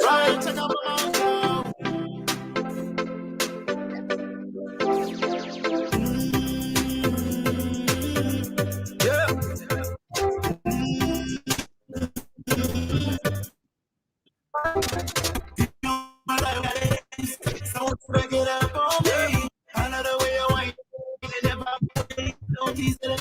Right, check out my Don't break it up on me. Another way you whine, and never don't tease me.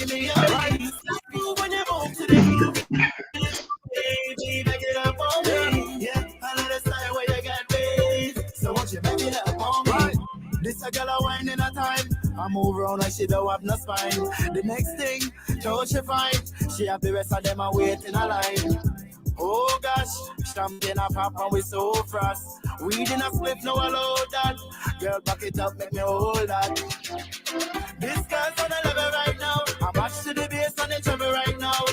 When you move to the groove, baby, back it up on me. Yeah, another style where you got bass. So won't you back it up on me? This a girl a wine in a time. I move around and she don't have no spine. The next thing, show she fine. She have the rest of them a wait in a line. Oh gosh, champagne a pop and we so fast. Weed in a slip, no allow that. Girl, back it up, make me hold that. This girl's on the level right now. I match to the bass and the treble right now.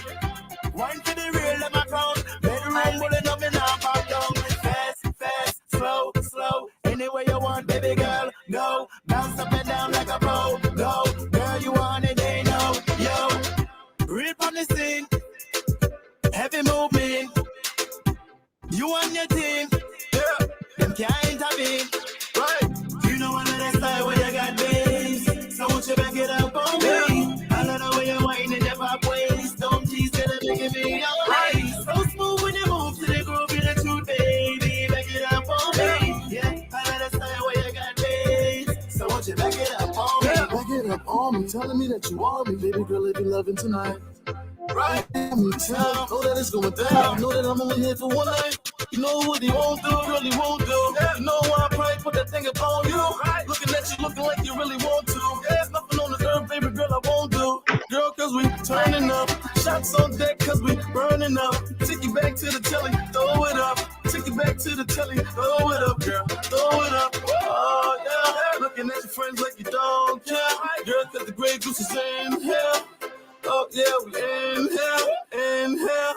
Wine to the real, let my crown. Bedroom pulling up and now pop down. Fast, fast, slow, slow. Anywhere you want, baby girl, go. Bounce up and down like a pro. Go, girl, you want it, they know. Yo, real on the scene. Heavy movement. You and your team. Yeah, them can't intervene. Right. You know another style where you got bass. So won't you back it up on me? I love the way you whine in your pop waist. Don't tease till it's making me alright. So smooth when you move to the groove in the truth, baby. Back it up on me. Yeah, I love the style where you got bass. So won't you back it up on me? Back it up on me, telling me that you want me, baby girl, if you loving tonight. Right. Me tell, know that it's going down. Know that I'm only here for one night. You know what he won't do, really won't do. Yeah. You know why I probably put that thing upon you. Right. Looking at you, looking like you really want to. Yeah. Nothing on this earth, baby girl, I won't do. Girl, cause we turning up. Shots on deck, cause we burning up. Take you back to the telly, throw it up. Take you back to the telly, throw it up, girl, throw it up. Oh, yeah. Looking at your friends like you don't care. Girl, cause the Grey Goose is in here. Oh yeah, we inhale.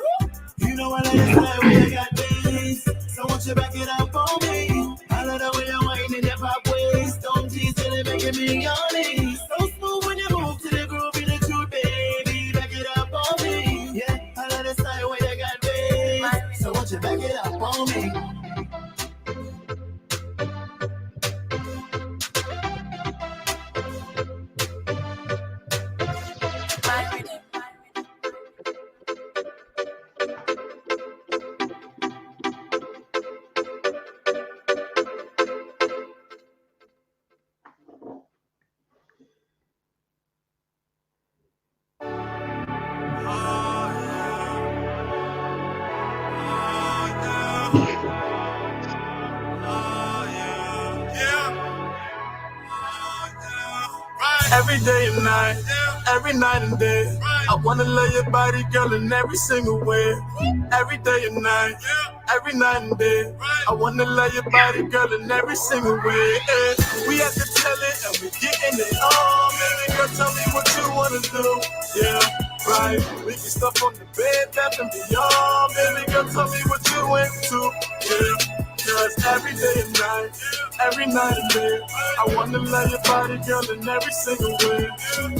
You know I like the style where you got bass. So won't you back it up on me? I love the way you whine in your pop waist. Don't tease till it making me honest. So smooth when you move to the groove in the truth, baby. Back it up on me. Yeah, I love the style where you got bass. So won't you back it up on me? Every day and night, every night and day. I wanna love your body, girl, in every single way. Every day and night, every night and day. I wanna love your body, girl, in every single way. We have to tell it and we getting it on. Baby girl, tell me what you wanna do. Yeah, right. We can stuff on the bed, bath and beyond. Baby girl, tell me what you into. Yeah. Cause every day and night and day, I wanna love your body, girl, in every single way.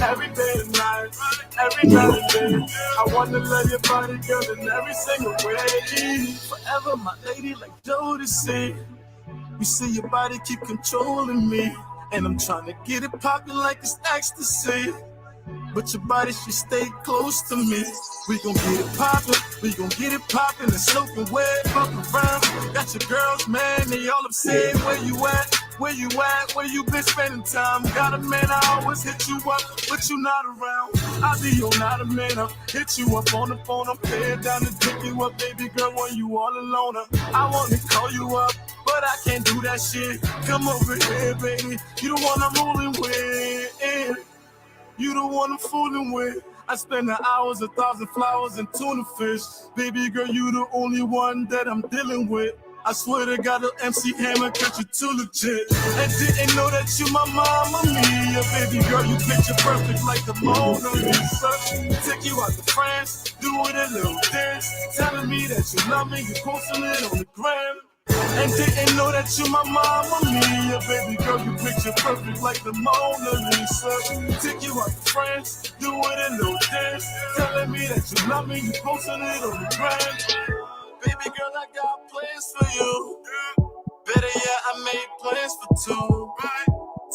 Every day and night and day, I wanna love your body, girl, in every single way. Forever, my lady, like Jodeci. You see your body keep controlling me. And I'm trying to get it poppin' like it's ecstasy. But your body should stay close to me. We gon' get it poppin', we gon' get it poppin' and soaking wet, bumpin' around. Got your girls, man, they all upset. Where you at? Where you at? Where you been spending time? Got a man, I always hit you up, but you not around. I be on not a man, I hit you up on the phone. I'm head down to pick you up, baby girl, when you all alone. I wanna call you up, but I can't do that shit. Come over here, baby, you the one I'm rolling with. You the one I'm fooling with. I spend the hours, 1,000 flowers and tuna fish. Baby girl, you the only one that I'm dealing with. I swear to God, the MC Hammer got you too legit. And didn't know that you my mama, me. Baby girl, you picture perfect like the Mona Lisa. Take you out to France, do it a little dance. Telling me that you love me, you posting it on the gram. And didn't know that you my mama, me. Baby girl, you picture perfect like the Mona Lisa. Take you out to France, do it a little dance. Telling me that you love me, you posting it on the gram. Baby girl, I got plans for you. Better yet, I made plans for two.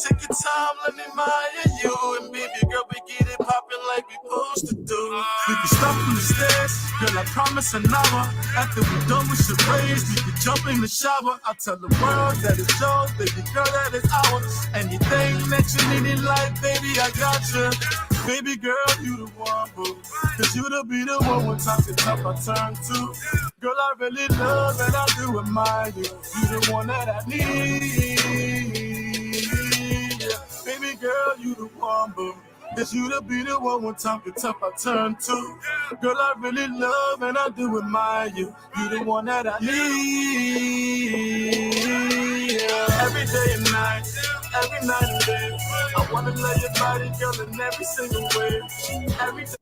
Take your time, let me admire you. And baby girl, we get it poppin' like we supposed to do. We can stop from the stairs, girl, I promise an hour. After we done with charades, we can jump in the shower. I'll tell the world that it's yours, baby girl, that it's ours. Anything that you need in life, baby, I got you. Baby girl, you the one, boo. Cause you to be the one when times get tough, I turn to. Girl, I really love and I do admire you. You the one that I need. Baby girl, you the one, boo. Cause you to be the one when times get tough, I turn to. Girl, I really love and I do admire you. You the one that I need. Every day and night, every night and day. I wanna love your body, girl, in every single way. Every day.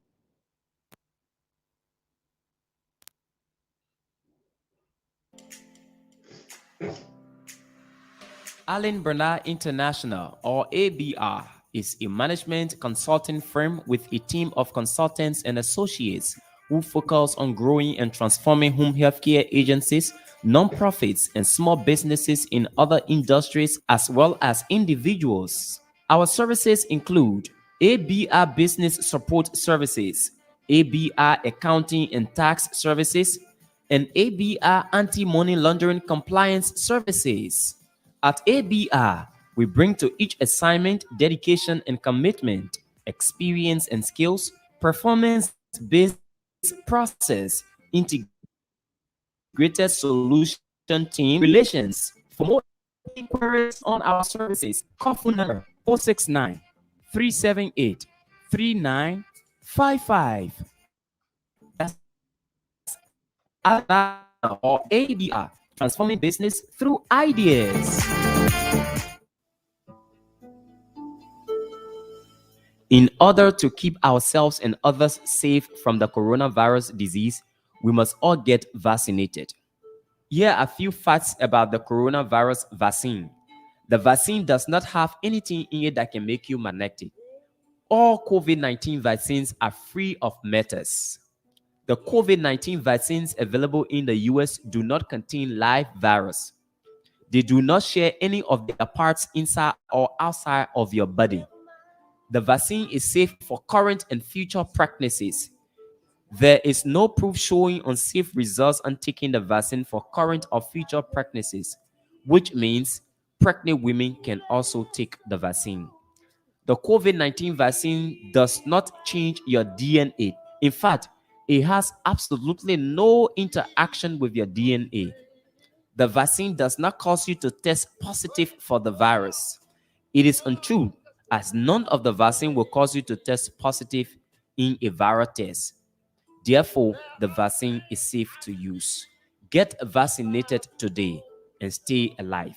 Allen Bernard International, or ABR, is a management consulting firm with a team of consultants and associates who focus on growing and transforming home healthcare agencies, nonprofits, and small businesses in other industries as well as individuals. Our services include ABR Business Support Services, ABR Accounting and Tax Services, and ABR Anti-Money Laundering Compliance Services. At ABR, we bring to each assignment dedication and commitment, experience and skills, performance-based process, integrated solution team, relations. For more inquiries on our services, call phone number 469 378 3955. That's or ABR, transforming business through ideas. In order to keep ourselves and others safe from the coronavirus disease, we must all get vaccinated. Here are a few facts about the coronavirus vaccine. The vaccine does not have anything in it that can make you magnetic. All COVID-19 vaccines are free of metals. The COVID-19 vaccines available in the US do not contain live virus. They do not share any of their parts inside or outside of your body. The vaccine is safe for current and future pregnancies. There is no proof showing unsafe results on taking the vaccine for current or future pregnancies, which means pregnant women can also take the vaccine. The COVID-19 vaccine does not change your DNA. In fact, it has absolutely no interaction with your DNA. The vaccine does not cause you to test positive for the virus. It is untrue, as none of the vaccine will cause you to test positive in a viral test. Therefore, the vaccine is safe to use. Get vaccinated today and stay alive.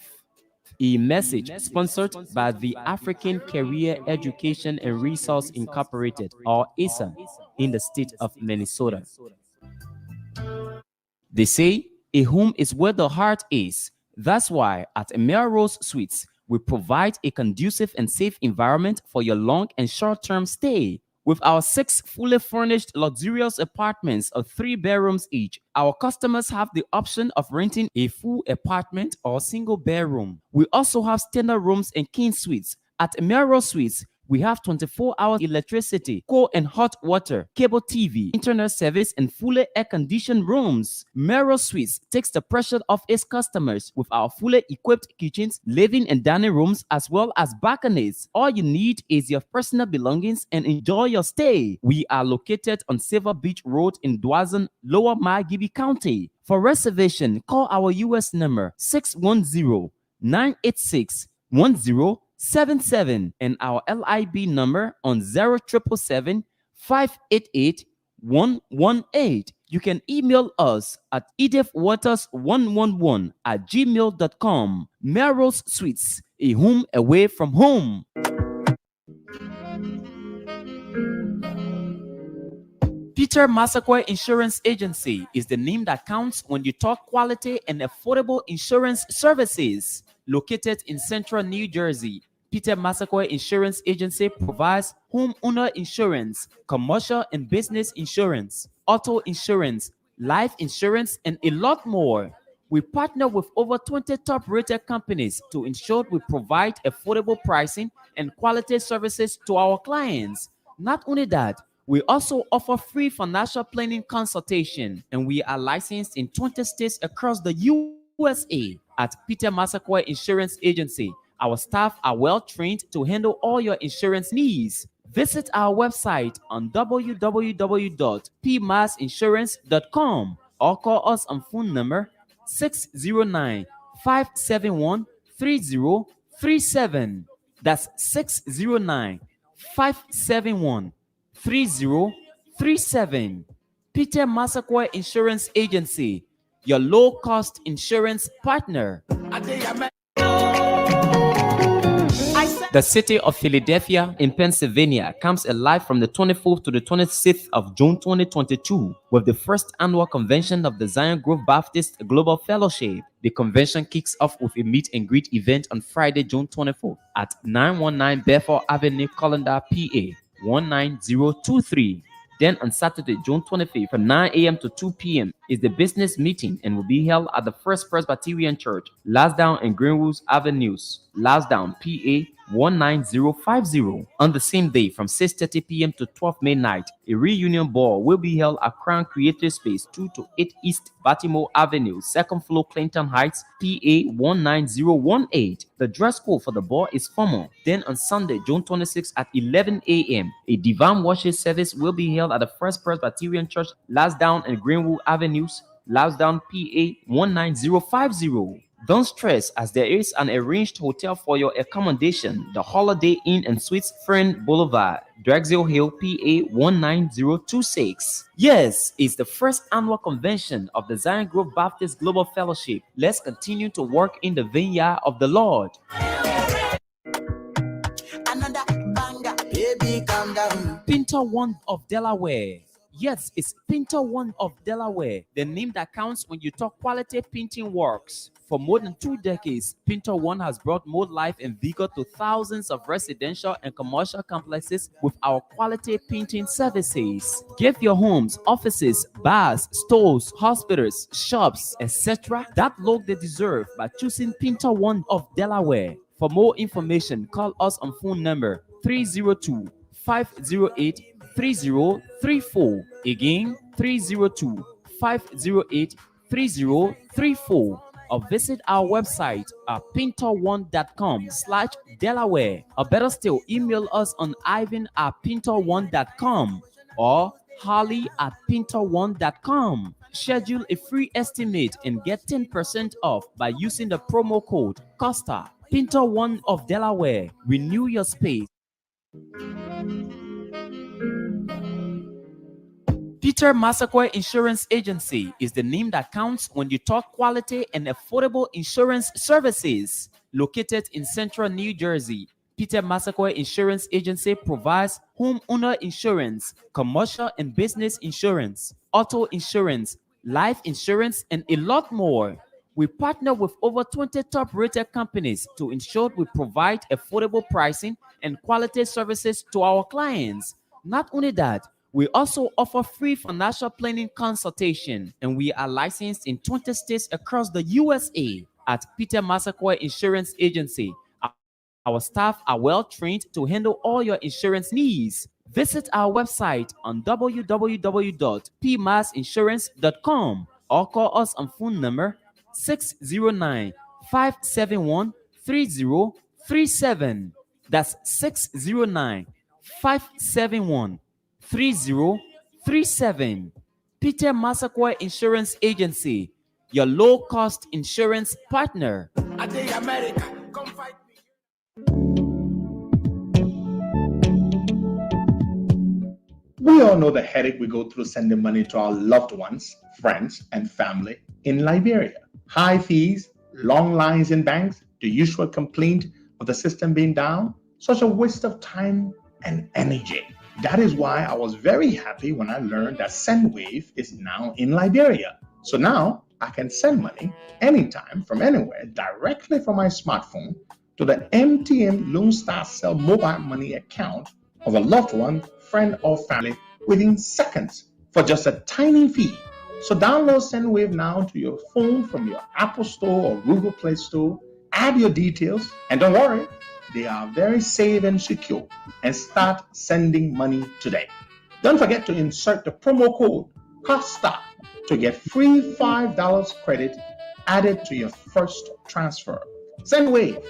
A message sponsored by the African Career Education and Resource Incorporated, or ASA, in the state of Minnesota. They say a home is where the heart is. That's why at Melrose Suites, we provide a conducive and safe environment for your long and short-term stay. We With our 6 fully furnished luxurious apartments of 3 bedrooms each, our customers have the option of renting a full apartment or single bedroom. We also have standard rooms and king suites. At Emerald Suites, we have 24-hour electricity, cold and hot water, cable TV, internet service, and fully air-conditioned rooms. Mero Suites takes the pressure off its customers with our fully equipped kitchens, living and dining rooms, as well as balconies. All you need is your personal belongings and enjoy your stay. We are located on Silver Beach Road in Dwazon, Lower Margibi County. For reservation, call our US number 610-986-1077 and our LIB number on 0777 588 118. You can email us at edithwaters111@gmail.com. Melrose Suites, a home away from home. Peter Massaquoi Insurance Agency is the name that counts when you talk quality and affordable insurance services. Located in central New Jersey, Peter Massaquoi Insurance Agency provides homeowner insurance, commercial and business insurance, auto insurance, life insurance, and a lot more. We partner with over 20 top-rated companies to ensure we provide affordable pricing and quality services to our clients. Not only that, we also offer free financial planning consultation, and we are licensed in 20 states across the USA. At Peter Massaquoi Insurance Agency, our staff are well trained to handle all your insurance needs. Visit our website on www.pmassinsurance.com or call us on phone number 609-571-3037. That's 609-571-3037. Peter Massaquoi Insurance Agency, your low-cost insurance partner. The city of Philadelphia in Pennsylvania comes alive from the 24th to the 26th of June 2022 with the first annual convention of the Zion Grove Baptist Global Fellowship. The convention kicks off with a meet and greet event on Friday, June 24th at 919 Bedford Avenue, Colander, PA 19023. Then on Saturday, June 25th, from 9 a.m. to 2 p.m. is the business meeting and will be held at the First Presbyterian Church, Lansdowne and Greenwood Avenues, Lansdowne, PA 19050. On the same day, from 6:30 p.m. to 12 midnight, a reunion ball will be held at Crown Creative Space, 2 to 8 East Baltimore Avenue, second floor, Clinton Heights, PA 19018. The dress code for the ball is formal. Then on Sunday, June 26th at 11 a.m., a divine worship service will be held at the First Presbyterian Church, Lansdowne and Greenwood Avenues, Lansdowne, PA 19050. Don't stress, as there is an arranged hotel for your accommodation, the Holiday Inn and Suites Friend Boulevard, Drexel Hill, PA 19026. Yes, it's the first annual convention of the Zion Grove Baptist Global Fellowship. Let's continue to work in the vineyard of the Lord. Another banger, baby, calm down. Pinter One of Delaware. Yes, it's Pinter One of Delaware, the name that counts when you talk quality painting works. For more than 2 decades, Pinter One has brought more life and vigor to thousands of residential and commercial complexes with our quality painting services. Give your homes, offices, bars, stores, hospitals, shops, etc. that look they deserve by choosing Pinter One of Delaware. For more information, call us on phone number 302-508-3034. Again, 302-508-3034. Or visit our website at pinter1.com/Delaware. Or better still, email us on ivan@pinter1.com or holly@pinter1.com. Schedule a free estimate and get 10% off by using the promo code Costa. Pinter One of Delaware. Renew your space. Peter Massaquoi Insurance Agency is the name that counts when you talk quality and affordable insurance services. Located in central New Jersey, Peter Massaquoi Insurance Agency provides homeowner insurance, commercial and business insurance, auto insurance, life insurance, and a lot more. We partner with over 20 top-rated companies to ensure we provide affordable pricing and quality services to our clients. Not only that, we also offer free financial planning consultation, and we are licensed in 20 states across the USA. At Peter Massaquoi Insurance Agency, our staff are well trained to handle all your insurance needs. Visit our website on www.pmassinsurance.com or call us on phone number 609-571-3037. That's 609-571-3037. Peter Massaquoi Insurance Agency, your low-cost insurance partner. I think America, come fight me. We all know the headache we go through sending money to our loved ones, friends, and family in Liberia. High fees, long lines in banks, the usual complaint of the system being down, such a waste of time and energy. That is why I was very happy when I learned that SendWave is now in Liberia. So now I can send money anytime from anywhere directly from my smartphone to the MTN Lone Star Cell mobile money account of a loved one, friend, or family within seconds for just a tiny fee. So download SendWave now to your phone from your Apple Store or Google Play Store. Add your details, and don't worry, they are very safe and secure. And start sending money today. Don't forget to insert the promo code COSTA to get free $5 credit added to your first transfer. SendWave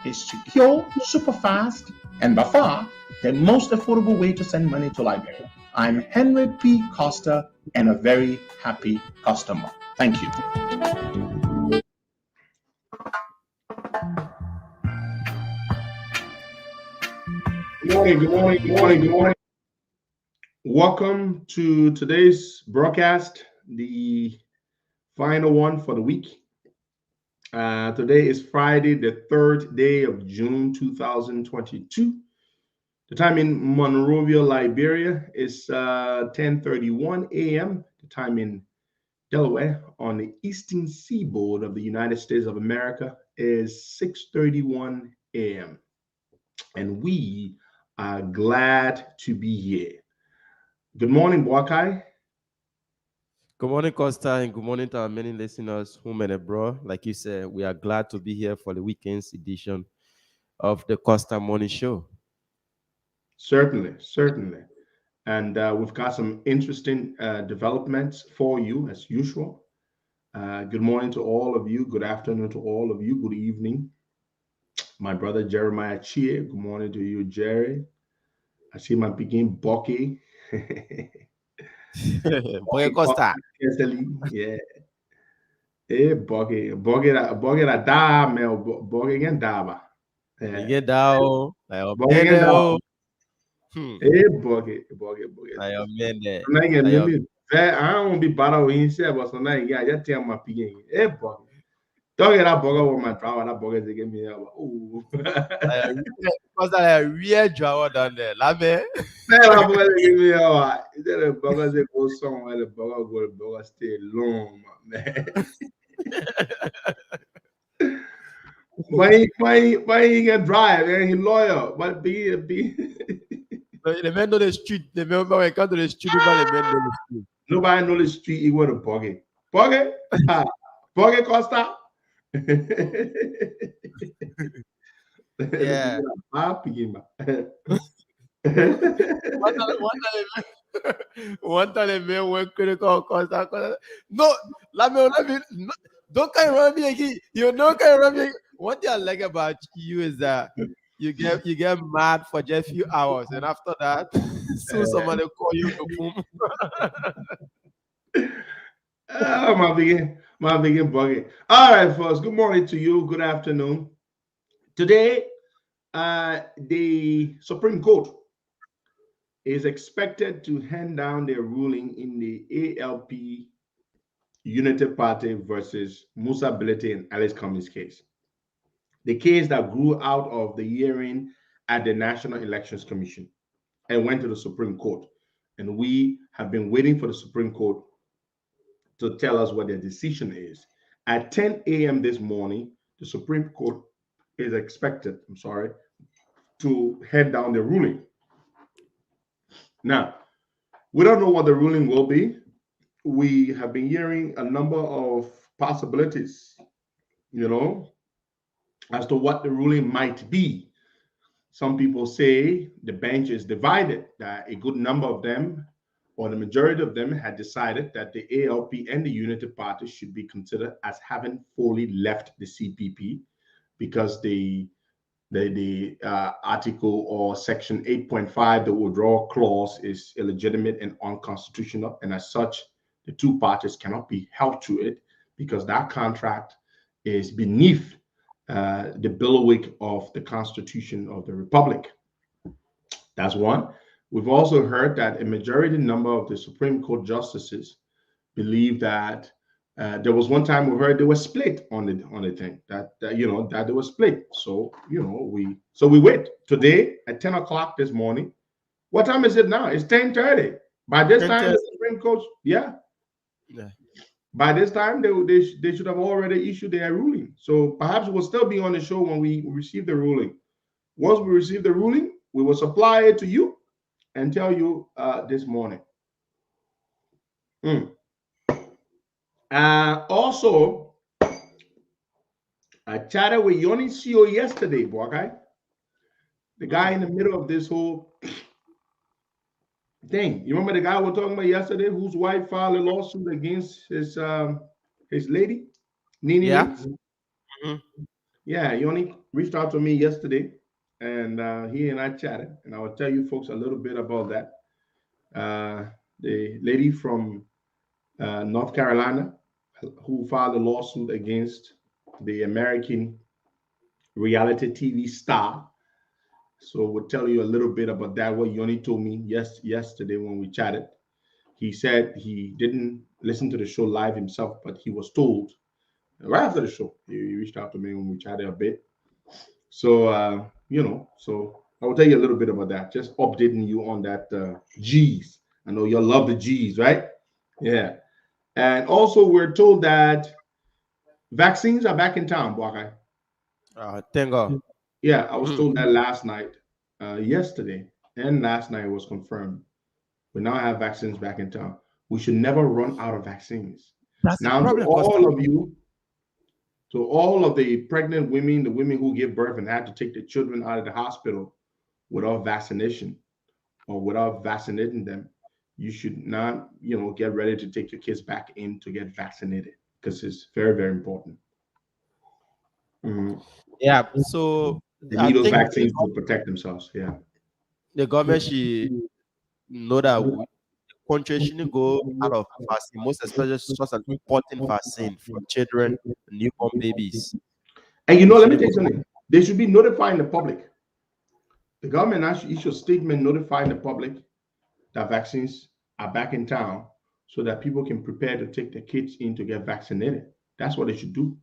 is secure, super fast, and by far the most affordable way to send money to Liberia. I'm Henry P. Costa and a very happy customer. Thank you. Good morning. Welcome to today's broadcast, the final one for the week. Today is Friday, the 3rd day of June 2022. The time in Monrovia, Liberia is 10:31 a.m. The time in Delaware on the eastern seaboard of the United States of America is 6:31 a.m. And we are glad to be here. Good morning, Boakai. Good morning, Costa, and good morning to our many listeners, home and abroad. Like you said, we are glad to be here for the weekend's edition of the Costa Morning Show. Certainly. And we've got some interesting developments for you, as usual. Good morning to all of you. Good afternoon to all of you. Good evening. My brother Jeremiah Chie. Good morning to you, Jerry. I see my begin Bucky. Boy, Costa. Yeah. Hey, Bucky da da, meu. Bucky again da. Again down. Bucky again da. Hey, Bucky. I am in I don't be battle in here, but sometimes I just tell my piggy. Hey, Bucky. Don't get that bugger with my power. That bugger is again me. Oh, because I weird drawer down there. Lame. that bugger is give me. The bugger they go somewhere. The bugger stay long, man. Why he can drive and he lawyer, but be. The men know the street. The men when come to the street, nobody know the street. Nobody know the street equal to Buggy. Buggy, Buggy Costa. Yeah. One time the man went critical Costa. No, let me. No, don't kind of run me again. You don't kind of run me. One thing I like about you is that you get mad for just a few hours, and after that, soon somebody call you to boom. My big Buggy. All right, folks. Good morning to you. Good afternoon. Today, the Supreme Court is expected to hand down their ruling in the ALP Unity Party versus Musa Bility and Alice Cummings case. The case that grew out of the hearing at the National Elections Commission and went to the Supreme Court. And we have been waiting for the Supreme Court to tell us what their decision is. At 10 a.m. this morning, the Supreme Court is expected, to hand down the ruling. Now, we don't know what the ruling will be. We have been hearing a number of possibilities, you know, as to what the ruling might be. Some people say the bench is divided, that a good number of them, or the majority of them, had decided that the ALP and the Unity Party should be considered as having fully left the CPP because the article or section 8.5, the withdrawal clause, is illegitimate and unconstitutional, and as such, the two parties cannot be held to it because that contract is beneath the bailiwick of the Constitution of the Republic. That's one. We've also heard that a majority number of the Supreme Court justices believe that there was one time we heard they were split on the thing that they were split. So we wait today at 10 o'clock this morning. What time is it now? It's 10:30. By this time, the Supreme Court, yeah. By this time, they should have already issued their ruling. So perhaps we'll still be on the show when we receive the ruling. Once we receive the ruling, we will supply it to you and tell you this morning. Also, I chatted with Yoni CEO yesterday, boy. The guy in the middle of this whole thing. You remember the guy we were talking about yesterday, whose wife filed a lawsuit against his lady, Nini? Yeah. Yeah, Yoni reached out to me yesterday, and he and I chatted, and I will tell you folks a little bit about that. The lady from North Carolina who filed a lawsuit against the American reality TV star. So we'll tell you a little bit about that, what Yoni told me yesterday when we chatted. He said he didn't listen to the show live himself, but he was told right after the show. He reached out to me when we chatted a bit. So, so I will tell you a little bit about that, just updating you on that G's. I know you'll love the G's, right? Yeah. And also, we're told that vaccines are back in town, Bwaka. Thank God. Yeah, I was told that last night, yesterday, and last night was confirmed. We now have vaccines back in town. We should never run out of vaccines. That's now, the problem, to all of you, to all of the pregnant women, the women who give birth and had to take the children out of the hospital without vaccination or without vaccinating them, you should not, get ready to take your kids back in to get vaccinated because it's very, very important. Yeah. So they need those vaccines to protect themselves. Yeah. The government should know that the country shouldn't go out of vaccine, most especially such an important vaccine for children, newborn babies. And let me tell you something. They should be notifying the public. The government actually issue a statement notifying the public that vaccines are back in town so that people can prepare to take their kids in to get vaccinated. That's what they should do.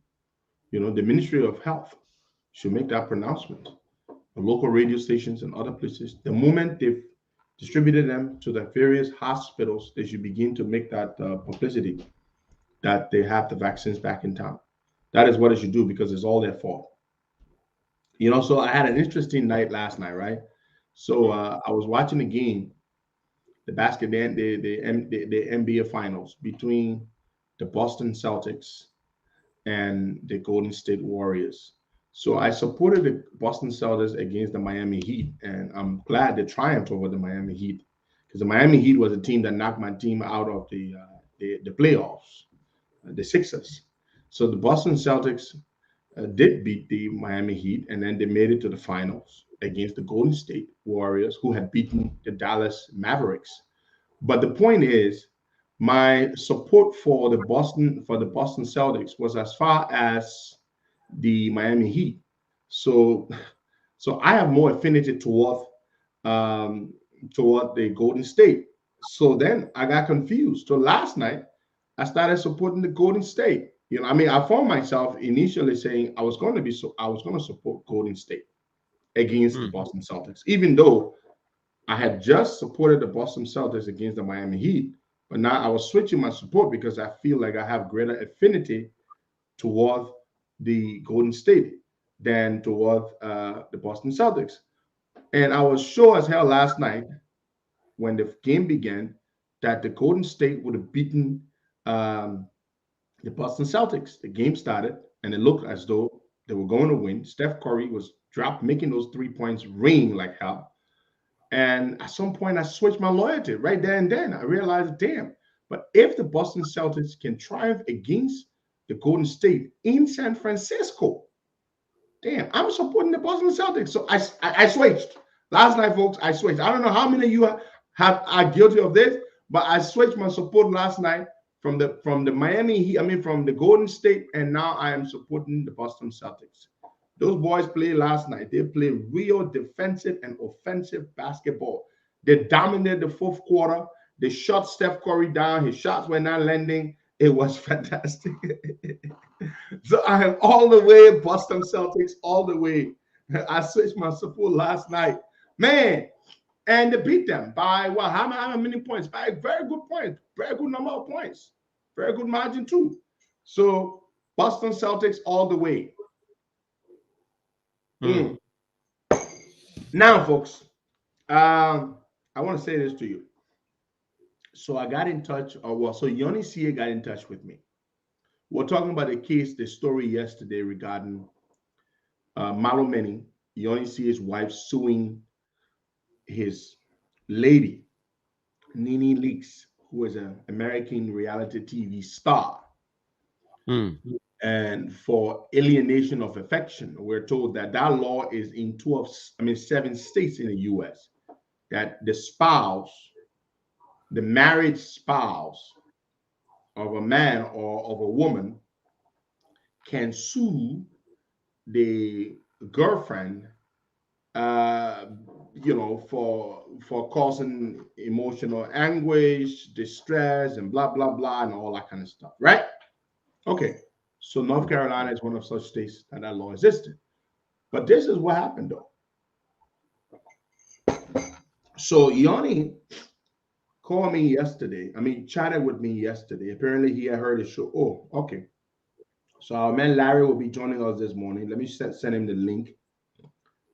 The Ministry of Health should make that pronouncement. The local radio stations and other places, the moment they've distributed them to the various hospitals, they should begin to make that publicity that they have the vaccines back in town. That is what it should do because it's all their fault. So I had an interesting night last night, right? So I was watching the game, the NBA finals between the Boston Celtics and the Golden State Warriors. So I supported the Boston Celtics against the Miami Heat, and I'm glad they triumphed over the Miami Heat because the Miami Heat was a team that knocked my team out of the playoffs, the Sixers. So the Boston Celtics did beat the Miami Heat, and then they made it to the finals against the Golden State Warriors, who had beaten the Dallas Mavericks. But the point is, my support for the Boston Celtics was as far as the Miami Heat. So I have more affinity toward the Golden State. So then I got confused. So last night I started supporting the Golden State. I found myself initially saying I was going to support Golden State against the Boston Celtics, even though I had just supported the Boston Celtics against the Miami Heat. But now I was switching my support because I feel like I have greater affinity toward the Golden State than toward the Boston Celtics. And I was sure as hell last night when the game began that the Golden State would have beaten the Boston Celtics. The game started, and it looked as though they were going to win. Steph Curry was making those 3 points ring like hell. And at some point, I switched my loyalty right there and then. I realized, damn, but if the Boston Celtics can triumph against the Golden State in San Francisco, damn, I'm supporting the Boston Celtics. So I switched. Last night, folks, I switched. I don't know how many of you are guilty of this, but I switched my support last night from the Miami Heat, from the Golden State, and now I am supporting the Boston Celtics. Those boys played last night. They played real defensive and offensive basketball. They dominated the fourth quarter. They shut Steph Curry down. His shots were not landing. It was fantastic. So I am all the way Boston Celtics, all the way. I switched my support last night. Man, and they beat them by what? How many points? By a very good point. Very good number of points. Very good margin too. So Boston Celtics all the way. Now, folks, I want to say this to you. So I got in touch, so Yoni CA got in touch with me. We're talking about the story yesterday regarding Malomeni, Yoni CA's wife, suing his lady, Nene Leakes, who is an American reality TV star. And for alienation of affection, we're told that law is in 7 states in the U.S. that the married spouse of a man or of a woman can sue the girlfriend, for causing emotional anguish, distress, and blah, blah, blah, and all that kind of stuff, right? Okay. So North Carolina is one of such states that law existed. But this is what happened, though. So Yoni called me yesterday. Chatted with me yesterday. Apparently, he had heard the show. Oh, okay. So our man Larry will be joining us this morning. Let me send him the link.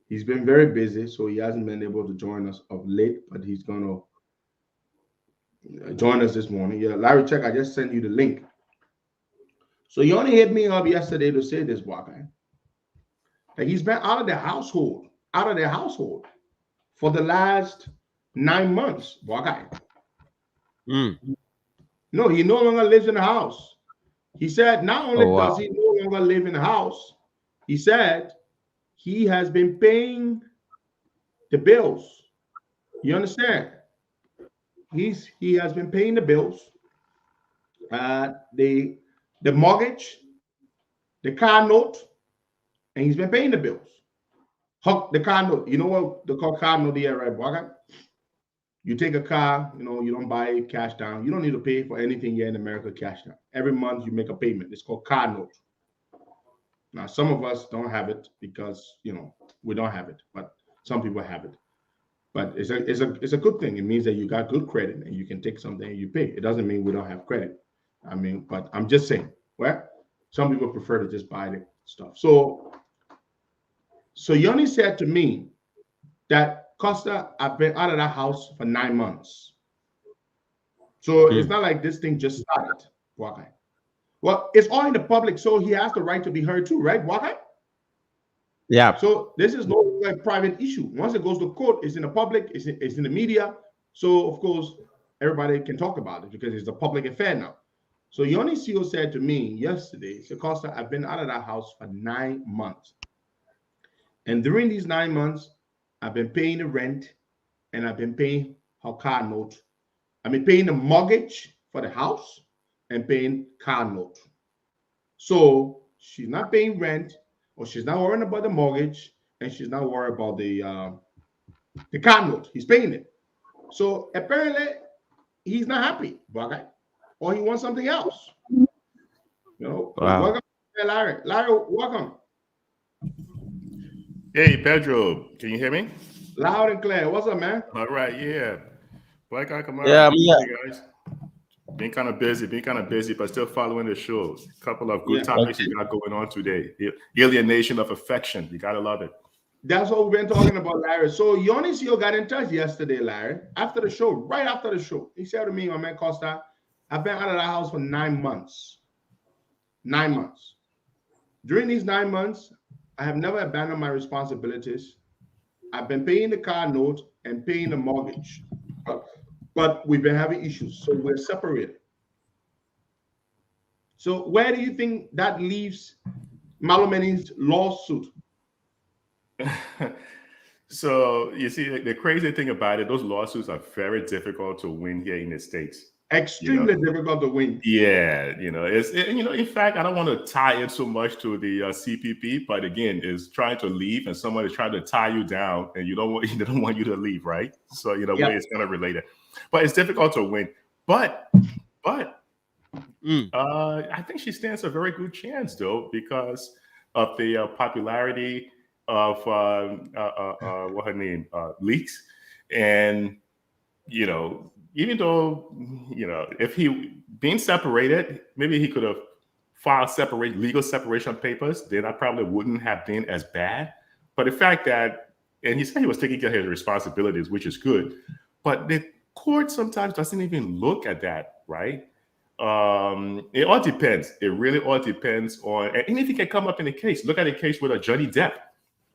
He's been very busy, so he hasn't been able to join us of late, but he's going to join us this morning. Yeah, Larry, check. I just sent you the link. So Yoni hit me up yesterday to say this, Waka, that he's been out of their household for the last 9 months, Waka. No, he no longer lives in the house. He said not only does he no longer live in the house, he said he has been paying the bills. You understand? He has been paying the bills. The mortgage, the car note, and he's been paying the bills. The car note, you know what they call car note here, right, Boga? You take a car, you don't buy it cash down. You don't need to pay for anything here in America cash down. Every month you make a payment. It's called car note. Now, some of us don't have it because, we don't have it, but some people have it. But it's a good thing. It means that you got good credit and you can take something and you pay. It doesn't mean we don't have credit. But I'm just saying, well, some people prefer to just buy the stuff. So Yoni said to me that Costa, I've been out of that house for 9 months. So it's not like this thing just started. Why? Well, it's all in the public, so he has the right to be heard too, right? Why? Yeah. So this is no private issue. Once it goes to court, it's in the public, it's in the media. So of course, everybody can talk about it because it's a public affair now. So Yoni CEO said to me yesterday, so Costa, I've been out of that house for 9 months. And during these 9 months, I've been paying the rent and I've been paying her car note. I've been paying the mortgage for the house and paying car note. So she's not paying rent, or she's not worrying about the mortgage, and she's not worried about the car note. He's paying it. So apparently he's not happy, okay? Or he wants something else. Wow. Welcome, Larry. Larry, welcome. Hey, Pedro, can you hear me? Loud and clear. What's up, man? All right, yeah. Black Guy, come on. Yeah, hey, guys. Being kind of busy, but still following the show. A couple of good topics you got going on today. Alienation of affection. You got to love it. That's what we've been talking about, Larry. So Yonisio got in touch yesterday, Larry, after the show, right after the show. He said to me, my man Costa, I've been out of the house for 9 months. 9 months. During these 9 months, I have never abandoned my responsibilities. I've been paying the car note and paying the mortgage. But we've been having issues, so we're separated. So where do you think that leaves Malomeni's lawsuit? So you see, the crazy thing about it, those lawsuits are very difficult to win here in the States. Extremely difficult to win. Yeah, in fact, I don't want to tie it so much to the CPP, but again, is trying to leave and someone is trying to tie you down, and they don't want you to leave, right? So way it's kind of related, but it's difficult to win. But I think she stands a very good chance though because of the popularity of what her name Leaks, and even though if he being separated, maybe he could have filed legal separation papers, then I probably wouldn't have been as bad. But the fact that, and he said he was taking care of his responsibilities, which is good, but the court sometimes doesn't even look at that, right? It all depends. It really all depends on anything can come up in the case. Look at a case with Johnny Depp.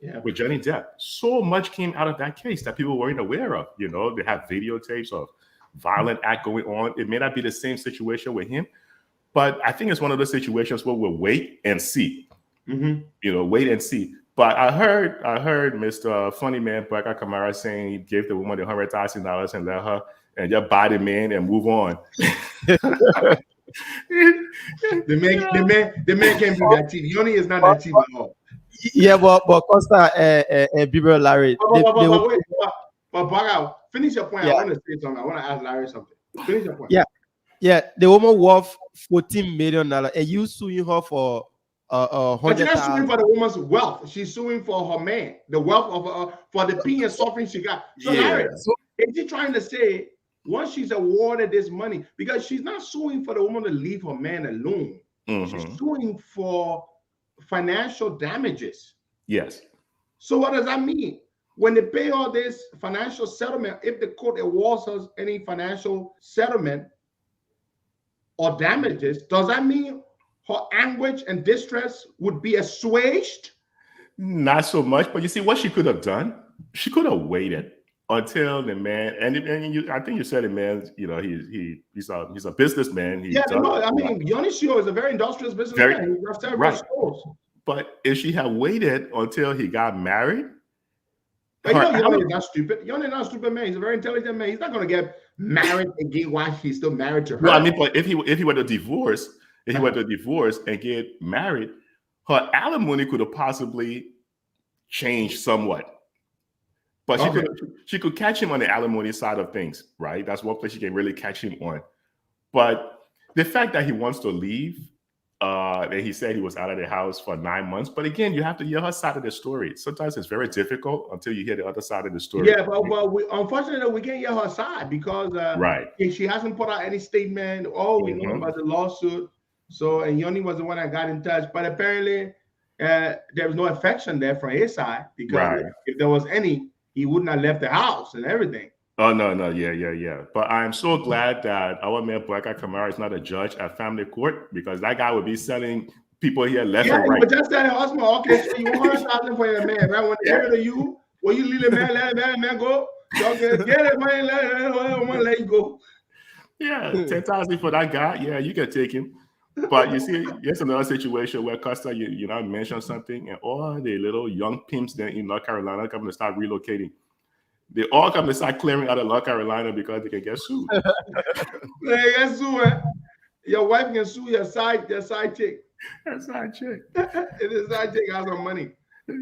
Yeah. With Johnny Depp, so much came out of that case that people weren't aware of. They have videotapes of violent act going on. It may not be the same situation with him, but I think it's one of those situations where we'll wait and see. Wait and see. But I heard Mr. Funny Man Baka Kamara saying he gave the woman the $100,000 and let her and just buy the man and move on. the man can't be that TV. Yoni is not that TV at all. Yeah, but Costa and Bieber Larry. But Baga, finish your point. Yeah. I want to say something. I want to ask Larry something. Finish your point. Yeah. The woman worth $14 million, and you suing her for $100,000. But you're not suing for the woman's wealth. She's suing for her man, the wealth of for the pain and suffering she got. So Larry, is she trying to say once she's awarded this money, because she's not suing for the woman to leave her man alone. She's suing for financial damages. Yes. So what does that mean? When they pay all this financial settlement, if the court awards us any financial settlement or damages, does that mean her anguish and distress would be assuaged? Not so much, but you see what she could have done? She could have waited until the man, I think you said the man, he's a businessman. Yonisio is a very industrious businessman. Right. But if she had waited until he got married, Yoni is not stupid. Yoni is not a stupid man. He's a very intelligent man. He's not going to get married again while he's still married to her. Well, but if he were to divorce, and get married, her alimony could have possibly changed somewhat. But she could catch him on the alimony side of things, right? That's one place she can really catch him on. But the fact that he wants to leave, that he said he was out of the house for 9 months. But again, you have to hear her side of the story. Sometimes it's very difficult until you hear the other side of the story. Yeah, but unfortunately, we can't hear her side because she hasn't put out any statement. We know about the lawsuit. So, and Yoni was the one that got in touch. But apparently, there was no affection there from his side because if there was any, he wouldn't have left the house and everything. Oh, no. Yeah. But I'm so glad that our man, Baka Kamara, is not a judge at family court because that guy would be selling people here left and right. But just tell the husband, okay, so you want $100,000 for your man, right? When they get rid of you, will you leave the man, let the man go? Okay, get it, man, let you go. Yeah, $10,000 for that guy. Yeah, you can take him. But you see, here's another situation where Costa, you know, mentioned something, and all the little young pimps there in North Carolina coming to start relocating. They all come to start clearing out of North Carolina because they can get sued. They get sued. Your wife can sue your side chick. That side chick. The side chick has some money. So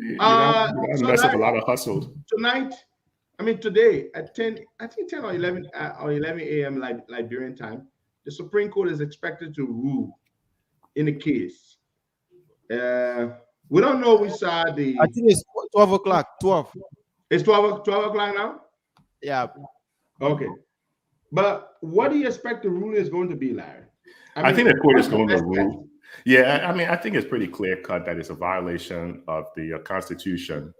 mess up a lot of hustles. Today at 10 or 11 a.m. Liberian time, the Supreme Court is expected to rule in the case. We don't know which side I think it's 12 o'clock. 12. It's 12 o'clock now? Yeah. Okay. But what do you expect the ruling is going to be, Larry? I think the court is going to rule. Yeah, I mean, I think it's pretty clear cut that it's a violation of the Constitution.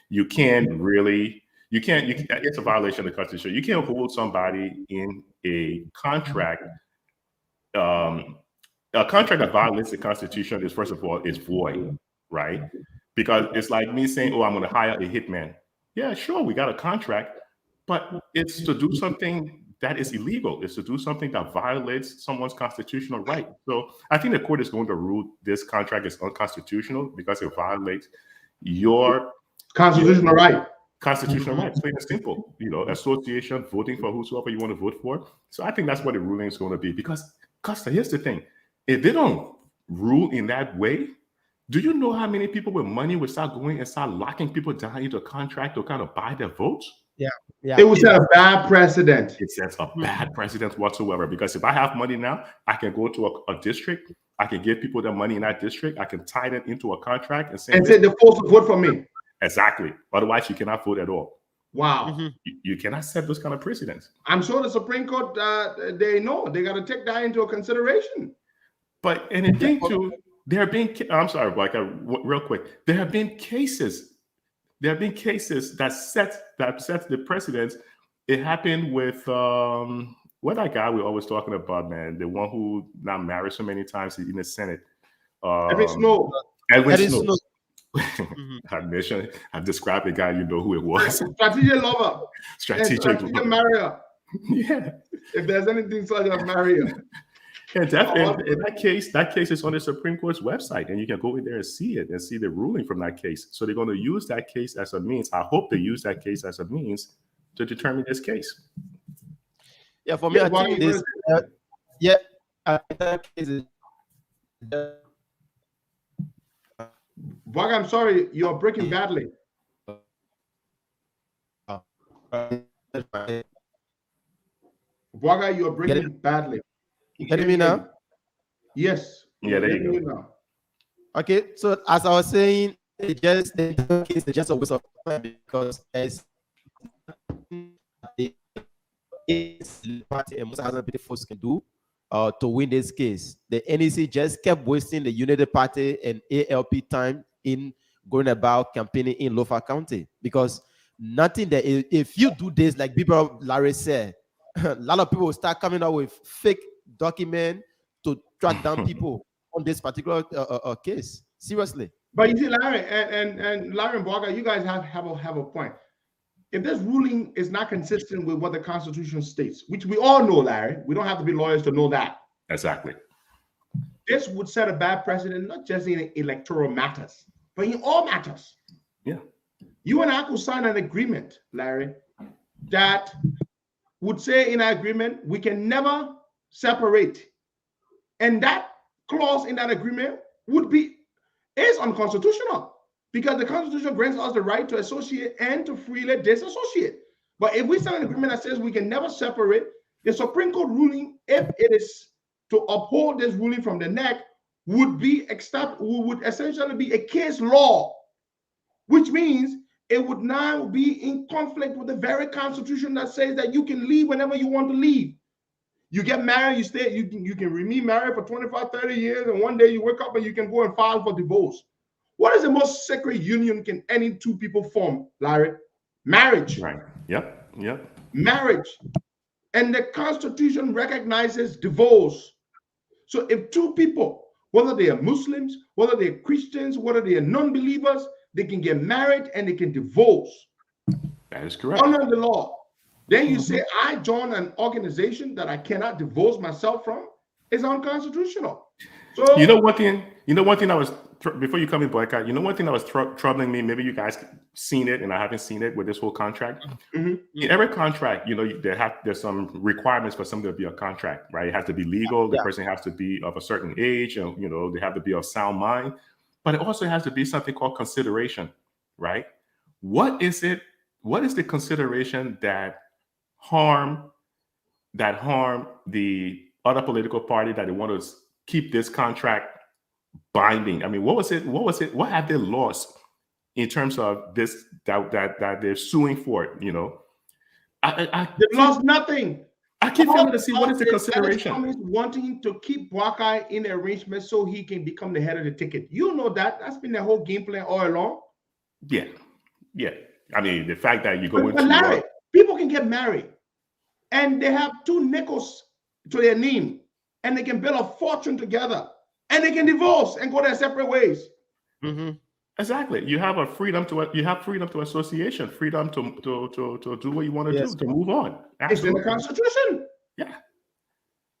You can't really, it's a violation of the Constitution. You can't hold somebody in a contract. A contract that violates the Constitution is, first of all, is void, right? Because it's like me saying, "Oh, I'm going to hire a hitman." Yeah, sure, we got a contract, but it's to do something that is illegal. It's to do something that violates someone's constitutional right. So I think the court is going to rule this contract is unconstitutional because it violates your constitutional right. Constitutional rights, plain and simple. Association, voting for whosoever you want to vote for. So I think that's what the ruling is going to be. Because, Costa, here's the thing: if they don't rule in that way, do you know how many people with money would start going and start locking people down into a contract to kind of buy their votes? Yeah. It would set a bad precedent. It sets a bad precedent whatsoever. Because if I have money now, I can go to a district, I can give people their money in that district, I can tie them into a contract and say they're forced to vote for me. Exactly. Otherwise, you cannot vote at all. Wow. You cannot set those kind of precedents. I'm sure the Supreme Court, they know. They got to take that into consideration. But and the thing too, there have been. I'm sorry, like real quick. There have been cases. There have been cases that set the precedents. It happened with what that guy we're always talking about, man. The one who now married so many times in the Senate. Edwin Snow. Edwin Snow. I've described the guy, you know who it was. Strategic lover. Strategic marrier. Yeah. If there's anything such as marrier. And in that case is on the Supreme Court's website, and you can go in there and see it and see the ruling from that case. So they're going to use that case as a means. I hope they use that case as a means to determine this case. Yeah, for me, I think this. That case is. Bog, I'm sorry, you're breaking badly. Bog, you're breaking badly. You getting me now? Yes. Yeah, there you go. Now. Okay, so as I was saying, it's just a waste of time because as the party and most other folks can do to win this case. The NEC just kept wasting the United Party and ALP time in going about campaigning in Lofa County because nothing that if you do this, like people Larry said, a lot of people will start coming out with fake documents to track down people on this particular case. Seriously. But you see, Larry and Larry and Boga, you guys have a point. If this ruling is not consistent with what the Constitution states, which we all know, Larry, we don't have to be lawyers to know that. Exactly. This would set a bad precedent, not just in electoral matters, but in all matters. Yeah. You and I could sign an agreement, Larry, that would say in our agreement, we can never separate. And that clause in that agreement is unconstitutional. Because the Constitution grants us the right to associate and to freely disassociate. But if we sign an agreement that says we can never separate, the Supreme Court ruling, if it is to uphold this ruling from the neck, would essentially be a case law, which means it would now be in conflict with the very Constitution that says that you can leave whenever you want to leave. You get married, you can remain married for 25, 30 years, and one day you wake up and you can go and file for divorce. What is the most sacred union can any two people form, Larry? Marriage. Right. Yep. Marriage. And the Constitution recognizes divorce. So if two people, whether they are Muslims, whether they are Christians, whether they are non-believers, they can get married and they can divorce. That is correct. Under the law. Then you say, I join an organization that I cannot divorce myself from. It's unconstitutional. So you know one thing I was before you come in, Boycott, one thing that was troubling me, maybe you guys seen it and I haven't seen it with this whole contract. In every contract, there's some requirements for something to be a contract, right? It has to be legal. The person has to be of a certain age and, they have to be of sound mind, but it also has to be something called consideration, right? What is it? What is the consideration that harm the other political party that they want to keep this contract binding? I mean, what was it? What have they lost in terms of this that they're suing for? They've lost nothing. I keep All failing to see what is the Dennis consideration. Cummings wanting to keep Buckeye in the arrangement so he can become the head of the ticket. You know that. That's been the whole game plan all along. Yeah. I mean, the fact that you go But into Larry, people can get married and they have 2 nickels to their name and they can build a fortune together and they can divorce and go their separate ways. exactly. You have freedom to association, freedom to do what you want to do, to move on. It's in the Absolutely. Constitution. Yeah.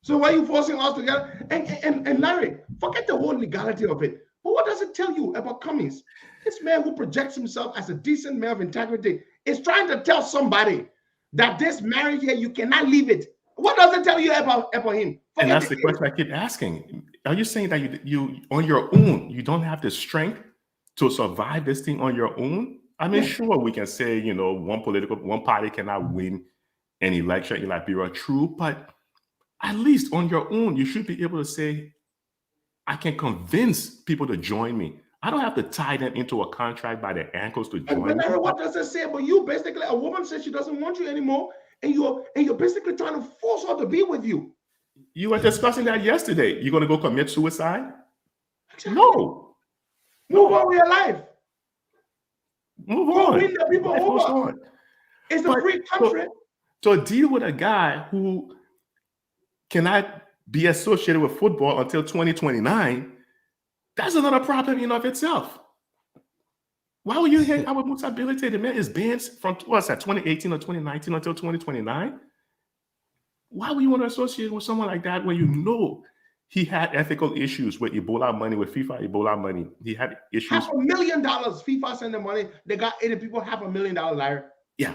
So why are you forcing us together? And Larry, forget the whole legality of it. But what does it tell you about Cummings? This man who projects himself as a decent man of integrity is trying to tell somebody that this marriage here, you cannot leave it. What does it tell you about him? And that's the question I keep asking. Are you saying that you on your own, you don't have the strength to survive this thing on your own? I mean, sure, we can say, one party cannot win an election in Liberia, true, but at least on your own, you should be able to say, I can convince people to join me. I don't have to tie them into a contract by their ankles to join me. What does it say about you? Basically, a woman says she doesn't want you anymore, and you're basically trying to force her to be with you. You were discussing that yesterday. You're going to go commit suicide? No. Move on with your life. Move on. Win the people over. It's a free country. So deal with a guy who cannot be associated with football until 2029. That's another problem in and of itself. Why would you hang out with Musa Bilite? The man is banned from 2018 or 2019 until 2029. Why would you want to associate with someone like that when you know he had ethical issues with Ebola money, with FIFA Ebola money? He had issues. $500,000 FIFA sent the money. They got 80 people $500,000, Larry. Yeah.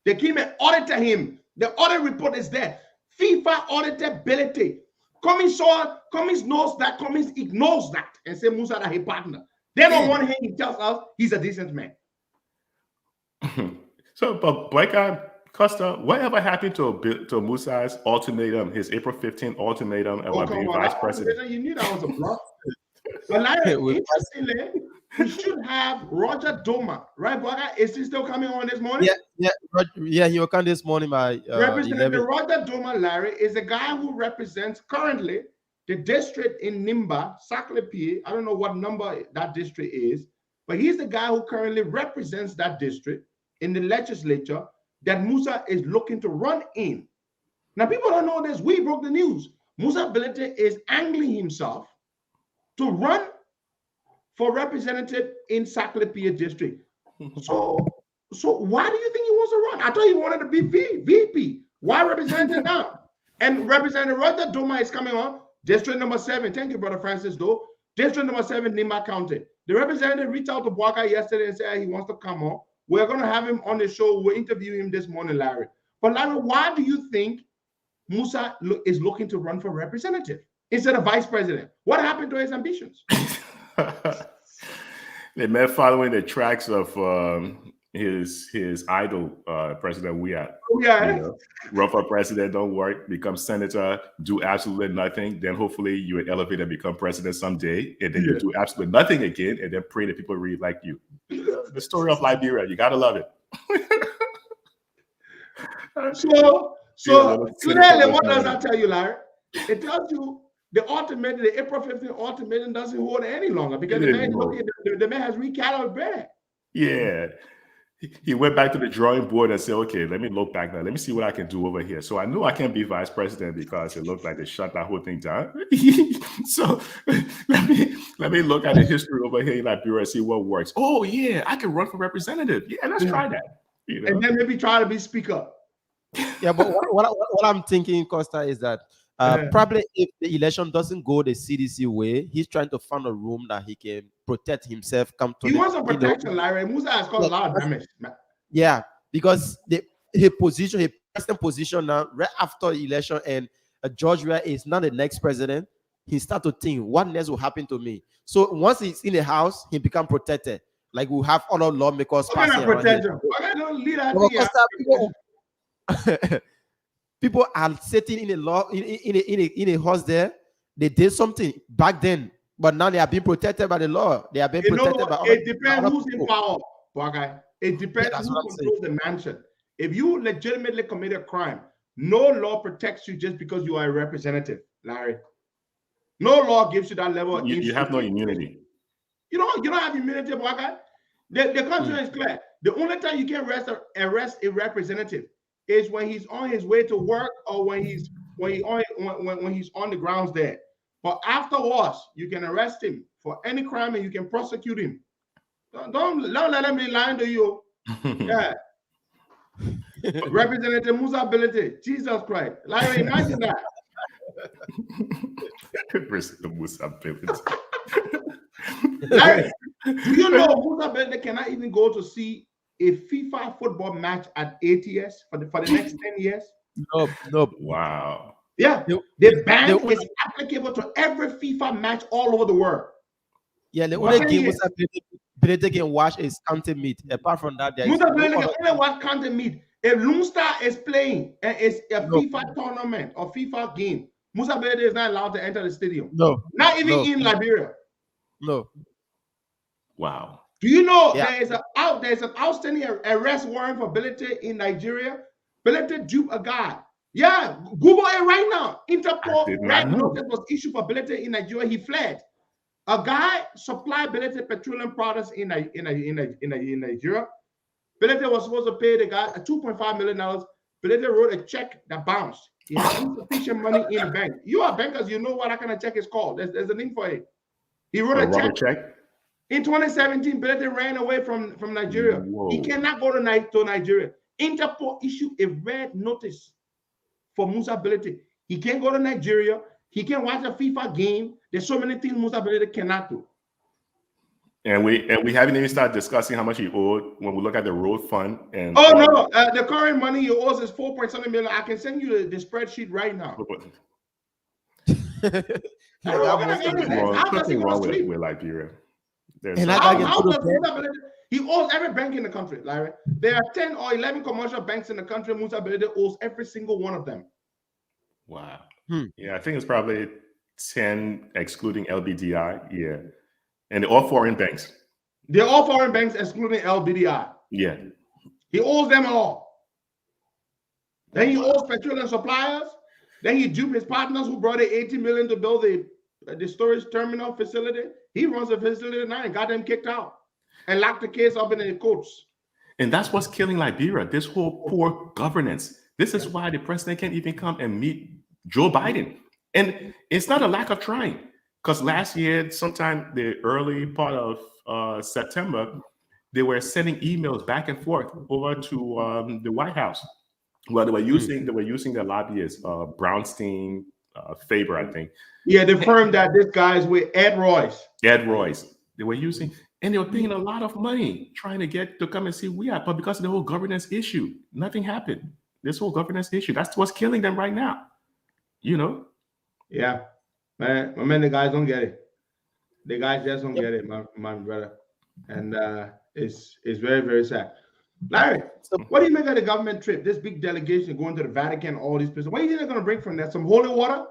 They came and audited him. The audit report is there. FIFA auditability. Cummings knows that. Cummings ignores that and say Musa that his partner. Then on one hand, he tells us he's a decent man. So, but Black Guy Costa, whatever happened to Musa's ultimatum, his April 15th ultimatum about being vice president? You knew that was a bluff. But Larry, interestingly, we should have Roger Doma, right, Bugger? Is he still coming on this morning? Yeah, he will come this morning by Representative Roger Doma, Larry, is a guy who represents currently the district in Nimba, Saclay. I don't know what number that district is, but he's the guy who currently represents that district in the legislature that Musa is looking to run in. Now, people don't know this. We broke the news. Musa Bilite is angling himself to run for representative in Saclay district. So why do you think he wants to run? I thought he wanted to be VP. Why representative now? And Representative Roger Doma is coming on. District number 7. Thank you, Brother Francis, though. District number 7, Nimba County. The representative reached out to Bwaka yesterday and said he wants to come on. We're going to have him on the show. We'll interview him this morning, Larry. But Larry, why do you think Musa is looking to run for representative instead of vice president? What happened to his ambitions? The man following the tracks of his idol, President Weah. Run for president, don't work, become senator, do absolutely nothing. Then hopefully you will elevate and become president someday. And then you do absolutely nothing again, and then pray that people really like you. The story of Liberia, you gotta love it. So clearly, what does that tell you, Larry? It tells you the April 15th ultimatum doesn't hold any longer because the man has recalibrated. Yeah. He went back to the drawing board and said, okay, let me look back now. Let me see what I can do over here. So I knew I can't be vice president because it looked like they shut that whole thing down. So let me look at the history over here in Liberia and see what works. Oh, yeah, I can run for representative. Yeah, let's try that. And then maybe try to be speaker. Yeah, but what I'm thinking, Costa, is that probably if the election doesn't go the CDC way, he's trying to find a room that he can protect himself. He wants a protection, Larry. Musa has caused a lot of damage. Yeah, because his present position now, right after the election, and George Weah is not the next president, he start to think, what next will happen to me? So once he's in the house, he become protected. Like we have other lawmakers passing people are sitting in a house there. They did something back then, but now they are being protected by the law. They are being protected by it depends who's in power, It depends who controls the mansion. If you legitimately commit a crime, no law protects you just because you are a representative, Larry. No law gives you that level of You have no immunity. You don't have immunity, black guy. The constitution is clear. The only time you can arrest a representative is when he's on his way to work or when he's on the grounds there. But afterwards, you can arrest him for any crime and you can prosecute him. Don't let him be lying to you. Yeah. Representative Musa Ability, Jesus Christ. Like, imagine that. Representative Musa Ability. Larry, do you know Musa Ability cannot even go to see a FIFA football match at ATS for the next 10 years? Nope. Wow. Yeah, the ban is applicable to every FIFA match all over the world. Yeah, the only game Musa Ability can watch is county meet. Apart from that, there is Musa Ability can only watch county meet. If Loonstar is playing and it's a FIFA tournament or FIFA game, Musa Ability is not allowed to enter the stadium. No. Not even in Liberia. No. Wow. Do you know there's an outstanding arrest warrant for Ability in Nigeria? Ability duped a guy. Yeah, Google it right now. Interpol red notice was issued for Ability in Nigeria. He fled. A guy supplied Ability petroleum products in Nigeria. Ability was supposed to pay the guy $2.5 million. Ability wrote a check that bounced. He had insufficient money in the bank. You are bankers, you know what that kind of check is called. There's a name for it. He wrote a check. In 2017, Ability ran away from Nigeria. Whoa. He cannot go to Nigeria. Interpol issued a red notice for Musa Ability. He can't go to Nigeria. He can't watch a FIFA game. There's so many things Musa Ability cannot do. And we haven't even started discussing how much he owed when we look at the road fund. And the current money he owes is $4.7 million. I can send you the spreadsheet right now. Nothing wrong with Liberia. He owes every bank in the country, Larry. There are 10 or 11 commercial banks in the country. Musa Ability owes every single one of them. Wow. Yeah, I think it's probably 10 excluding LBDI. Yeah. And they're all foreign banks. They're all foreign banks excluding LBDI. Yeah. He owes them all. Then he owes petroleum suppliers. Then he duped his partners who brought in $80 million to build the storage terminal facility. He runs the facility now and got them kicked out and locked the case up in the courts. And that's what's killing Liberia, this whole poor governance. This is why the president can't even come and meet Joe Biden. And it's not a lack of trying, because last year, sometime the early part of September, they were sending emails back and forth over to the White House. Well, they were using their lobbyists, Brownstein, Faber, I think. Yeah, the firm that this guy's with, Ed Royce. They were using, and they were paying a lot of money trying to get to come and see we are. But because of the whole governance issue, nothing happened. This whole governance issue, that's what's killing them right now. You know? Yeah, man, the guys don't get it. The guys just don't get it, my brother. And it's very, very sad. Larry, what do you make of the government trip? This big delegation going to the Vatican, all these places. What do you think they're going to bring from that? Some holy water?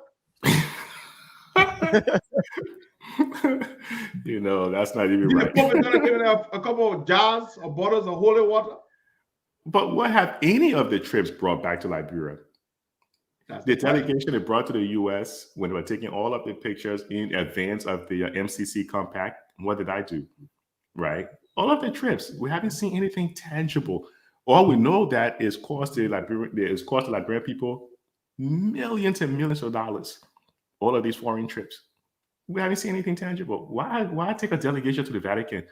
You know, that's not even right. The Pope is going to give them a couple of jars or bottles of holy water. But what have any of the trips brought back to Liberia? The delegation they brought to the U.S. when they were taking all of the pictures in advance of the MCC compact, what did I do? Right? All of the trips, we haven't seen anything tangible. All we know that is cost the Liberian people millions and millions of dollars. All of these foreign trips. We haven't seen anything tangible. Why take a delegation to the Vatican?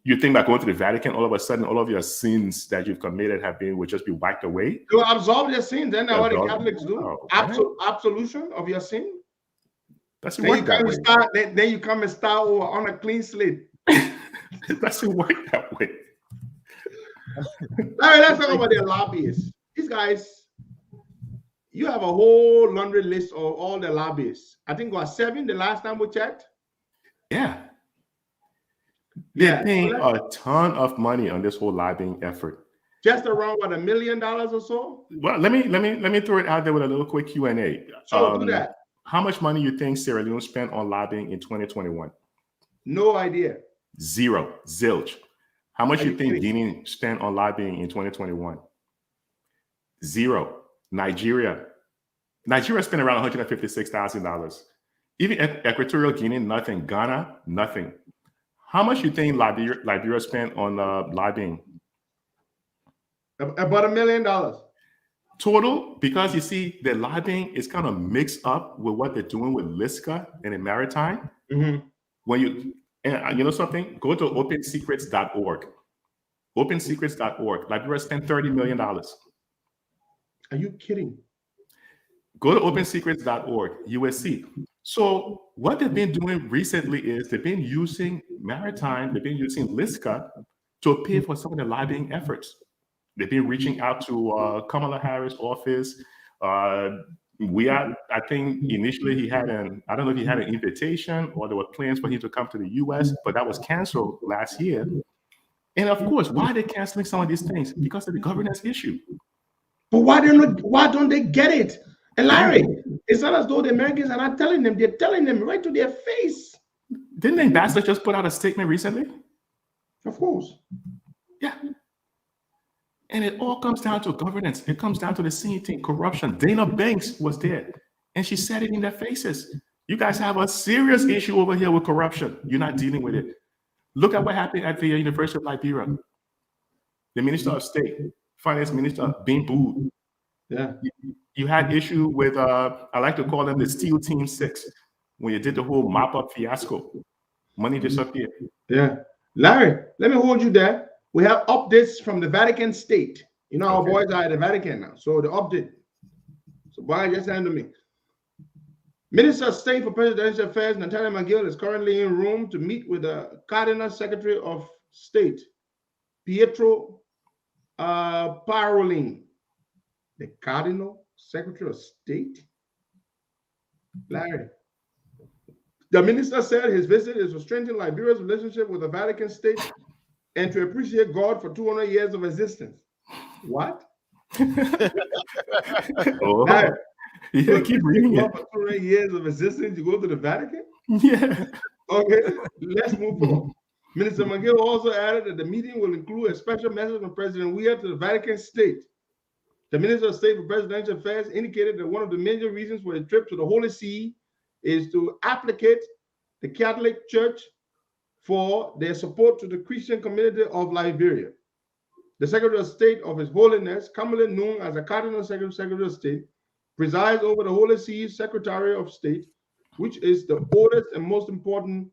You think by going to the Vatican, all of a sudden, all of your sins that you've committed would just be wiped away? To absolve your sins. Then what the Catholics do? Absolution of your sin. Then you come and start over on a clean slate. It doesn't work that way. All right, let's talk about their lobbyists. These guys, you have a whole laundry list of all the lobbyists. I think it was 7 the last time we checked. Yeah. They're paying a ton of money on this whole lobbying effort. Just around $1 million or so. Well, let me throw it out there with a little quick Q&A. So do that. How much money you think Sierra Leone spent on lobbying in 2021? No idea. Zero. Zilch. How much you think Guinea spent on lobbying in 2021? Zero. Nigeria spent around $156,000. Even Equatorial Guinea, nothing. Ghana, nothing. How much you think Liberia spent on lobbying? About $1 million. Total, because you see, the lobbying is kind of mixed up with what they're doing with LISCA and the maritime. When you know something, go to opensecrets.org. Opensecrets.org. Liberia spent $30 million. Are you kidding? Go to opensecrets.org. You will see. So what they've been doing recently is they've been using maritime, they've been using LISCA to pay for some of the lobbying efforts. They've been reaching out to Kamala Harris' office. I think initially he had I don't know if he had an invitation or there were plans for him to come to the US, but that was canceled last year. And of course, why are they canceling some of these things? Because of the governance issue. But why don't they get it? And Larry, it's not as though the Americans are not telling them, they're telling them right to their face. Didn't the ambassador just put out a statement recently? Of course. Yeah. And it all comes down to governance. It comes down to the same thing, corruption. Dana Banks was there, and she said it in their faces. You guys have a serious issue over here with corruption. You're not dealing with it. Look at what happened at the University of Liberia. The Minister of State, Finance Minister, being booed. Yeah. You had issue with, I like to call them the SEAL Team 6, when you did the whole mop-up fiasco. Money disappeared. Yeah. Larry, let me hold you there. We have updates from the Vatican State. You know, our boys are at the Vatican now. So the update. So boy, just hand to me. Minister of State for Presidential Affairs, Natalia McGill, is currently in Rome to meet with the Cardinal Secretary of State, Pietro Parolin. The Cardinal Secretary of State? Larry. The minister said his visit is to strengthen Liberia's relationship with the Vatican State and to appreciate God for 200 years of existence. What? Larry, yeah, keep reading it. For 200 years of existence, you go to the Vatican? Yeah. Okay, let's move on. Minister McGill also added that the meeting will include a special message from President Weah to the Vatican State. The Minister of State for Presidential Affairs indicated that one of the major reasons for a trip to the Holy See is to applicate the Catholic Church for their support to the Christian community of Liberia. The Secretary of State of His Holiness, commonly known as the Cardinal Secretary of State, presides over the Holy See's Secretary of State, which is the oldest and most important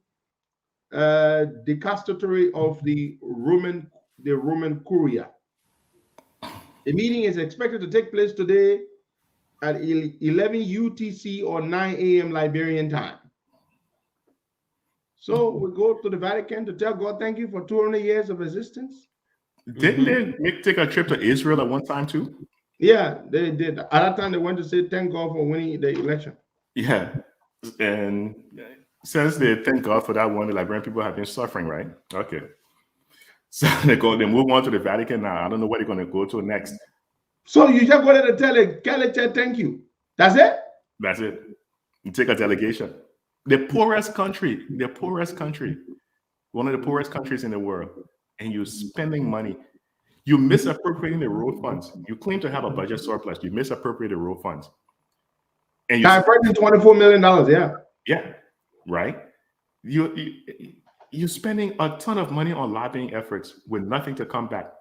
dicastery of the Roman Curia. The meeting is expected to take place today at 11 UTC or 9 a.m. Liberian time. So we go to the Vatican to tell God thank you for 200 years of existence. Didn't they take a trip to Israel at one time too? Yeah, they did. At that time, they went to say thank God for winning the election. Yeah, and since they thank God for that one, the Liberian people have been suffering, right? Okay. So they move on to the Vatican now. I don't know where they're going to go to next. So you just wanted to tell the Catholic Church thank you. That's it? That's it. You take a delegation. The poorest country, one of the poorest countries in the world, and you're spending money. You misappropriating the road funds. You claim to have a budget surplus. You misappropriate the road funds. And you're $24 million, yeah. Yeah, right? You're spending a ton of money on lobbying efforts with nothing to come back.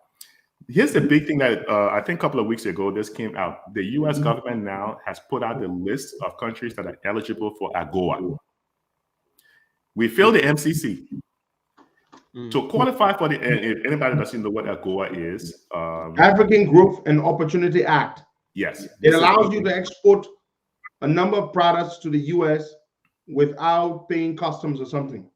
Here's the big thing that I think a couple of weeks ago, this came out. The U.S. government now has put out the list of countries that are eligible for AGOA. We failed the MCC. To qualify for the, if anybody doesn't know what AGOA is. African Growth and Opportunity Act. Yes. It allows you to export a number of products to the U.S. without paying customs or something.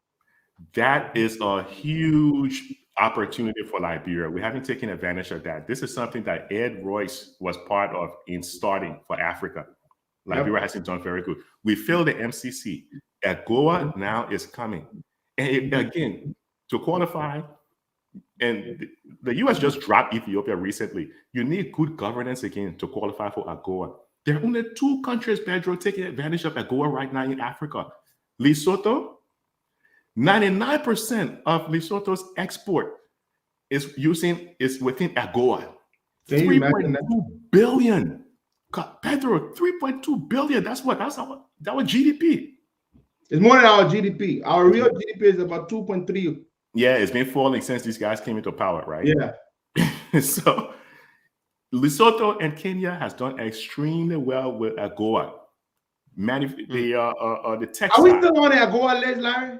That is a huge opportunity for Liberia. We haven't taken advantage of that. This is something that Ed Royce was part of in starting for Africa. Liberia hasn't done very good. We failed the MCC. AGOA now is coming. And again, to qualify, and the U.S. just dropped Ethiopia recently. You need good governance again to qualify for AGOA. There are only 2 countries, Pedro, taking advantage of AGOA right now in Africa. Lesotho. 99% of Lesotho's export is within AGOA. 3.2 billion Pedro, 3.2 billion. That's our GDP. It's more than our GDP. Our real GDP is about 2.3. Yeah, it's been falling since these guys came into power, right? Yeah. So Lesotho and Kenya has done extremely well with AGOA. The tech Are we side. still on the AGOA list, Larry?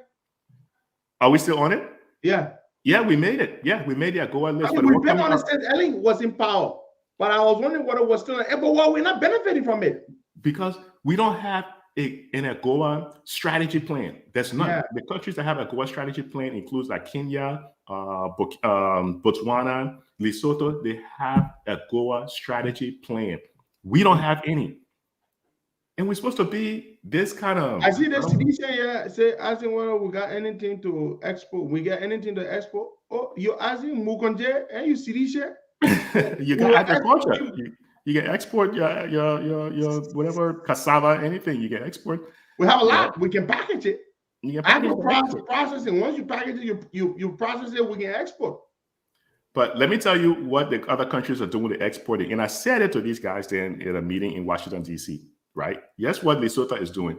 Are we still on it? Yeah. Yeah, we made it. Yeah, we made the AGOA list. I mean, we've been on it since Ellie was in power. But I was wondering what it was still. But why we're not benefiting from it? Because we don't have an AGOA strategy plan. There's none. Yeah. The countries that have AGOA strategy plan includes like Kenya, Botswana, Lesotho. They have AGOA strategy plan. We don't have any. And we're supposed to be this kind of. I see this Sidisha here say asking whether we got anything to export. We got anything to export. Oh, you're asking Mukonje and you Sidisha? You can agriculture. You can export your whatever cassava, anything. You can export. We have a lot. We can package it. You can package Processing. Once you package it, you process it. We can export. But let me tell you what the other countries are doing to exporting. And I said it to these guys then at a meeting in Washington D.C. Right? Yes, what Lesotho is doing.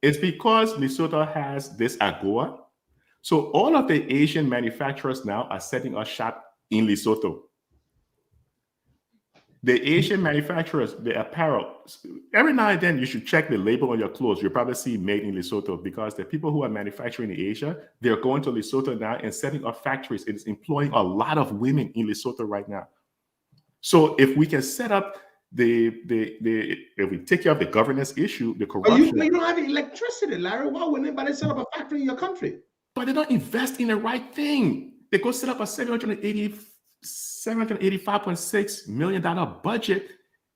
It's because Lesotho has this AGOA. So all of the Asian manufacturers now are setting up shop in Lesotho. The Asian manufacturers, the apparel, every now and then you should check the label on your clothes. You'll probably see made in Lesotho because the people who are manufacturing in Asia, they're going to Lesotho now and setting up factories. It is employing a lot of women in Lesotho right now. So if we can set up if we take care of the governance issue, the corruption. You don't have electricity, Larry. Why wouldn't anybody set up a factory in your country? But they don't invest in the right thing. They go set up a $785.6 million budget,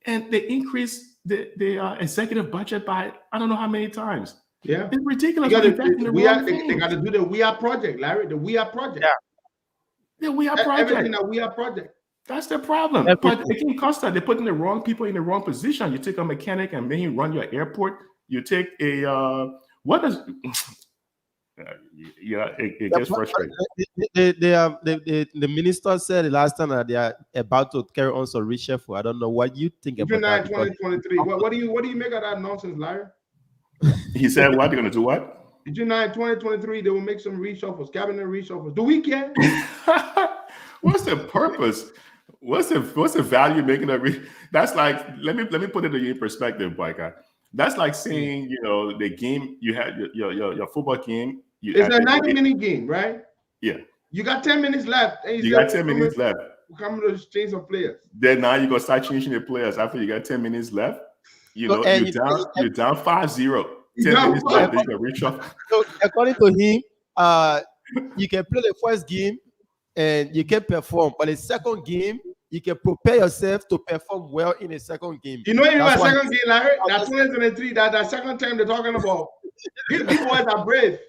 and they increase the executive budget by I don't know how many times. Yeah, it's ridiculous. They got to do the We Are project, Larry. The We Are project. Yeah, the We Are project. Everything that We Are project. That's the problem. But in Costa, they're putting the wrong people in the wrong position. You take a mechanic and make him run your airport. You take a what does it gets frustrating. The minister said the last time that they are about to carry on some reshuffle. I don't know what you think about that. 2023. What do you make of that nonsense, Larry? He said what? They're gonna do what? July 2023, they will make some reshuffles, cabinet reshuffles. Do we care? What's the purpose? What's the value making that's like, let me put it in perspective, Boyka. That's like saying, the game you had your football game. It's a 90-minute game, right? Yeah. You got 10 minutes left. And you got 10 minutes left. Coming to change some players. Then now you're gonna start changing the players after you got 10 minutes left. You're down 5-0. 10 minutes left, you can reach up. So according to him, you can play the first game and you can perform, but the second game, you can prepare yourself to perform well in the second game. You know, in my second game, Larry, that 2023, that second time they're talking about. These boys are brave.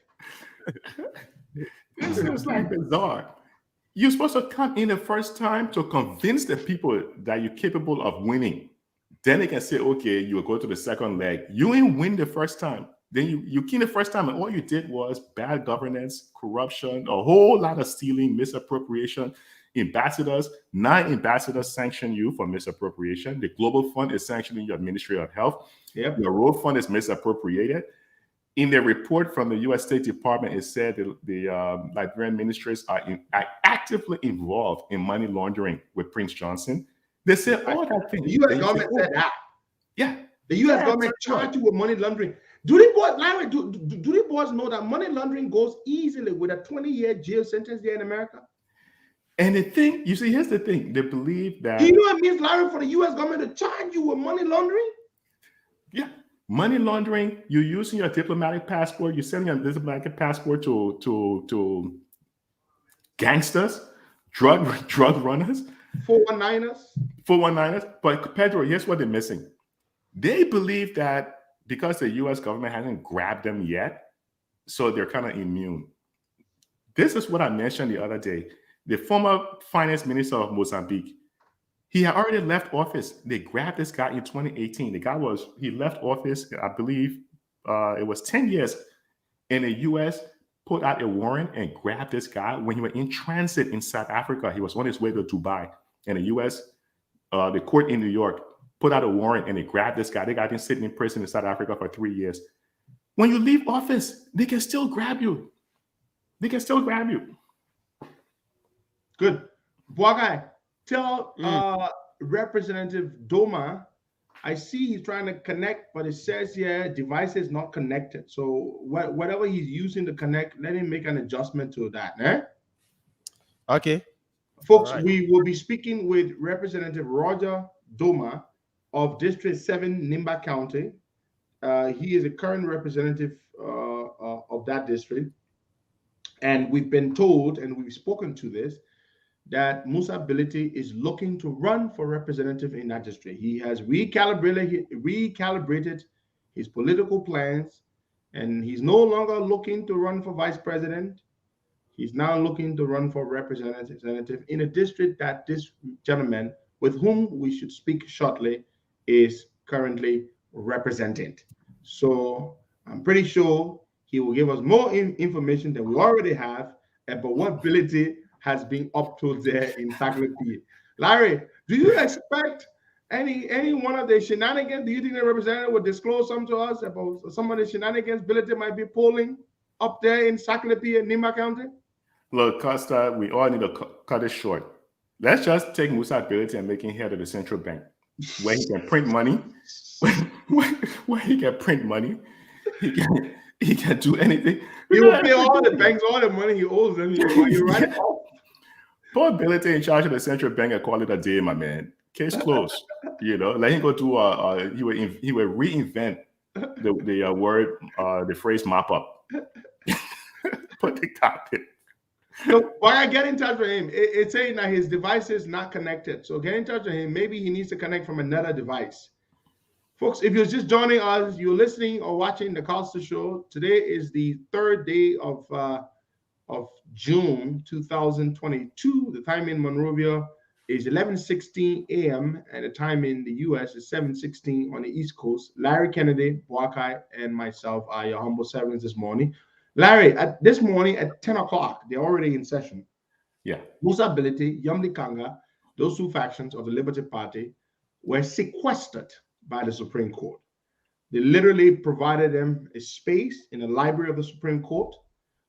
This is like bizarre. You're supposed to come in the first time to convince the people that you're capable of winning. Then they can say, okay, you will go to the second leg. You ain't win the first time. Then you came the first time, and all you did was bad governance, corruption, a whole lot of stealing, misappropriation. Ambassadors, 9 ambassadors sanction you for misappropriation. The Global Fund is sanctioning your Ministry of Health. Yep. The Road Fund is misappropriated. In the report from the U.S. State Department, it said the Liberian ministries are actively involved in money laundering with Prince Johnson. They said all that thing. The U.S. government said that. Yeah. The U.S. government charged you with money laundering. Do the boys, Larry, do the boys know that money laundering goes easily with a 20-year jail sentence here in America? And the thing, you see, here's the thing. They believe that... Do you know what it means, Larry, for the U.S. government to charge you with money laundering? Yeah. Money laundering, you're using your diplomatic passport, you're sending your diplomatic passport to gangsters, drug runners. 419ers. But Pedro, here's what they're missing. They believe that because the U.S. government hasn't grabbed them yet, so they're kind of immune. This is what I mentioned the other day. The former finance minister of Mozambique, he had already left office. They grabbed this guy in 2018. He left office, I believe it was 10 years. And the U.S. put out a warrant and grabbed this guy when he was in transit in South Africa. He was on his way to Dubai. And the U.S., the court in New York put out a warrant and they grab this guy. They got him sitting in prison in South Africa for 3 years. When you leave office, they can still grab you. They can still grab you. Good. Boakai, tell Representative Doma, I see he's trying to connect, but it says here device is not connected. So whatever he's using to connect, let him make an adjustment to that. Eh? Okay. Folks, Right. we will be speaking with Representative Roger Doma of District 7, Nimba County. He is a current representative of that district. And we've been told, and we've spoken to this, that Musa Bility is looking to run for representative in that district. He has recalibrated his political plans, and he's no longer looking to run for vice president. He's now looking to run for representative in a district that this gentleman, with whom we should speak shortly, is currently representing. So I'm pretty sure he will give us more information than we already have about what Bility has been up to there in Sacramento. Larry, do you expect any one of the shenanigans? Do you think the representative will disclose some to us about some of the shenanigans Bility might be pulling up there in Sacramento and Nimba County? Look, Costa, we all need to cut it short. Let's just take Musa Bility and make him head of the central bank, where he can print money. Where he can print money, he can do anything. He will pay all the banks all the money he owes them. You're right. Put Bility in charge of the central bank and call it a day, my man. Case closed. Let him go do. He will reinvent the word, the phrase mop up. Put the topic. So why I get in touch with him? It's saying that his device is not connected. So get in touch with him. Maybe he needs to connect from another device. Folks, if you're just joining us, you're listening or watching the Costa Show. Today is the 3rd day of June 2022. The time in Monrovia is 11:16 a.m. and the time in the U.S. is 7:16 on the East Coast. Larry Kennedy, Boakai, and myself are your humble servants this morning. Larry, this morning at 10 o'clock, they're already in session. Yeah. Musa Bility, Yamli Kanga, those two factions of the Liberty Party were sequestered by the Supreme Court. They literally provided them a space in the library of the Supreme Court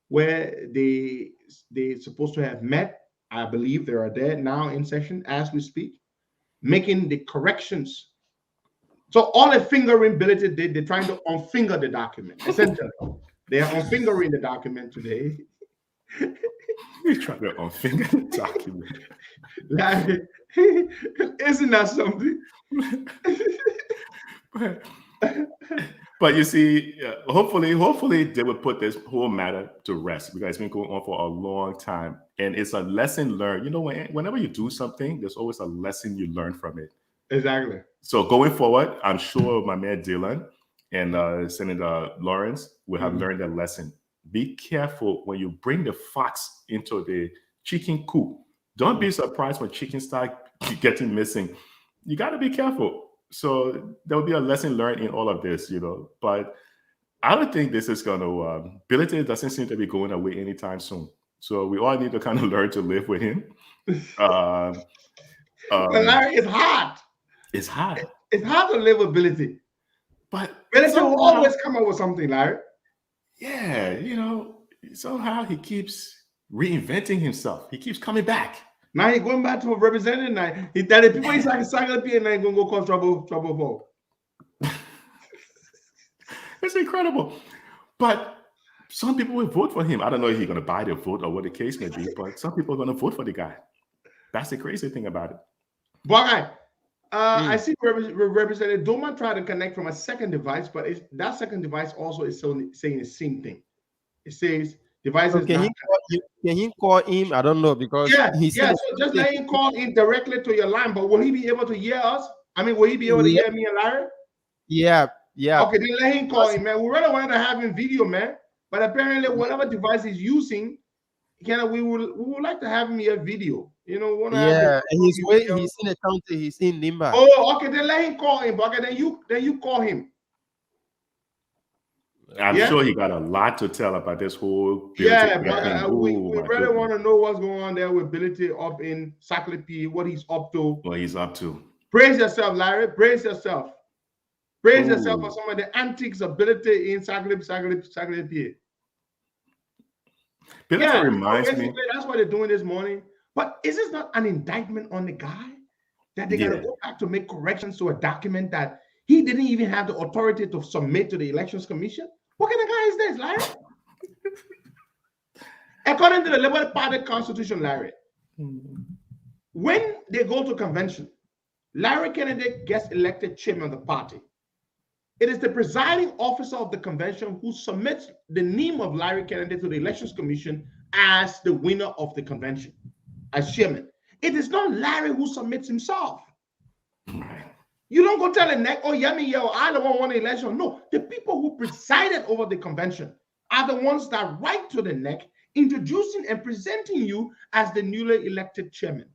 where they're supposed to have met. I believe they are there now in session as we speak, making the corrections. So all the fingering Bility did, they're trying to unfinger the document, essentially. They are unfingering the document today. He's trying to unfinger the document. Like, isn't that something? But you see, hopefully they will put this whole matter to rest, because it's been going on for a long time, and it's a lesson learned. Whenever you do something, there's always a lesson you learn from it. Exactly. So going forward, I'm sure my man Dylan and Senator Lawrence will have learned a lesson. Be careful when you bring the fox into the chicken coop. Don't be surprised when chickens start getting missing. You got to be careful. So there will be a lesson learned in all of this, But I don't think this is going to. Bility doesn't seem to be going away anytime soon. So we all need to kind of learn to live with him. But Larry, it's hard. It's hard. It's hard to live with Bility. But Bility will always come up with something, Larry. Yeah, somehow he keeps reinventing himself. He keeps coming back. Now he's going back to a representative now. That if people he's like Sacramento and then going to go cause trouble for. It's incredible. But some people will vote for him. I don't know if he's going to buy the vote or what the case may be, but some people are going to vote for the guy. That's the crazy thing about it. Boy, I see Representative Doma try to connect from a second device, but that second device also is saying the same thing. It says devices. So can he call him? I don't know, because so just let him call in directly to your line. But will he be able to hear us? I mean, will he be able to hear me and Larry? Yeah. Okay, then let him call him, man. We really wanted to have him video, man. But apparently, whatever device he's using, we would like to have him hear video. And he's in the county. He's in Nimba. Oh, okay. Then let him call him. Okay, then you call him. I'm sure he got a lot to tell about this whole. We really want to know what's going on there with Bility up in Sacramento, what he's up to. What he's up to. Brace yourself, Larry. Brace yourself. Brace yourself for some of the antics ability in Zagreb here. Belinda reminds me. Basically, that's what they're doing this morning. But is this not an indictment on the guy that they got to go back to make corrections to a document that he didn't even have the authority to submit to the Elections Commission? What kind of guy is this, Larry? According to the Liberal Party Constitution, Larry, when they go to convention, Larry Kennedy gets elected chairman of the party. It is the presiding officer of the convention who submits the name of Larry Kennedy to the Elections Commission as the winner of the convention, as chairman. It is not Larry who submits himself. You don't go tell the NEC, oh, yeah, I don't want the election. No, the people who presided over the convention are the ones that write to the NEC, introducing and presenting you as the newly elected chairman.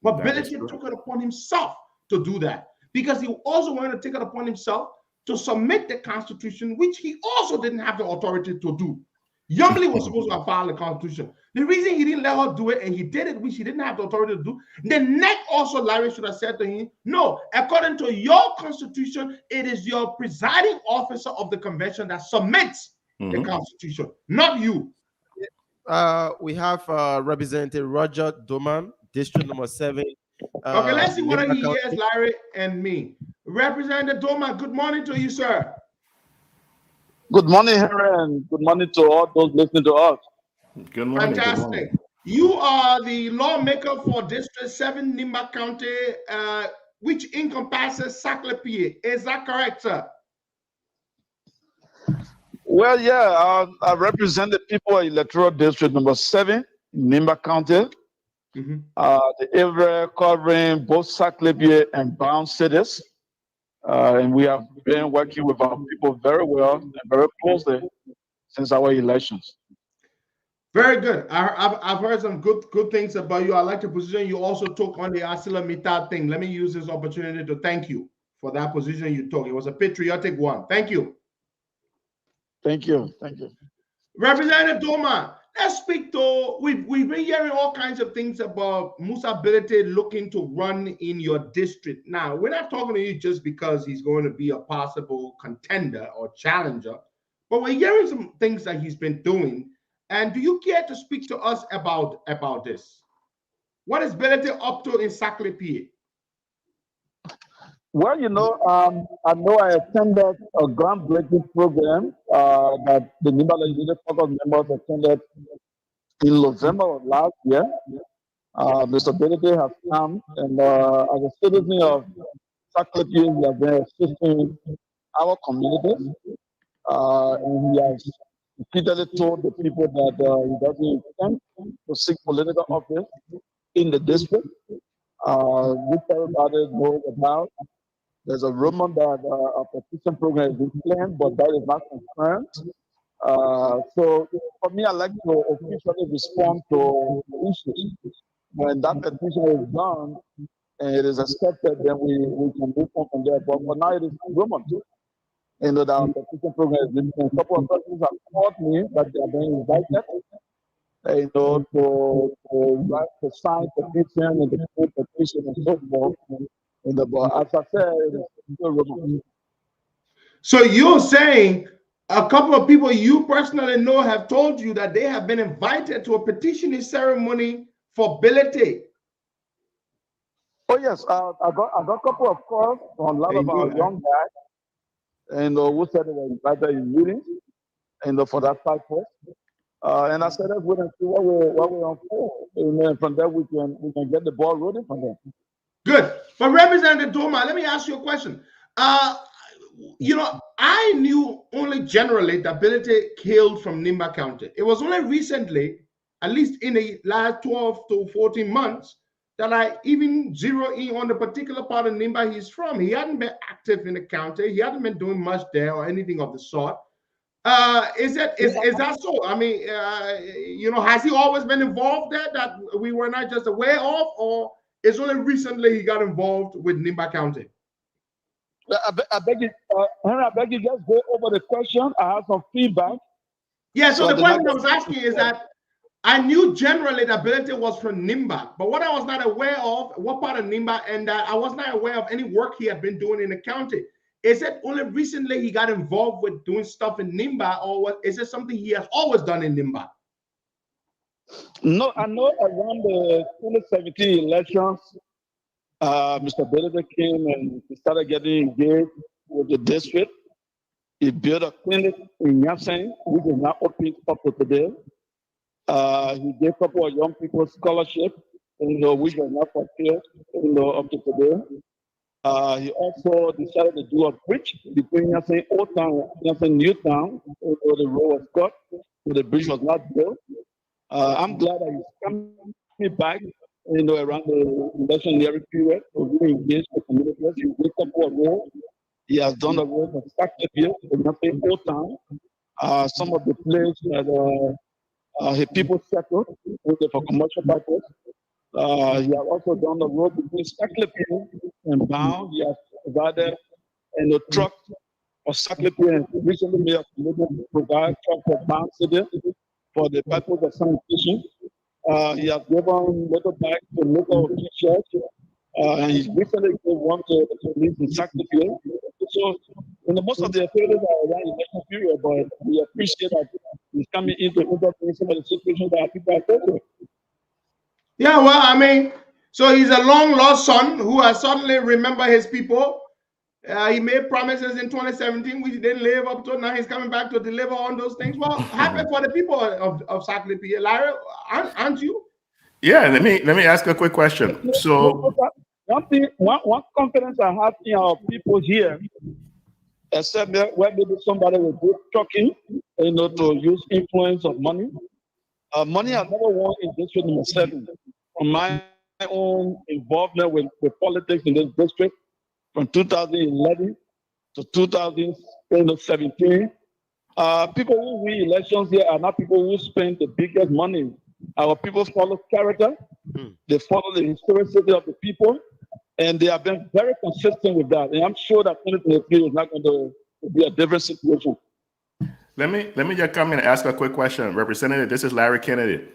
But Belichick took it upon himself to do that because he also wanted to take it upon himself to submit the Constitution, which he also didn't have the authority to do. Yumley was supposed to have filed the Constitution. The reason he didn't let her do it, and he did it, which he didn't have the authority to do, the NEC also, Larry, should have said to him, no, according to your Constitution, it is your presiding officer of the convention that submits the Constitution, not you. We have Representative Roger Doman, District number 7. Okay, let's see whether he hears Larry and me. Representative Doman, good morning to you, sir. Good morning, Henry, and good morning to all those listening to us. Good morning. Fantastic. Good morning. You are the lawmaker for District 7, Nimba County, which encompasses Saclay. Is that correct, sir? Well, yeah, I represent the people of electoral district number 7 in Nimba County. The area covering both Saclay and Bound cities. And we have been working with our people very well and very closely since our elections. Very good. I've heard some good things about you. I like the position you also took on the Asila Mitad thing. Let me use this opportunity to thank you for that position you took. It was a patriotic one. Thank you. Thank you. Thank you. Representative Doma, let's speak to, we've been hearing all kinds of things about Musa ability looking to run in your district. Now, we're not talking to you just because he's going to be a possible contender or challenger, but we're hearing some things that he's been doing. And do you care to speak to us about this? What is Belete up to in Saclay? Well, I know I attended a groundbreaking program that the Nimba Legislative Caucus members attended in November of last year. Mr. Belete has come, and as a citizen of Saclay, he has been assisting our community, and he has repeatedly told the people that he doesn't intend to seek political office in the district, which everybody knows about. There's a rumor that a petition program is being planned, but that is not confirmed. So for me, I like to officially respond to issues. When that petition is done and it is accepted, then we can move on from there. But for now, it is rumored. You know, that petition program is being planned. A couple of persons have called me that they are being invited, you know, to sign petition and to put petition and so forth. But as I said, it's still remote. So you're saying a couple of people you personally know have told you that they have been invited to a petitioning ceremony for Belete? Oh yes, I got a couple of calls from a lot of our young guys, and who said they were invited in meetings, and for that purpose. And I said, let's wait and see what we unfold, and then from there we can get the ball rolling from there. Good. But Representative Doma, let me ask you a question. You know, I knew only generally that Belete hailed from Nimba County. It was only recently, at least in the last 12 to 14 months, that I even zero in on the particular part of Nimba he's from. He hadn't been active in the county. He hadn't been doing much there or anything of the sort. Is that so? I mean, you know, has he always been involved there that we were not just aware of, or it's only recently he got involved with Nimba County? I beg you, Henry, I beg you, just go over the question. I have some feedback. Yeah, so the question I was asking is that I knew generally that ability was from Nimba, but what I was not aware of, what part of Nimba, and that I was not aware of any work he had been doing in the county. Is it only recently he got involved with doing stuff in Nimba, or what, is it something he has always done in Nimba? No, I know around the 2017 elections, Mr. Benedict came and he started getting engaged with the district. He built a clinic in Yaseng, which is now open up to today. He gave a couple of young people scholarship, which was not fulfilled, up to today. He also decided to do a bridge between Yaseng Old Town and Yaseng New Town, where the road was cut, so the bridge was not built. I'm glad that he's coming back, around the electionary period, to really engage the community. He did a couple of roads. He has done the road for Sackville in Yaseng Old Town. Some of the places that his people settled for commercial purpose. He has also done the road between Sackville and Bound. He has provided a truck for Sackville and recently made a commitment to provide truck for Bound City for the purpose of sanitation. He has given little back to local officials, and he recently gave one to the police in Sackville. So, most of the activities are around the election period, but we appreciate that he's coming into some of the situations that people are facing. Yeah, well, I mean, so he's a long lost son who has suddenly remembered his people. He made promises in 2017 which he didn't live up to. Now he's coming back to deliver on those things. Well, happy for the people of Sackville. Larry, aren't you? Yeah, let me ask a quick question. So one confidence I have in our people here, except where maybe somebody will do trucking, to use influence of money. Money has never won in district number 7. From my own involvement with politics in this district, from 2011 to 2017, people who win elections here are not people who spend the biggest money. Our people follow character, they follow the historicity of the people, and they have been very consistent with that. And I'm sure that 2023 is not going to be a different situation. Let me just come in and ask a quick question. Representative, this is Larry Kennedy.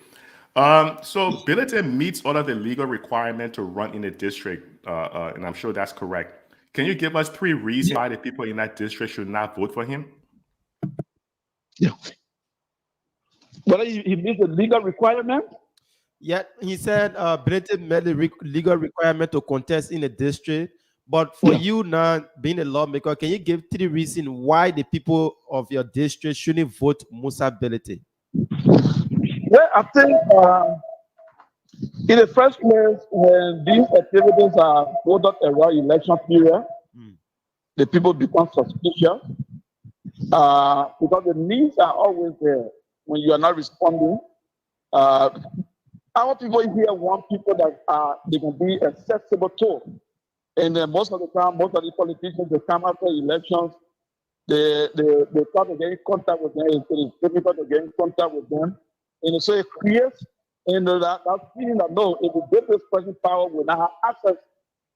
So Billington meets all of the legal requirement to run in the district, and I'm sure that's correct. Can you give us 3 reasons why the people in that district should not vote for him? Yeah. But he meets the legal requirement? Yeah, he said Billington met the legal requirement to contest in the district. But for you now, being a lawmaker, can you give 3 reasons why the people of your district shouldn't vote Musa Billington? Well, I think in the first place, when these activities are pulled up around election period, the people become suspicious because the needs are always there when you are not responding. Our people here want people that they can be accessible to. And most of the time, most of the politicians, they come after elections, they try to get in contact with them. It's difficult to get in contact with them. And so it creates that feeling that, no, if we give this person power, we now have access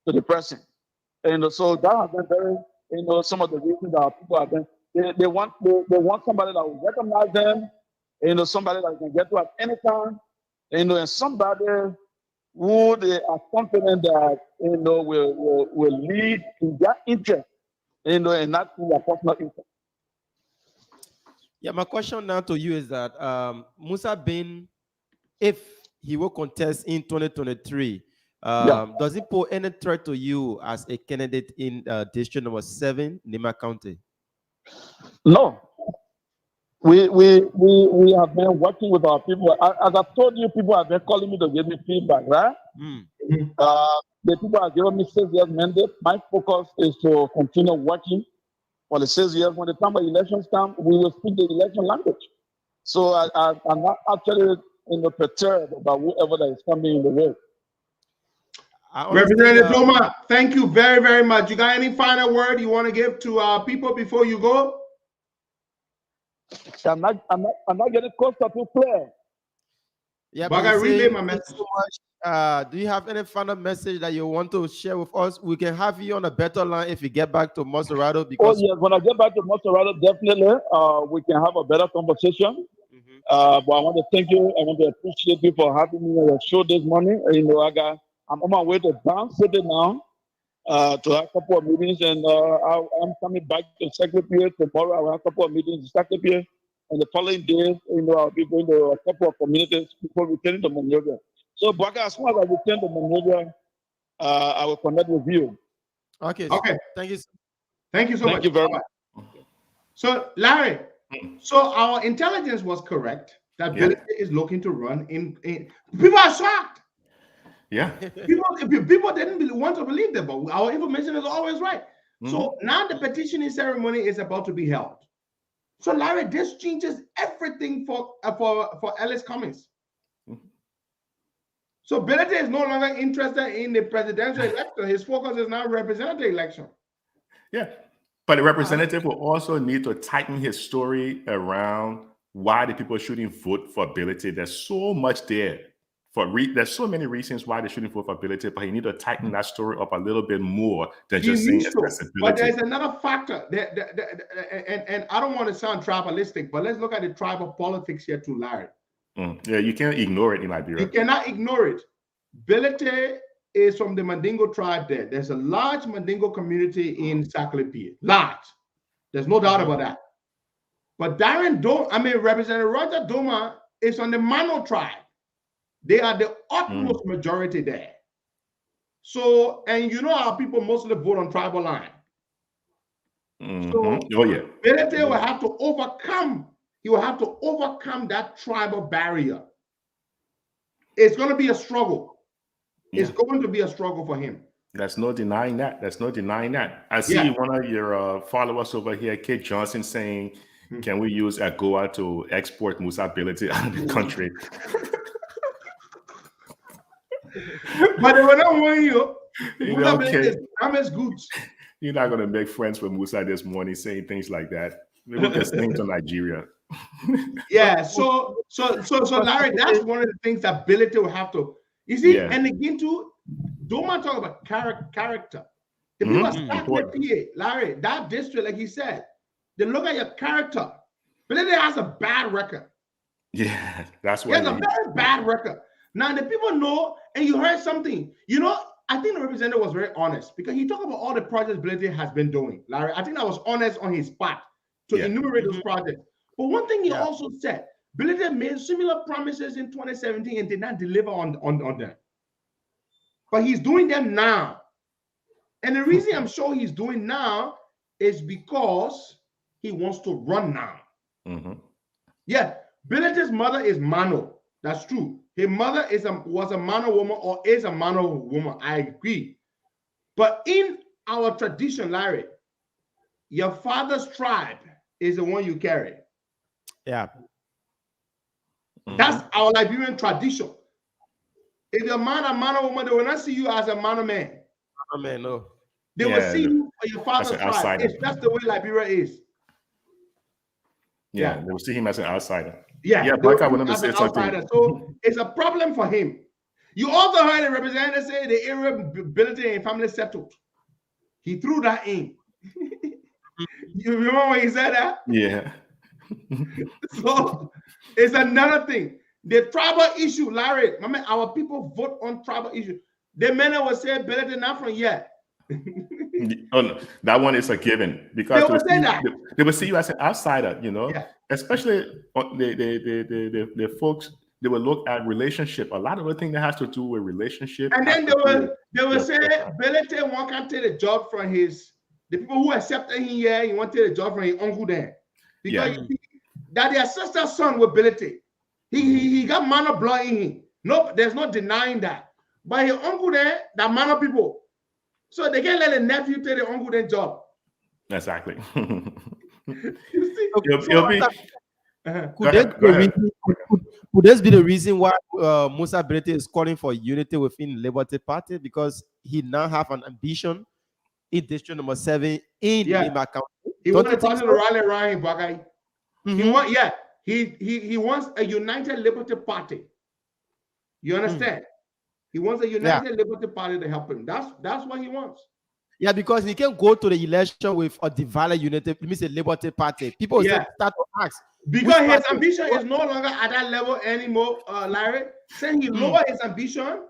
to the person. And so that has been very, some of the reasons that people have been, they want somebody that will recognize them, somebody that can get to at any time, and somebody who they are confident that will lead in their interest, and not in their personal interest. Yeah, my question now to you is that Musa Bin, if he will contest in 2023, does it pose any threat to you as a candidate in district number 7, Nima County? No. We have been working with our people. As I told you, people have been calling me to give me feedback, right? The people have given me 6 years mandate. My focus is to continue working for the 6 years. When the time of elections come, we will speak the election language. So I'm not actually perturbed about whoever that is coming in the way. Representative Loma, thank you very, very much. You got any final word you want to give to our people before you go? I'm not getting Costa to play. Yeah, but I relay my message. So much. Do you have any final message that you want to share with us? We can have you on a better line if you get back to Monserrato. Because yes, when I get back to Monserrato, definitely we can have a better conversation. But I want to thank you. I want to appreciate you for having me on your show this morning. I'm on my way to Down City now to have a couple of meetings, and I'm coming back to Secretariat tomorrow. I'll have a couple of meetings in Secretariat, and the following days, I'll be going to a couple of communities before returning to Monrovia. So, Baka, as soon as I return to Monrovia, I will connect with you. Okay. Thank you. Thank you so much. Thank you very much. So, Larry, so our intelligence was correct that Billy is looking to run in. People are shocked. Yeah. People didn't want to believe them, but our information is always right. So now the petitioning ceremony is about to be held. So, Larry, this changes everything for Ellis Cummings. So Billy is no longer interested in the presidential election. His focus is now representative election. Yeah. But the representative will also need to tighten his story around why the people shouldn't vote for ability. There's so much there. There's so many reasons why they shouldn't vote for ability, but he needs to tighten that story up a little bit more than just saying accessibility. But there's another factor, and I don't want to sound tribalistic, but let's look at the tribal politics here too, Larry. Yeah, you can't ignore it in Liberia. You cannot ignore it. Bility is from the Mandingo tribe there. There's a large Mandingo community in Saclipia. Large. There's no doubt about that. But Representative Roger Doma is on the Mano tribe. They are the utmost majority there. So, and our people mostly vote on tribal line. So, Bility will have to overcome. He will have to overcome that tribal barrier. It's going to be a struggle. It's going to be a struggle for him. There's no denying that. I see one of your followers over here, Kate Johnson, saying, can we use AGOA to export Musa ability out of the country? But they were not warning you. Musa goods. You're not going to make friends with Musa this morning saying things like that. Maybe just think to Nigeria. So Larry, that's one of the things that Ability will have to. You see, and again too, don't want to talk about character. The people stuck with PA, Larry, that district, like he said, they look at your character. Ability has a bad record. Yeah, that's why. He has a very bad record. Now the people know, and you heard something. I think the representative was very honest because he talked about all the projects Ability has been doing. Larry, I think that was honest on his part to enumerate those projects. But one thing he also said, Ability made similar promises in 2017 and did not deliver on them. But he's doing them now. And the reason I'm sure he's doing now is because he wants to run now. Yeah, Ability's mother is Mano. That's true. His mother was a Mano woman or is a Mano woman. I agree. But in our tradition, Larry, your father's tribe is the one you carry. Yeah. That's our Liberian tradition. If you're a man or Mano woman, they will not see you as a Mano man. Mano man, no. They will see you for your father's tribe. That's the way Liberia is. Yeah, they will see him as an outsider. Black I want to say something. So it's a problem for him. You also heard the representative say the area ability and family settled. He threw that in. You remember when he said that? Yeah. So it's another thing. The tribal issue, Larry, our people vote on tribal issue. The men will say ability not from yet. Oh no, that one is a given because they will see you as an outsider, especially the folks. They will look at relationship. A lot of the thing that has to do with relationship, and then they will say Ability won't come take the job from the people who accepted him here. He want to take the job from his uncle there because that their sister's son with Ability. He got Mano blood in him. No, there's no denying that. But his uncle there, that Mano people. So they can't let the nephew take the uncle their job. Exactly. Could this be the reason why Musa Ability is calling for unity within Liberty Party? Because he now have an ambition in district number 7 in Lima County. He wants the party to rally around him, Bagay. He wants a united Liberty Party. You understand? He wants a united Liberty Party to help him. That's what he wants. Yeah, because he can go to the election with a divided unity, it means a Liberty Party. People start to ask, Because his ambition is no longer at that level anymore, Larry. Saying he lowered his ambition,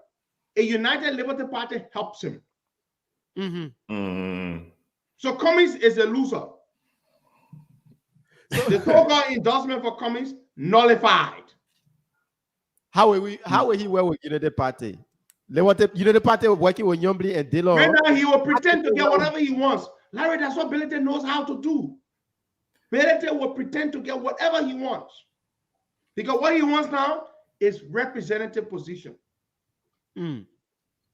a United Liberty Party helps him. So Cummings is a loser. So the so-called endorsement for Cummings nullified. How will he work with Unity Party? They want the Unity Party working with Yombly and Dillon. Right now, he will pretend to get whatever he wants. Larry, that's what Billington knows how to do. Billington will pretend to get whatever he wants. Because what he wants now is representative position.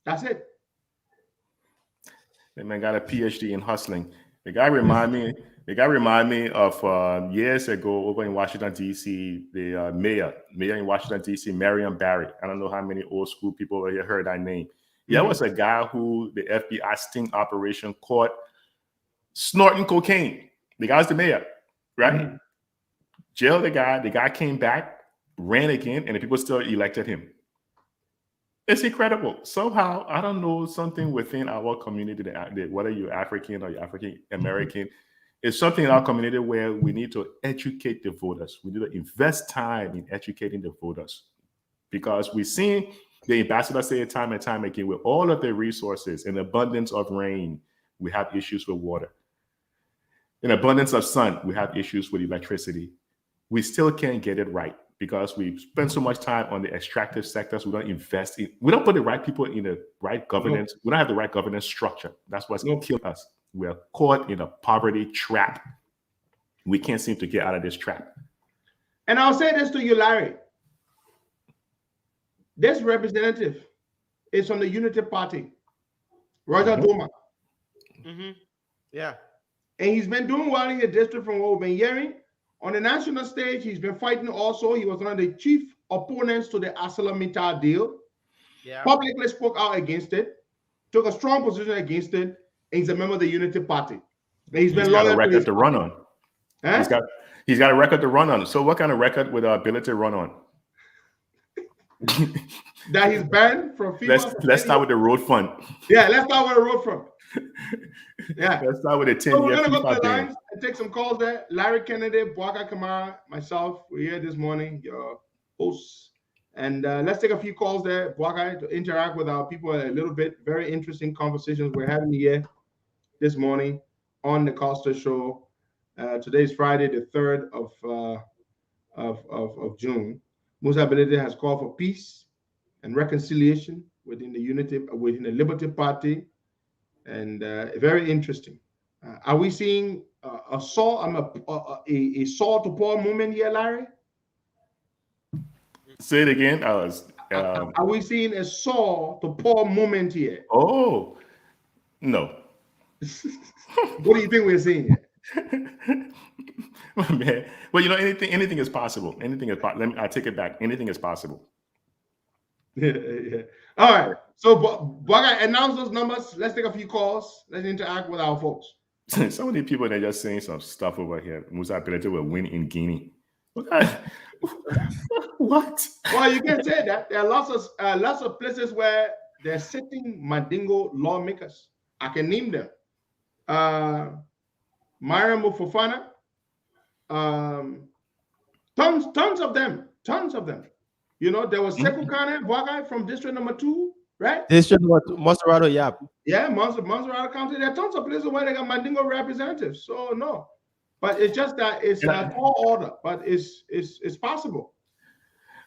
That's it. The man got a PhD in hustling. The guy remind me of years ago over in Washington D.C. The mayor in Washington D.C. Marion Barry. I don't know how many old school people over here heard that name. There was a guy who the FBI sting operation caught snorting cocaine. The guy's the mayor, right? Jailed the guy. The guy came back, ran again, and the people still elected him. It's incredible. Somehow, I don't know, something within our community, that whether you're African or you're African American, it's something in our community where we need to educate the voters. We need to invest time in educating the voters, because we've seen the ambassador say it time and time again, with all of the resources and abundance of rain, we have issues with water. In abundance of sun, we have issues with electricity. We still can't get it right, because we spend so much time on the extractive sectors. We don't invest in, we don't put the right people in the right governance. We don't have the right governance structure. That's what's killing us. We're caught in a poverty trap. We can't seem to get out of this trap. And I'll say this to you, Larry. This representative is from the Unity Party, Roger Doma. Yeah. And he's been doing well in the district from what we've been hearing. On the national stage, he's been fighting also. He was one of the chief opponents to the ArcelorMittal deal. Yeah. Publicly spoke out against it, took a strong position against it, and he's a member of the Unity Party. And he's got a record to run on. Huh? He's got a record to run on. So what kind of record would ability to run on? That he's banned from FIFA. Let's start with the road fund. Yeah, let's start with the road fund. Yeah. Let's start with a 10-year So we're going to go to the ban. lines and take some calls there. Larry Kennedy, Bwaka Kamara, myself, we're here this morning, your hosts. And let's take a few calls there, Bwaka, to interact with our people a little bit. Very interesting conversations we're having here this morning on the Costa Show. Today is Friday, the 3rd of June. Musa Belede has called for peace and reconciliation within the Liberty Party. And very interesting. Are we seeing a Saul to Paul moment here, Larry? Say it again. Are we seeing a Saul to Paul moment here? Oh, no. What do you think we're seeing here? Man. Well, anything is possible. Anything is possible. I take it back. Anything is possible. Yeah. All right. So, Bwaga, announce those numbers. Let's take a few calls. Let's interact with our folks. Some of the people, they're just saying some stuff over here. Musa Belete will win in Guinea. What? Well, you can say that. There are lots of places where they're sitting Mandingo lawmakers. I can name them. Mariam Fofana. Tons of them. There was Sekou Kane, Bwaga from District Number 2, right? District Number 2, Monserrato, yeah. Yeah, Monserrato County. There are tons of places where they got Mandingo representatives. So no, but it's just that it's a tall order, but it's possible.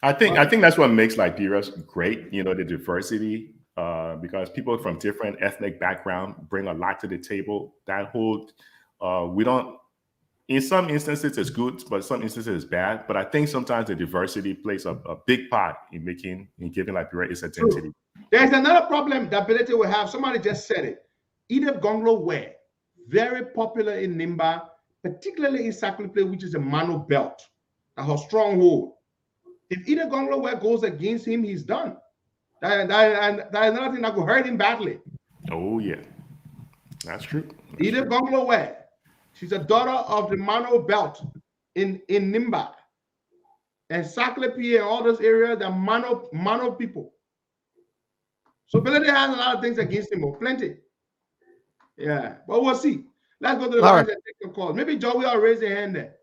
I think that's what makes Liberia great. The diversity, because people from different ethnic background bring a lot to the table. That whole we don't. In some instances, it's good, but some instances it's bad. But I think sometimes the diversity plays a big part in giving Liberia its identity. True. There's another problem that Belete will have. Somebody just said it. Edith Gonglo Ware, very popular in Nimba, particularly in Sakliple, which is a Mano belt, a stronghold. If Edith Gonglo Ware goes against him, he's done. That is another thing that could hurt him badly. Oh, yeah. That's true. Edith Gonglo Ware. She's a daughter of the Mano belt in Nimba. And Saklipe and all those areas, the Mano people. So Belete has a lot of things against him, plenty. Yeah, but we'll see. Let's go to the lines and take some calls. Maybe Joey will raise a hand there.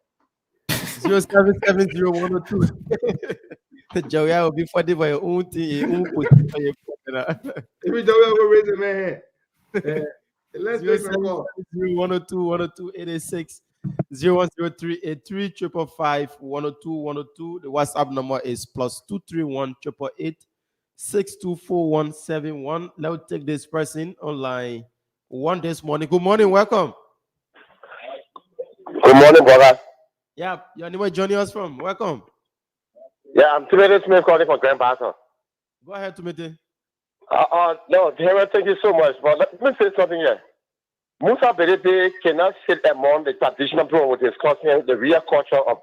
0770-102. Joey, I will be fighting for your own thing, your own position. If you don't ever raise a man. Let's take a call. 102-102-886. 0103-8355-102-102. The WhatsApp number is +231 888 624171. Let's take this person online one this morning. Good morning, welcome. Good morning, brother. Yeah, your name is joining us from. Welcome. Yeah, I'm Timothy Smith calling from Grand Pastor. Go ahead, Timothy. No, Taylor, thank you so much. But let me say something here. Musa Berete cannot sit among the traditional people with discussing the real culture of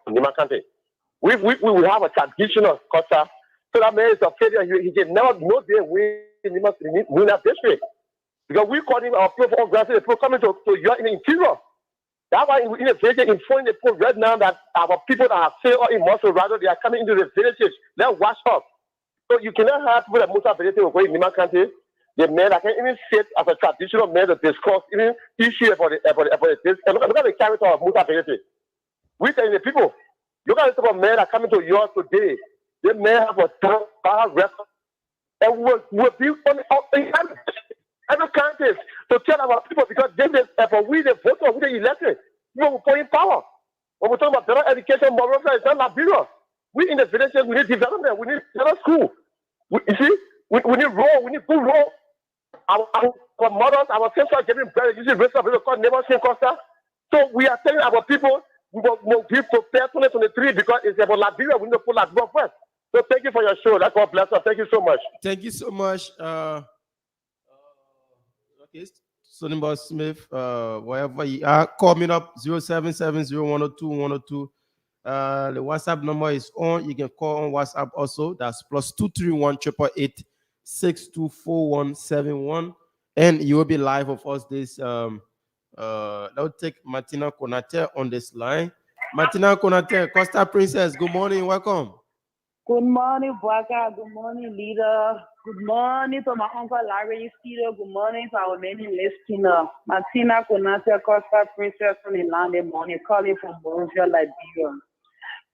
Nima country. We will have a traditional culture. So that means a failure. He can never know they win that district. Because we call him our people of granted, the people coming to your in the interior. That's why in the village, informing the people right now that our people that are still in Muscle, rather they are coming into the villages. Let's wash up. So you cannot have people that Musa Berete will go in Nima country. The men that can even sit as a traditional man to discuss even issue about this. And look at the character of Musa Berete. We tell the people, look at the type of men that are coming to yours today. They may have a bad record. And will be on every country to tell our people because they we the voter, we the elected, we will put in power. When we talk about better education, Moreover, it's not Liberia. We in the villages, we need development, we need better school. We need road, we need good road. Our mothers, our sisters are getting better. You see, rest of the country never seen Costa. So we are telling our people we will be prepared 2023 because it's about Liberia. We need to put Liberia first. So thank you for your show. That's God bless us. Thank you so much. Thank you so much. Okay, Sonny Smith, wherever you are, call me up 0770-102-102. The WhatsApp number is on. You can call on WhatsApp also. That's +231 888 624171. And you will be live with us this. I'll take Martina Konate on this line. Martina Konate, Costa Princess. Good morning. Welcome. Good morning, Baka. Good morning, leader. Good morning to my uncle Larry Steele. Good morning to our many listeners. Martina Konate, Costa Princess from the land this morning, calling from Monrovia, Liberia.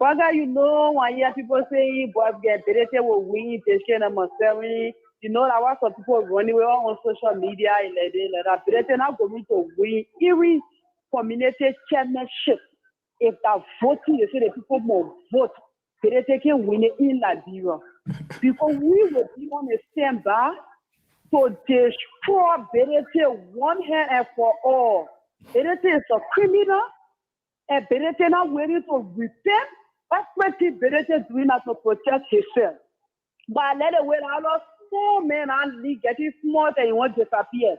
Baka, you know, when you hear people say, boy, get better will win, they share number 7. You know that was some people running away on social media in the day like that. Better not going to win every community chairmanship. If that voting, you say the people will vote. They can win it in Liberia because we will be on the same bar to destroy Berete one hand and for all. Berete is a criminal and Berete not willing to repent. That's what Berete doing to protect himself. But let it wait out small men and league getting small and you want to disappear.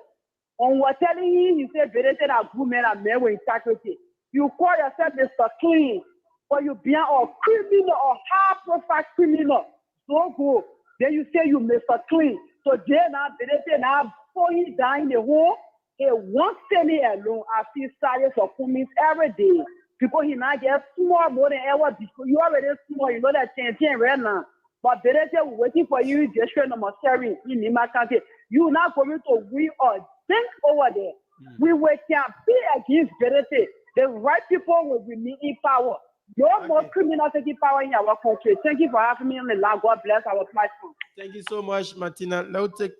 On what telling him, you say Berete are good men and men with integrity. You call yourself Mr. Clean. Or you be a criminal or high-profile criminal, so go. Then you say you Mr. Clean. So then they now pouring down the hole. He won't send me alone. I see silence of comments every day. People he now get small more than ever before. You already small, you know that 10 right now. But Berete waiting for you, district number 7 in Nima County. You're not going to win or think over there. We will campaign against Berete. The right people will remain in power. No more criminals taking power in our country. Thank you for having me on the line. God bless our platform. Thank you so much, Martina. Let's take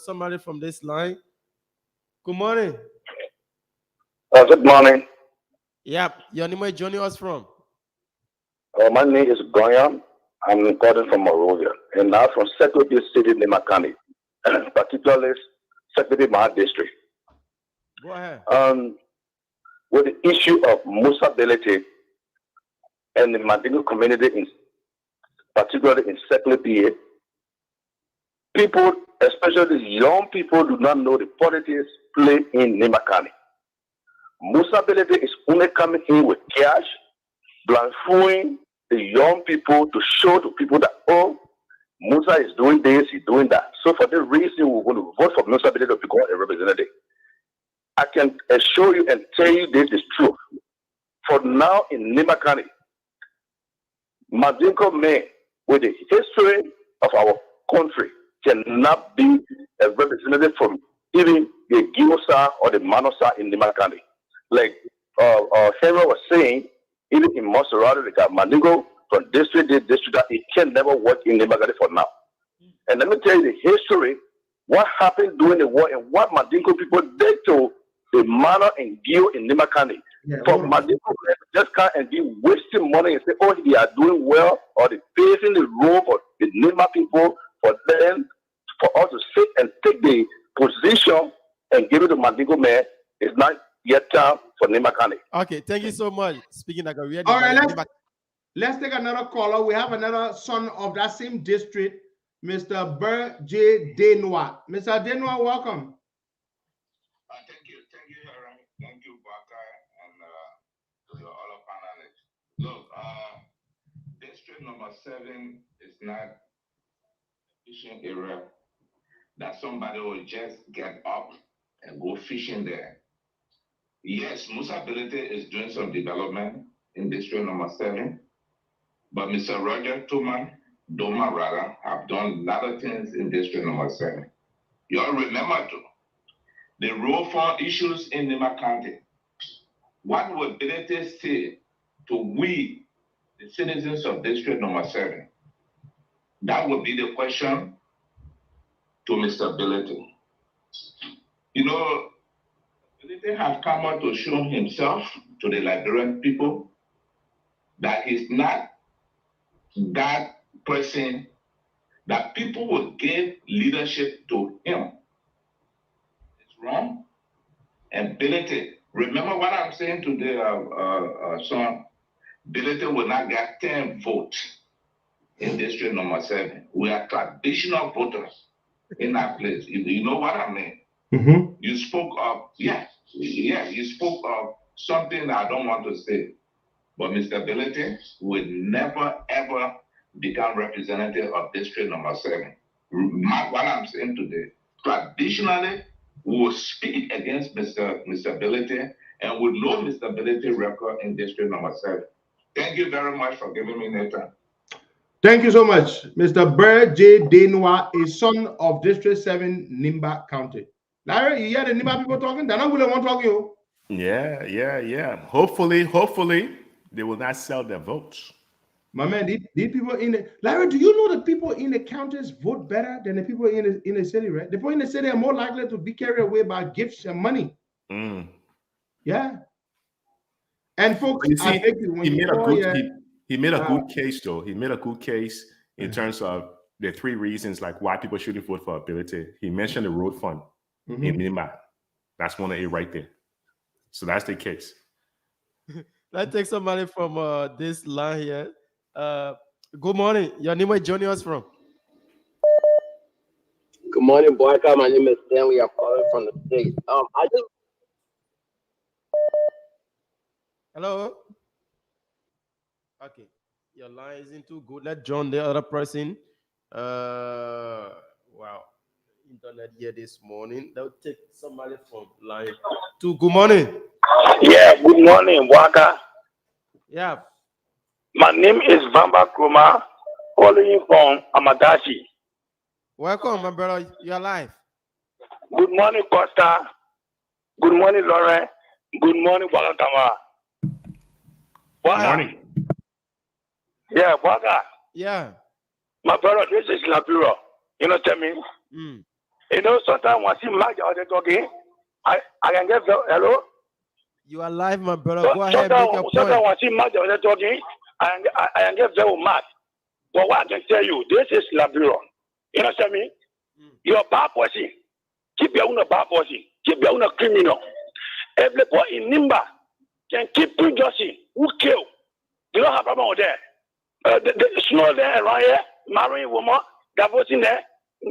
somebody from this line. Good morning. Good morning. Yep. Your name is joining us from? My name is Goyam. I'm calling from Monrovia. And now from Secretary City, Nimakani, particularly Secretary Maha District. Go ahead. With the issue of Musa Belete and the Mandingo community, particularly in Secretary PA, people, especially young people, do not know the politics play in Nimakani. Musa Belete is only coming in with cash, blindfolding the young people to show to people that, oh, Musa is doing this, he's doing that. So for this reason, we're going to vote for Musa Belete to become a representative. I can assure you and tell you this is true. For now in Nimakani, Mandingo men with the history of our country cannot be a representative from even the Ginosa or the Manosa in Nimakani. Like Henry was saying, in Montserrat, they got Mandingo from district to district. It can never work in Nimagadi for now. And let me tell you the history, what happened during the war and what Mandingo people did to the manor and Gil in Nima County. For Mandingo just come and be wasting money and say, oh, they are doing well, or they facing the role for the Nima people for them, for us to sit and take the position and give it to Mandingo man. It's not yet time for Nima County. Okay, thank you so much. Speaking like a real. All right, let's take another caller. We have another son of that same district, Mr. Burr J. Denois. Mr. Denois, welcome. Thank you, Aaron. Thank you, Baka, and to your other panelists. Look, district number 7 is not a fishing area that somebody will just get up and go fishing there. Yes, Musa Ability is doing some development in district number 7, but Mr. Roger Doma rather, have done a lot of things in district number 7. You all remember too, the road fund issues in Nima County. What would Ability say to we, the citizens of district number 7? That would be the question to Mr. Ability. You know, Ability has come out to show himself to the Liberian people that he's not that person that people will give leadership to him. It's wrong. And Ability, remember what I'm saying today, son, Ability will not get 10 votes in district number 7. We are traditional voters in that place. You know what I mean? Mm-hmm. You spoke of, you spoke of something that I don't want to say. But Mr. Ability will never, ever become representative of district number 7. Mark what I'm saying today. Traditionally, we will speak against Mr. Ability and would know Mr. Ability record in district number 7. Thank you very much for giving me that time. Thank you so much. Mr. Burr J. Denois, a son of District 7, Nimba County. Larry, you hear the Nimba people talking? They're not going to want to talk to you. Yeah. Hopefully, they will not sell their votes. My man, these people in the Larry, do you know the people in the counties vote better than the people in the city, right? The people in the city are more likely to be carried away by gifts and money. Yeah. And folks, You see, I think when he made a good case, though. He made a good case in terms of the 3 reasons like why people shouldn't vote for Ability. He mentioned the road fund in Nima. That's one of it right there. So that's the case. Let's take somebody from this line here. Good morning. Your name is joining us from? Good morning, Boyka. My name is Stanley. I'm calling from the States. Hello. Okay, your line isn't too good. Let's join the other person. Wow, internet here this morning. They'll take somebody from line 2. Good morning. Yeah, good morning, Boyka. Yeah. My name is Vamba Kruma, calling you from Amadashi. Welcome, my brother. You're live. Good morning, Costa. Good morning, Lauren. Good morning, Boyka. Good morning. Yeah, Boyka. Yeah. My brother, this is Laburo. You know what I mean? You know, sometimes when I see Mike out there talking, I can get hello. You are live, my brother. Go ahead, sometimes, make your point. Sometimes when I see Mike out there talking, I can get very mad. But what I can tell you, this is Laburo. You know what I mean? You're a bad person. Keep your own a bad person. Keep your own a criminal. Everybody in Nimba can keep Justin who kill. You don't have a problem with that. The snow there around here, marrying woman, divorcing there.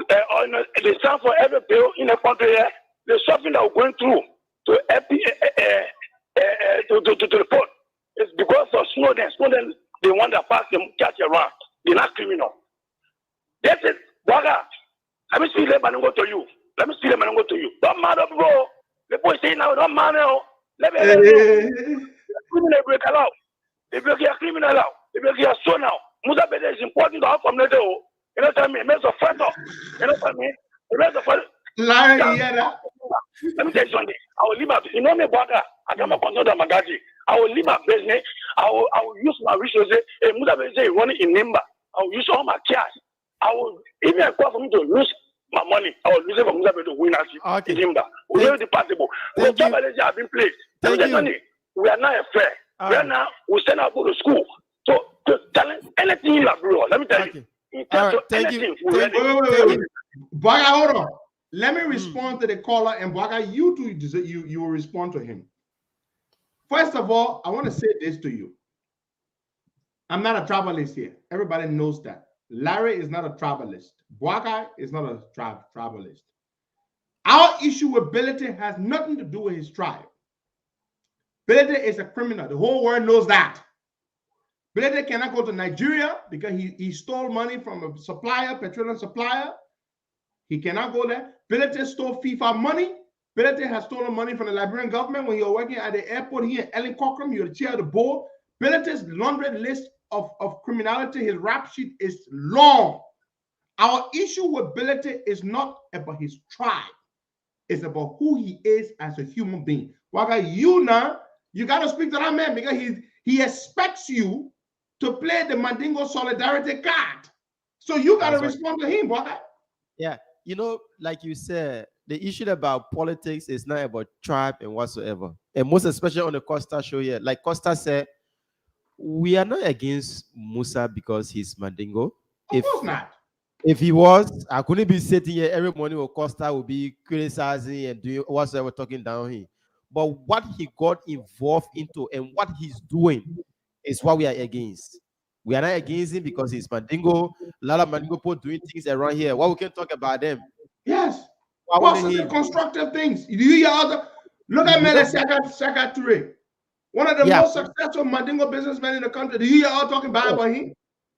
They stand for every bill in the country here. There's something that we're going through to report. It's because of snow there. Snow there, they want to pass them catch around. They're not criminal. That's it. Baga, let me see them and go to you. Don't matter, bro. The boy say now, don't matter. Let me criminal break allow. They break your criminal out. They break your son now. Musa Bede is important to our community. You know what I mean? It makes a fight off. You know what I mean? It makes a fight. Let me tell you something. I will leave my, you know me, Baga. I come a concern of Magaji. I will leave my business. I I will use my resources. Hey, Musa say running in number. I will use all my cash. I will even for me to lose my money. I will use it for Musa to win as in number. We will be possible. The job have been placed. Thank you. We are not fair. We are now we send our boy to school. So to talent anything in Labrador. Let me tell you. All right, thank you. Wait. Baga, hold on. Let me respond to the caller, and Baga, you too, you will respond to him. First of all, I want to say this to you. I'm not a tribalist here. Everybody knows that. Larry is not a tribalist. Baga is not a tribalist. Our issue with Bility has nothing to do with his tribe. Bility is a criminal. The whole world knows that. Bility cannot go to Nigeria because he stole money from a supplier, petroleum supplier. He cannot go there. Bility stole FIFA money. Bility has stolen money from the Liberian government when you were working at the airport here in Ellen Cochran. You're the chair of the board. Bility's laundry list of criminality, his rap sheet is long. Our issue with Bility is not about his tribe. It's about who he is as a human being. Waka, you now, you got to speak to that man because he expects you to play the Mandingo solidarity card. So you got to respond to him, Waka. Yeah, you know, like you said, the issue about politics is not about tribe and whatsoever. And most especially on the Costa Show here. Like Costa said, we are not against Musa because he's Mandingo. Of course not. If he was, I couldn't be sitting here every morning with Costa would be criticizing and doing whatsoever, talking down here. But what he got involved into and what he's doing is what we are against. We are not against him because he's Mandingo. A lot of Mandingo people doing things around here. What we can talk about them? Yes. Positive, constructive things. Do you hear other? Look at Mele Saka Toure, one of the most successful Mandingo businessmen in the country. Do you hear all talking bad about him?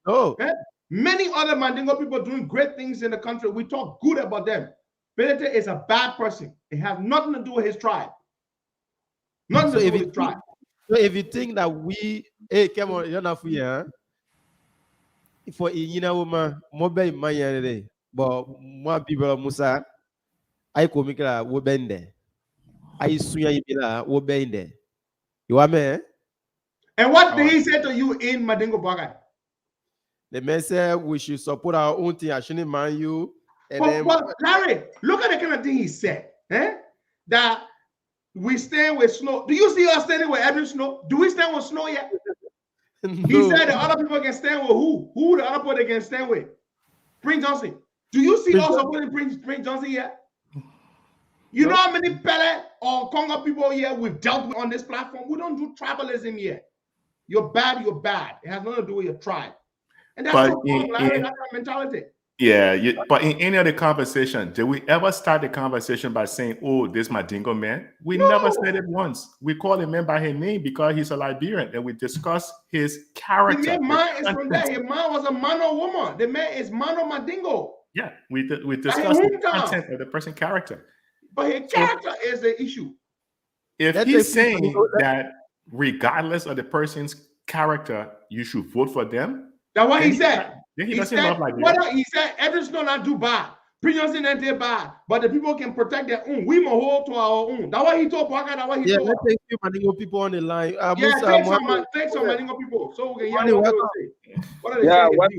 Oh. Okay? Many other Mandingo people doing great things in the country. We talk good about them. Bility is a bad person. It has nothing to do with his tribe. Nothing to do with his tribe. So if you think that we, hey, come on, you're not free, huh? For you know, more by my day, but more people Musa, I come here, we bend there. I suya ibila, we bend there. You are me? And what did he say to you in Mandingo Bagai? The man said we should support our own thing. I shouldn't mind you. And but Larry, look at the kind of thing he said. That we stand with Snow. Do you see us standing with Edwin Snow? Do we stand with Snow yet? No. He said the other people can stand with who? Who the other people they can stand with? Prince Johnson. Do you see us supporting Prince Johnson yet? You know how many Pele or Congo people here we've dealt with on this platform? We don't do tribalism here. You're bad, you're bad. It has nothing to do with your tribe. And that's our mentality. Yeah, but in any other conversation, did we ever start the conversation by saying, oh, this Mandingo man? We never said it once. We call him man by his name because he's a Liberian, and we discuss his character. The man is from there. His man was a Mano woman. The man is Mano Mandingo. Yeah, we discuss the content of the person's character. But his character is the issue. If he's saying that regardless of the person's character, you should vote for them. That's what he said. He doesn't love Liberia. He said, everything's not do bad. Premiums in they bad, but the people can protect their own. We must hold to our own. That's what he told Baka. That's what he told. Let's take you Mandingo people on the line. Take some Mandingo people. So we can hear what they say. What are they saying? Welcome.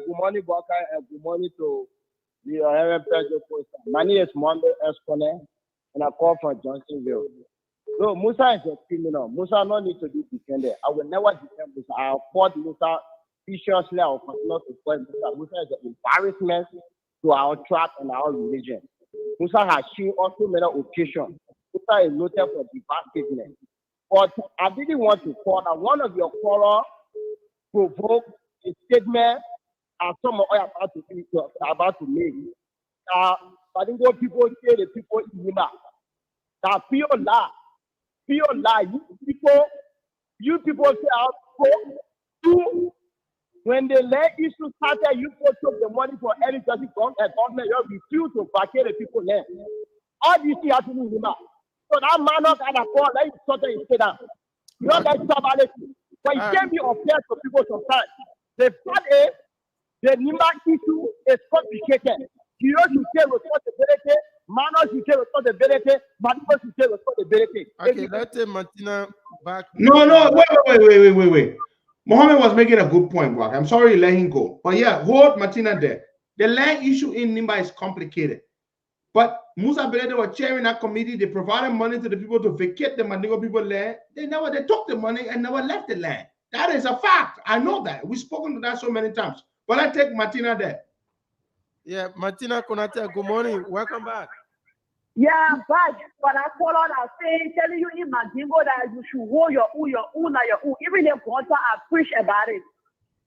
Good morning, Baka, and good morning to the MPG poster. My name is Monday Espone, and I call from Johnsonville. So Musa is a criminal. Musa no need to be defended. I will never defend Musa. I fought Musa viciously. I will continue to fight Musa. Musa is an embarrassment to our tribe and our religion. Musa has seen also many occasions. Musa is noted for divisiveness. But I didn't want to call that one of your callers provoked a statement as some of you are about to make. I think what people say, the people in Lima, that pure lie. You people say out when the land issue started, you people took the money for any government, you refuse to vacate the people there. All these things have to do with Lima. So that man not gonna call, let him sort and sit down. You know that somebody, but it can be unfair to people sometimes. The fact is, the Lima issue is complicated. You know, you take responsibility, Minors should take responsibility. Managers should take responsibility. Okay, let's take Martina back. No, wait. Mohammed was making a good point, Mark. I'm sorry to let him go. But yeah, hold Martina there. The land issue in Nimba is complicated. But Musa Belede was chairing that committee. They provided money to the people to vacate the Mandingo people land. They took the money and never left the land. That is a fact. I know that. We've spoken to that so many times. But I take Martina there. Yeah, Martina Konatia, good morning. Welcome back. Yeah, but I call on I say, telling you in Mandingo that you should hold your own. Even if God I preach about it.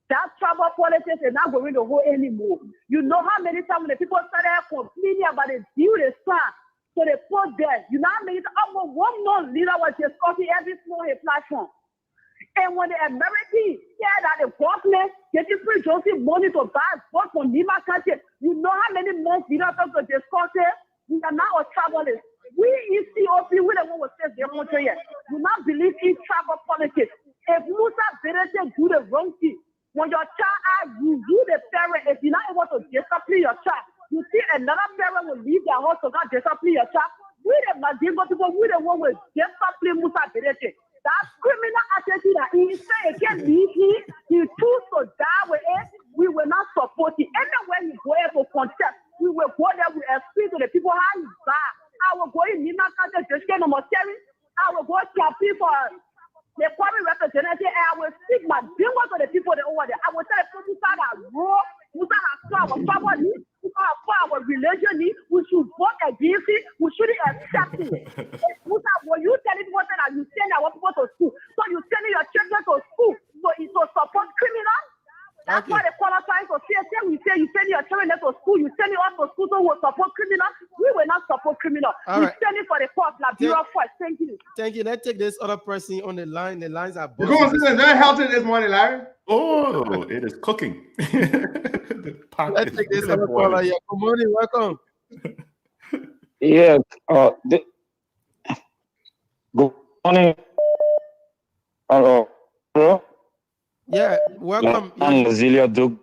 That tribal politics is not going to hold anymore. You know how many times the people started complaining about the deal they signed. So they put there. You know how many times almost 1 month leader was discussing every small platform. And when the Americans hear that the government getting free Joseph money to buy votes from Nima County, you know how many months leaders have to discuss it? We are now a travelers. We in COP, we the one who says they want to hear. Do not believe in tribal politics. If Musa Berete do the wrong thing, when your child you the parent, if you're not able to discipline your child, you see another parent will leave their house to not discipline your child. We the Mandingo people, we the one will discipline Musa Berete. That criminal attitude that he say he can't leave him, he choose to die with it, we will not support it. Anywhere he go for contest, we will go there, we explain to the people how he's bad. I will go in Nima County, just get no more sharing. I will go campaign for the quarry representative, and I will speak my bingo to the people over there. I will tell the people that raw, Musa has our family, for our religion, we should vote against it, we shouldn't accept it. Musa, when you tell it one thing that you send our people to school, so you sending your children to school, so it will support criminals. That's why they qualify for CSM. We say you send your children to school, you send it us to school, so we'll support criminals. We will not support criminals. We send it for the court, like Bureau first. Thank you. Thank you. Let's take this other person on the line. The lines are Go on, listen. That healthy this morning, Larry. Oh, it is cooking. Let's take this other caller here. Good morning. Welcome. Yes. Good morning. Hello. Yeah, welcome. I'm Zelia Dug.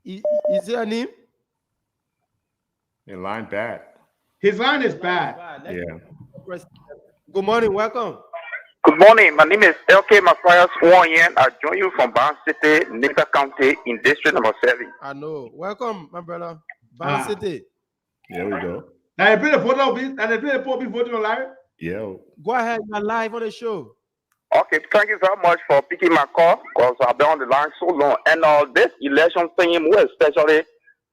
Is there a name? Your line bad. His line is bad. Yeah. Good morning. Welcome. Good morning. My name is LK Matthias Warren. I join you from Ban City, Nika County, in District Number 7. I know. Welcome, my brother. Ban City. There we go. Now I play the photo and I play the photo before live. Yo. Go ahead. You're live on the show. Okay, thank you very much for picking my call because I've been on the line so long. And this election thing, more especially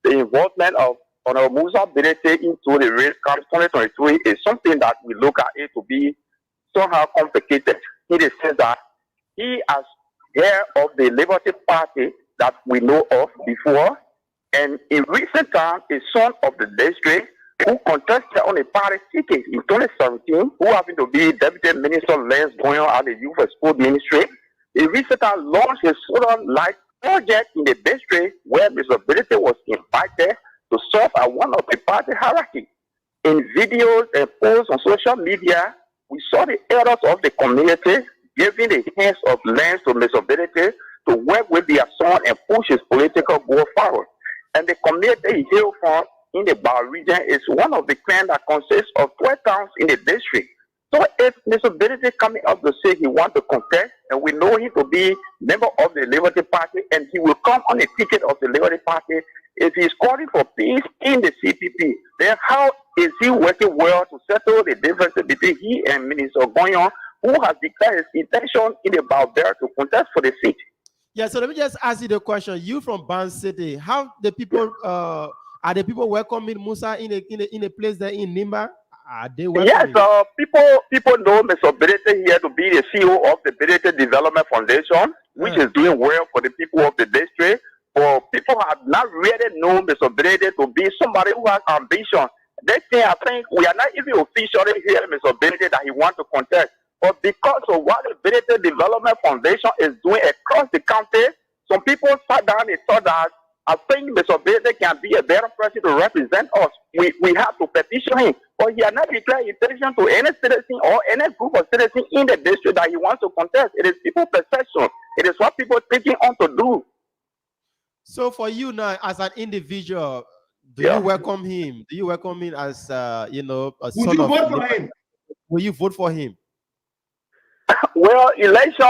the involvement of Honorable Musa Berete into the race card 2023 is something that we look at it to be somehow complicated. In the sense that he has heir of the Liberty Party that we know of before, and in recent times, a son of the district who contested on a party ticket in 2017, who happened to be Deputy Minister Lance Boyon at the Youth and Sport Ministry. He recently launched a Southern Light project in the district where Mr. Berete was invited to serve as one of the party hierarchy. In videos and posts on social media, we saw the elders of the community giving the hands of Lance to Mr. Berete to work with their son and push his political goal forward. And the community he hailed from in the Bar region is one of the clans that consists of 12 towns in the district. So if Mr. Berete coming up to say he wants to contest, and we know him to be member of the Liberty Party, and he will come on the ticket of the Liberty Party, if he's calling for peace in the CPP, then how is he working well to settle the difference between he and Minister Boyon, who has declared his intention in the Balbert to contest for the seat? Yeah, so let me just ask you the question. You from Ban City, how the people are the people welcoming Musa in a place there in Nimba? Are they welcoming? Yes, people know Mr. Berete here to be the CEO of the Berete Development Foundation, which is doing well for the people of the district. But people have not really known Mr. Berete to be somebody who has ambition. They say, I think we are not even officially hearing Mr. Berete that he wants to contest. But because of what the Berete Development Foundation is doing across the country, some people sat down and thought that I think Mr. Berete can be a better person to represent us. We have to petition him. But he has not declared intention to any citizen or any group of citizens in the district that he wants to contest. It is people's perception. It is what people are taking on to do. So for you now, as an individual, Do you welcome him? Do you welcome him as you know, a Would son you of vote for him? Will you vote for him? Well, election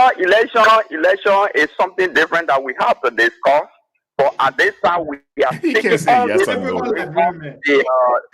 is something different that we have to discuss. But at this time, we are He speaking can't say on yes the, or no.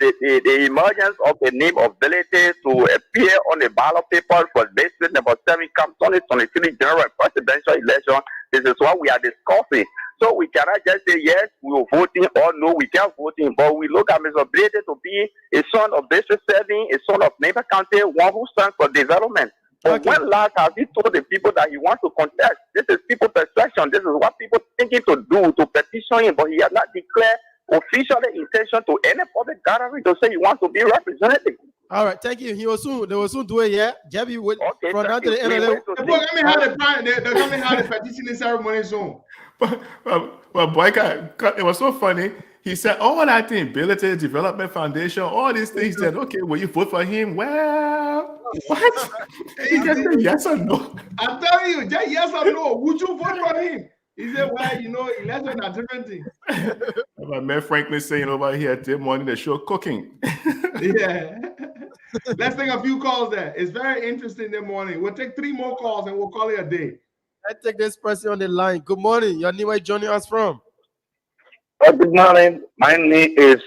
the emergence of the name ability to appear on the ballot paper for district number 7 come 2023 general and presidential election. This is what we are discussing. So we cannot just say yes, we will voting, or no, we can't voting. But we look at his ability to be a son of District 7, a son of Neighbor County, one who stands for development. But when last has he told the people that he wants to contest? This is people perception. This is what people thinking to do, to petition him. But he has not declared officially intention to any public gathering to say he wants to be representative. All right, thank you. They will soon do it. Yeah, Jabby will. Okay, From now to the end of the Let me have the petitioning ceremony soon. But boy, it was so funny. He said, all that thing, Ability Development Foundation, all these things. He said, okay, will you vote for him? Well, what? He just said yes or no. I'm telling you, just yes or no. Would you vote for him? He said, well, you know, election are different things. My man Franklin saying over here, this morning, the show cooking. Yeah. Let's take a few calls there. It's very interesting this morning. We'll take 3 more calls and we'll call it a day. Let's take this person on the line. Good morning. Your name, where you joining us from? Good morning. My name is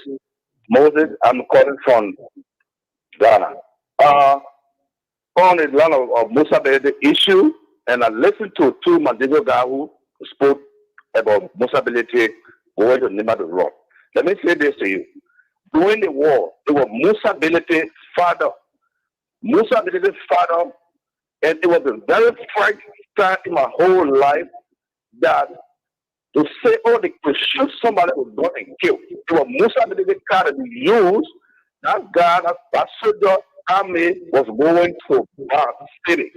Moses. I'm calling from Ghana. On the line of Musa Bede issue, and I listened to 2 Mandingo guys who spoke about Musa ability going to name the rock. Let me say this to you. During the war, it was Musa ability father. Musa ability father, and it was the very first time in my whole life that to say, oh, they could shoot somebody who got and killed. It was Musa ability card that they used. That guy, that soldier army was going to our city.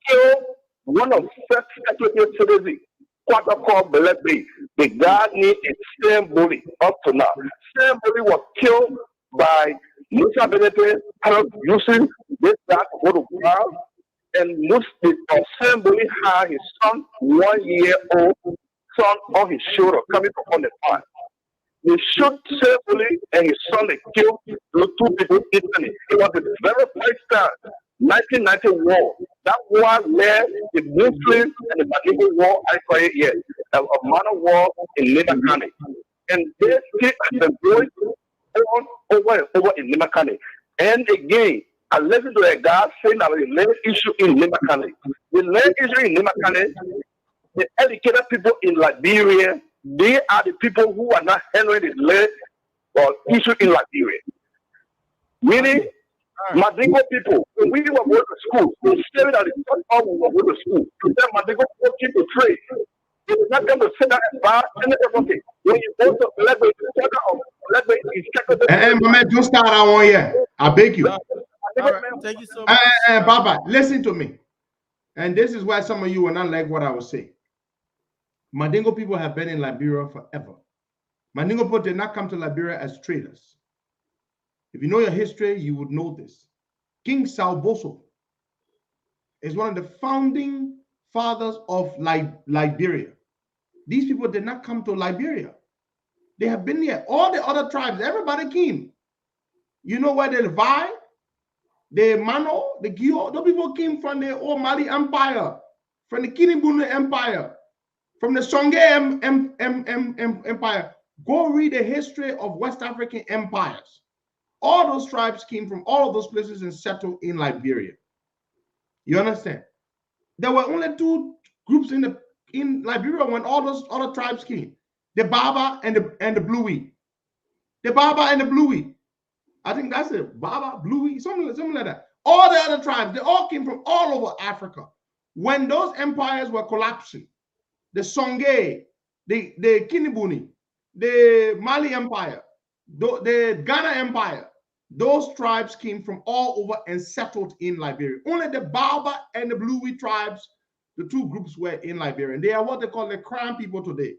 Killed one of first secretary citizen, quarter called Belebe. The guy named a same bully up to now. Same bully was killed by Musa ability using this guy to go to ground. And Musa same bully had his son, 1-year-old son on his shoulder coming from on the farm. They shot safely and his son they killed those 2 people instantly. It was the very first time, 1990 war. That war led the Muslims and the Mandingo war, I call it yet, a minor war in Lima County. And they still been going on over and over in Lima County. And again, I listened to a guy saying about the land issue in Lima County. The land issue in Lima County, the educated people in Liberia, they are the people who are not handling the land or issue in Liberia. Meaning, Mandingo people, when we were going to school, they said that the first time we were going to school, they said Mandingo people came to trade. They did not come to sit down and buy anything. When you go to Legbe, Hey, my man, don't start that one yet. I beg you. All right, thank you so much. Baba, listen to me. And this is why some of you will not like what I will say. Mandingo people have been in Liberia forever. Mandingo people did not come to Liberia as traders. If you know your history, you would know this. King Salboso is one of the founding fathers of Liberia. These people did not come to Liberia. They have been here. All the other tribes, everybody came. You know where the Levi, the Mano, the Gio, those people came from the old Mali Empire, from the Kinibunu Empire, from the Songhai Empire. Go read the history of West African empires. All those tribes came from all of those places and settled in Liberia. You understand? There were only 2 groups in Liberia when all those other tribes came. The Baba and the Bluey. The Baba and the Bluey. I think that's it. Baba, Bluey, something like that. All the other tribes, they all came from all over Africa. When those empires were collapsing, the Songhai, the Kinibuni, the Mali Empire, the Ghana Empire, those tribes came from all over and settled in Liberia. Only the Baba and the Bluey tribes, the 2 groups were in Liberia. And they are what they call the crown people today.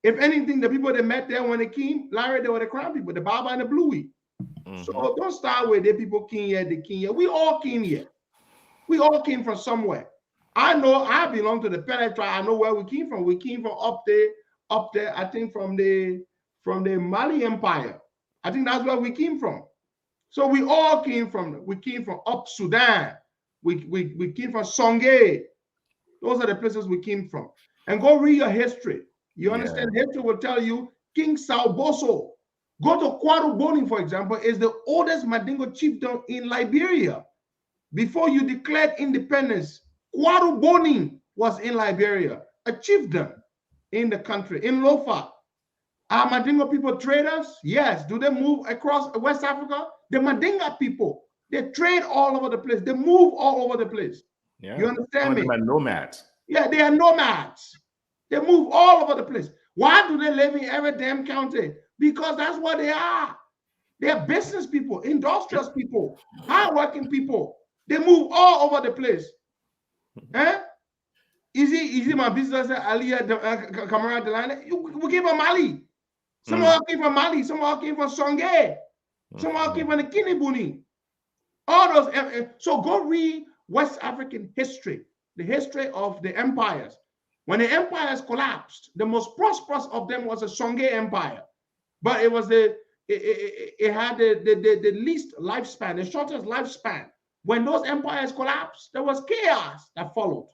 If anything, the people they met there when they came, Larry, they were the crown people, the Baba and the Bluey. So don't start with the people came here, they came here. We all came here. We all came from somewhere. I know I belong to the Pele tribe. I know where we came from. We came from up there, I think from the Mali Empire. I think that's where we came from. So we all came from up Sudan. We came from Songhai. Those are the places we came from. And go read your history. You understand? History will tell you King Sauboso. Go to Kwaru Boni, for example, is the oldest Mandingo chieftain in Liberia. Before you declared independence, Kwaru Boni was in Liberia, a chieftain in the country, in Lofa. Are Mandingo people traders? Yes. Do they move across West Africa? The Mandinga people, they trade all over the place. They move all over the place. Yeah. You understand me? They are nomads. Yeah, they are nomads. They move all over the place. Why do they live in every damn county? Because that's what they are. They are business people, industrious people, hardworking people. They move all over the place. Eh? Easy, my business, Aliyah, Kamara Delane. We came from Mali. Some of us came from Mali. Some of us came from Songhai. Some of us came from the Kinibuni. All those. So go read West African history, the history of the empires. When the empires collapsed, the most prosperous of them was the Songhai Empire. But it was it had the least lifespan, the shortest lifespan. When those empires collapsed, there was chaos that followed.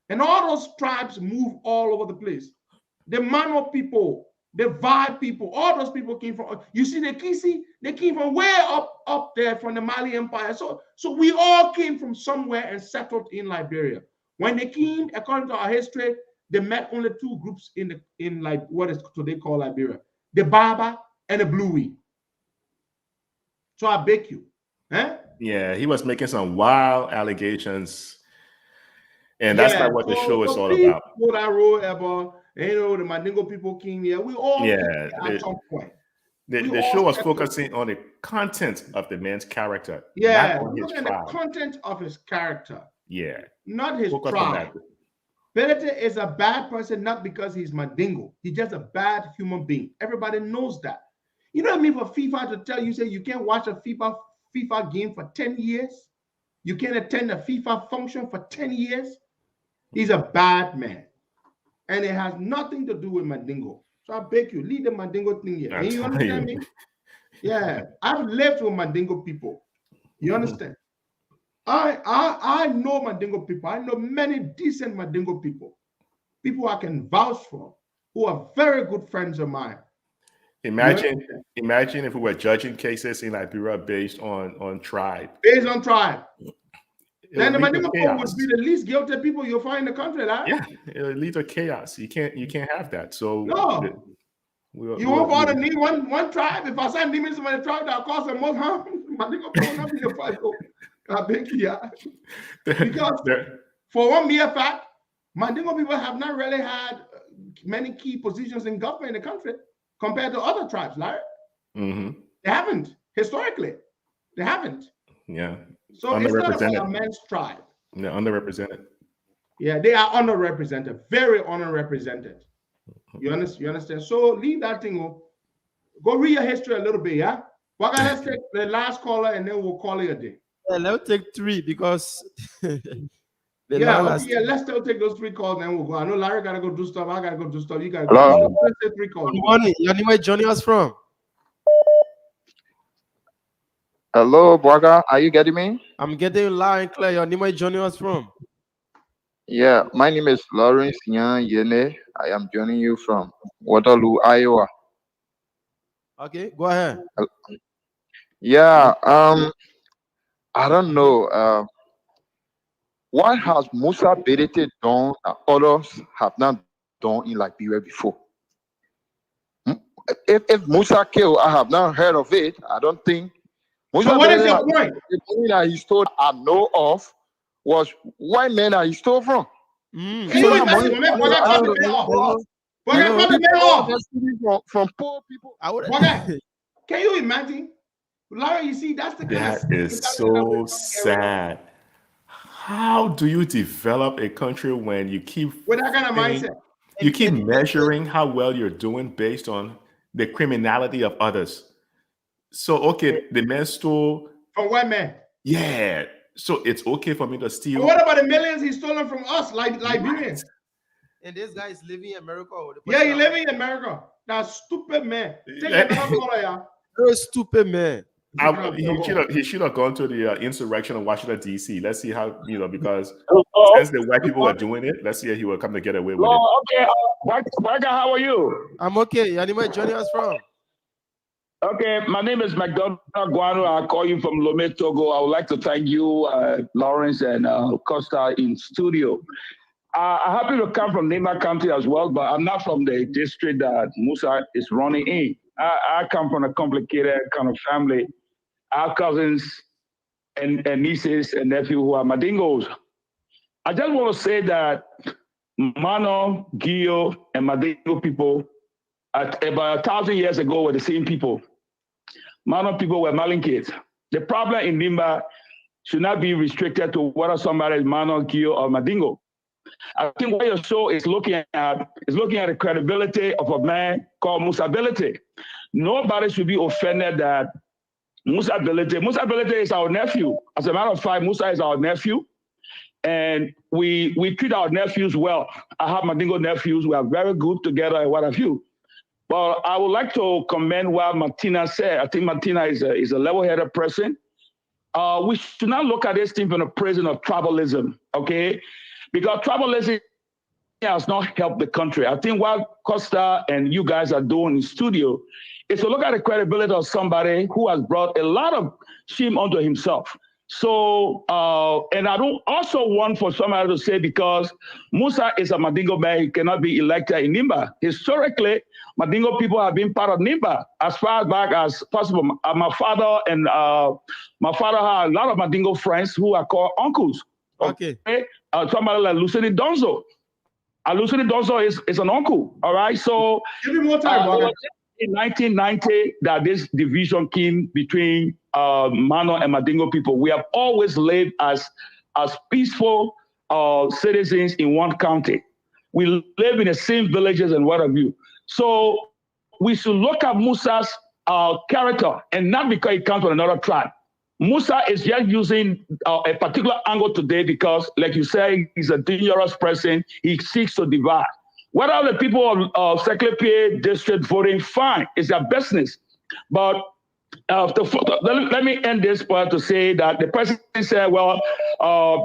And all those tribes moved all over the place. The Mano people, the Vai people, all those people came from, you see the Kisi, they came from way up there from the Mali Empire. So we all came from somewhere and settled in Liberia. When they came, according to our history, they met only two groups in like what is today called Liberia, the Baba and the Bluey. So I beg you. Eh? Yeah, he was making some wild allegations. And that's not what the show is all about. That road about, the Mandingo people came here. We all came here at some point. The show was focusing on the content of the man's character. Yeah, look at the content of his character. Yeah. Not his tribe. Benedict is a bad person, not because he's Mandingo. He's just a bad human being. Everybody knows that. You know what I mean for FIFA to tell you, say you can't watch a FIFA game for 10 years? You can't attend a FIFA function for 10 years? He's a bad man. And it has nothing to do with Mandingo. So I beg you, leave the Mandingo thing here. You understand me? Yeah. I've lived with Mandingo people. You understand? I know Mandingo people. I know many decent Mandingo people. People I can vouch for, who are very good friends of mine. Imagine if we were judging cases in Liberia based on tribe. Based on tribe. Then the Mandingo people would be the least guilty people you'll find in the country, right? Yeah, it'll lead to chaos. You can't have that. So no. You won't bother need one tribe. If I send demons from the tribe that cause the most harm, Mandingo people will not be the fight. I beg you. Because for one mere fact, Mandingo people have not really had many key positions in government in the country compared to other tribes, right? They haven't. Historically, they haven't. Yeah. So it's not about a man's tribe. They're underrepresented. Yeah, they are underrepresented, very underrepresented. You understand? So leave that thing. Go read your history a little bit, yeah? Well, let's take the last caller and then we'll call it a day. Yeah, let's take 3 because let's still take those 3 calls and then we'll go. I know Larry gotta go do stuff. I gotta go do stuff. You gotta go. Let's take 3 calls. Good morning. Where joining us from? Hello, Braga. Are you getting me? I'm getting you loud and clear. Your name is joining us from? Yeah, my name is Lawrence Nyan Yene. I am joining you from Waterloo, Iowa. Okay, go ahead. Yeah, I don't know. What has Musa Bedete done that others have not done in Liberia before? If Musa killed, I have not heard of it. I don't think. So what is your point? The money that he stole I know of was white men that he stole from. From poor people. Can you imagine? Larry, you see, that's the that is so sad. How do you develop a country when you keep with that kind of mindset? You keep measuring how well you're doing based on the criminality of others. So, okay, the man stole from white men. Yeah. So it's okay for me to steal. But what about the millions he's stolen from us, like Liberians? And this guy is living in America. Yeah, he's living in America. That stupid man. Take another caller, yeah. You're a stupid man. He should have gone to the insurrection of Washington D.C. Let's see how because Oh, since the white people were doing it, let's see if he will come to get away with it. oh, okay. Baga, how are you? I'm okay. Anywhere joining us from? Okay, my name is McDonald Guano. I call you from Lomé, Togo. I would like to thank you, Lawrence and Costa in studio. I happen to come from Nima County as well, but I'm not from the district that Musa is running in. I come from a complicated kind of family. I have cousins and nieces and nephews who are Madingos. I just want to say that Mano, Gio, and Madingo people about 1,000 years ago were the same people. Mano people were Malinkids. The problem in Nimba should not be restricted to whether somebody is Mano, Gio, or Madingo. I think what your show is looking at the credibility of a man called Musa Ability. Nobody should be offended that Musa Ability is our nephew. As a matter of fact, Musa is our nephew. And we treat our nephews well. I have Madingo nephews. We are very good together and what have you. But I would like to commend what Martina said. I think Martina is a level-headed person. We should not look at this thing from the prison of tribalism, okay? Because tribalism has not helped the country. I think what Costa and you guys are doing in studio is to look at the credibility of somebody who has brought a lot of shame onto himself. So, and I don't also want for somebody to say because Musa is a Madingo man, he cannot be elected in Nimba. Historically, Madingo people have been part of Nimba as far back as possible. My father had a lot of Madingo friends who are called uncles. Okay. Somebody like Lucini Donzo. Lucini Donzo is an uncle, all right? So, give me more time, brother. In 1990, that this division came between Mano and Madingo people. We have always lived as peaceful citizens in one county. We live in the same villages and what have you. So we should look at Musa's character and not because he comes from another tribe. Musa is just using a particular angle today because, like you say, he's a dangerous person. He seeks to divide. Whether the people of Secretary district voting, fine, it's their business. But let me end this part to say that the president said, well,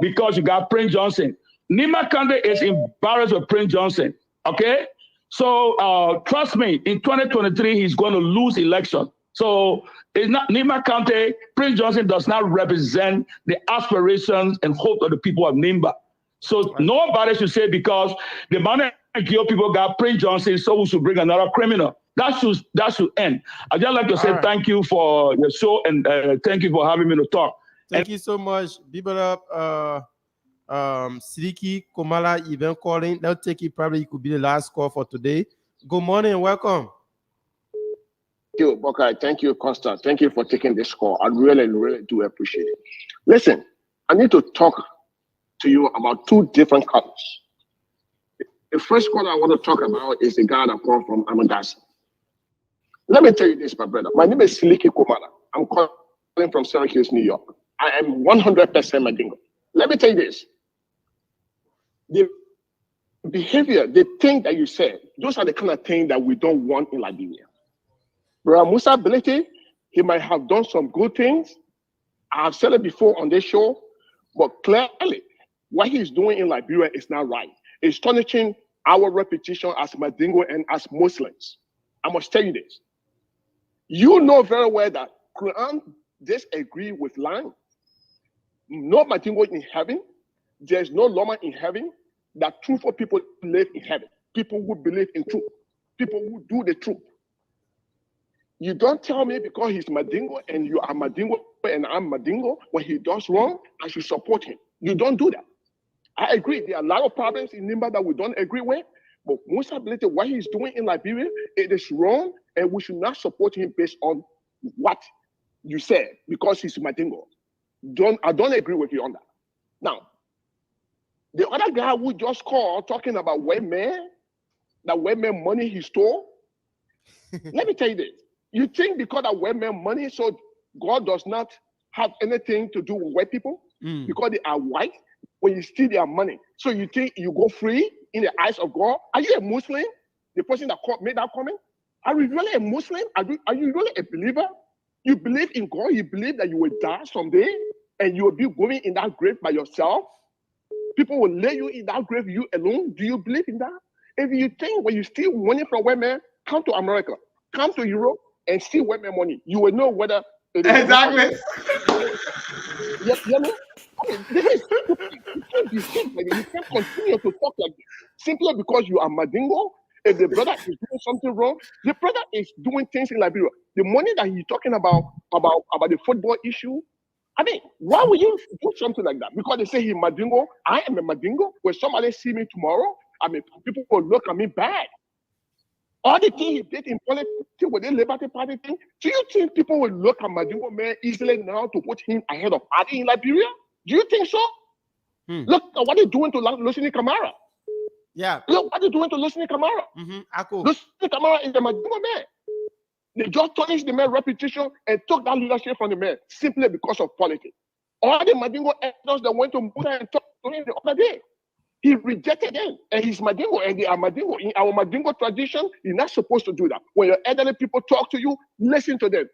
because you got Prince Johnson. Nima County is embarrassed with Prince Johnson, okay? So trust me, in 2023, he's going to lose election. So it's not Nima County, Prince Johnson does not represent the aspirations and hope of the people of Nimba. So nobody should say because the money people got Prince Johnson, so we should bring another criminal. That should end. I'd just like to say thank you for the show and thank you for having me to talk. Thank you so much. People up, Sidiki Komala, you've been calling. They'll take it. Probably it could be the last call for today. Good morning and welcome. Thank you, Bokai. Thank you, Costa. Thank you for taking this call. I really, really do appreciate it. Listen, I need to talk to you about two different colors. The first one I want to talk about is the guy that comes from Amadasi. Let me tell you this, my brother. My name is Siliki Kumara. I'm calling from Syracuse, New York. I am 100% Madingo. Let me tell you this. The behavior, the thing that you said, those are the kind of things that we don't want in Liberia. Brother Musa Ability, he might have done some good things. I have said it before on this show, but clearly what he's doing in Liberia is not right. It's tarnishing our reputation as Madingo and as Muslims. I must tell you this. You know very well that Quran disagree with lying. No Madingo in heaven. There's no Lama in heaven. That truthful people live in heaven. People who believe in truth. People who do the truth. You don't tell me because he's Madingo and you are Madingo and I'm Madingo, when he does wrong, I should support him. You don't do that. I agree. There are a lot of problems in Nimba that we don't agree with, but Musa Ability, what he's doing in Liberia, it is wrong, and we should not support him based on what you said because he's Madingo. I don't agree with you on that. Now, the other guy who just called talking about white man money he stole. Let me tell you this. You think because of white man money, so God does not have anything to do with white people? Because they are white? When you steal their money, so you think you go free in the eyes of God? Are you a Muslim? The person that made that comment? Are you really a Muslim? Are you really a believer? You believe in God. You believe that you will die someday and you will be going in that grave by yourself. People will lay you in that grave, you alone. Do you believe in that? If you think when you steal money from women, come to America, come to Europe, and steal women money, you will know whether it is exactly. You know? I mean, this is you can't behave like this. You can't continue to talk like this simply because you are Madingo. If the brother is doing something wrong, the brother is doing things in Liberia. The money that he's talking about the football issue. I mean, why would you do something like that? Because they say he's Madingo. I am a Madingo. When somebody see me tomorrow, I mean, people will look at me bad. All the things he did in politics with the Liberty Party thing, do you think people will look at Madingo man easily now to put him ahead of Party in Liberia? Do you think so? Look at what they're doing to Lucini Camara. Yeah. Look what they're doing to Lucini Camara. Lucini Camara is the Madingo man. They just tarnished the man's reputation and took that leadership from the man simply because of politics. All the Madingo elders that went to Musa and talked to him the other day, he rejected them, and he's Madingo, and they are Madingo. In our Madingo tradition, you're not supposed to do that. When your elderly people talk to you, listen to them,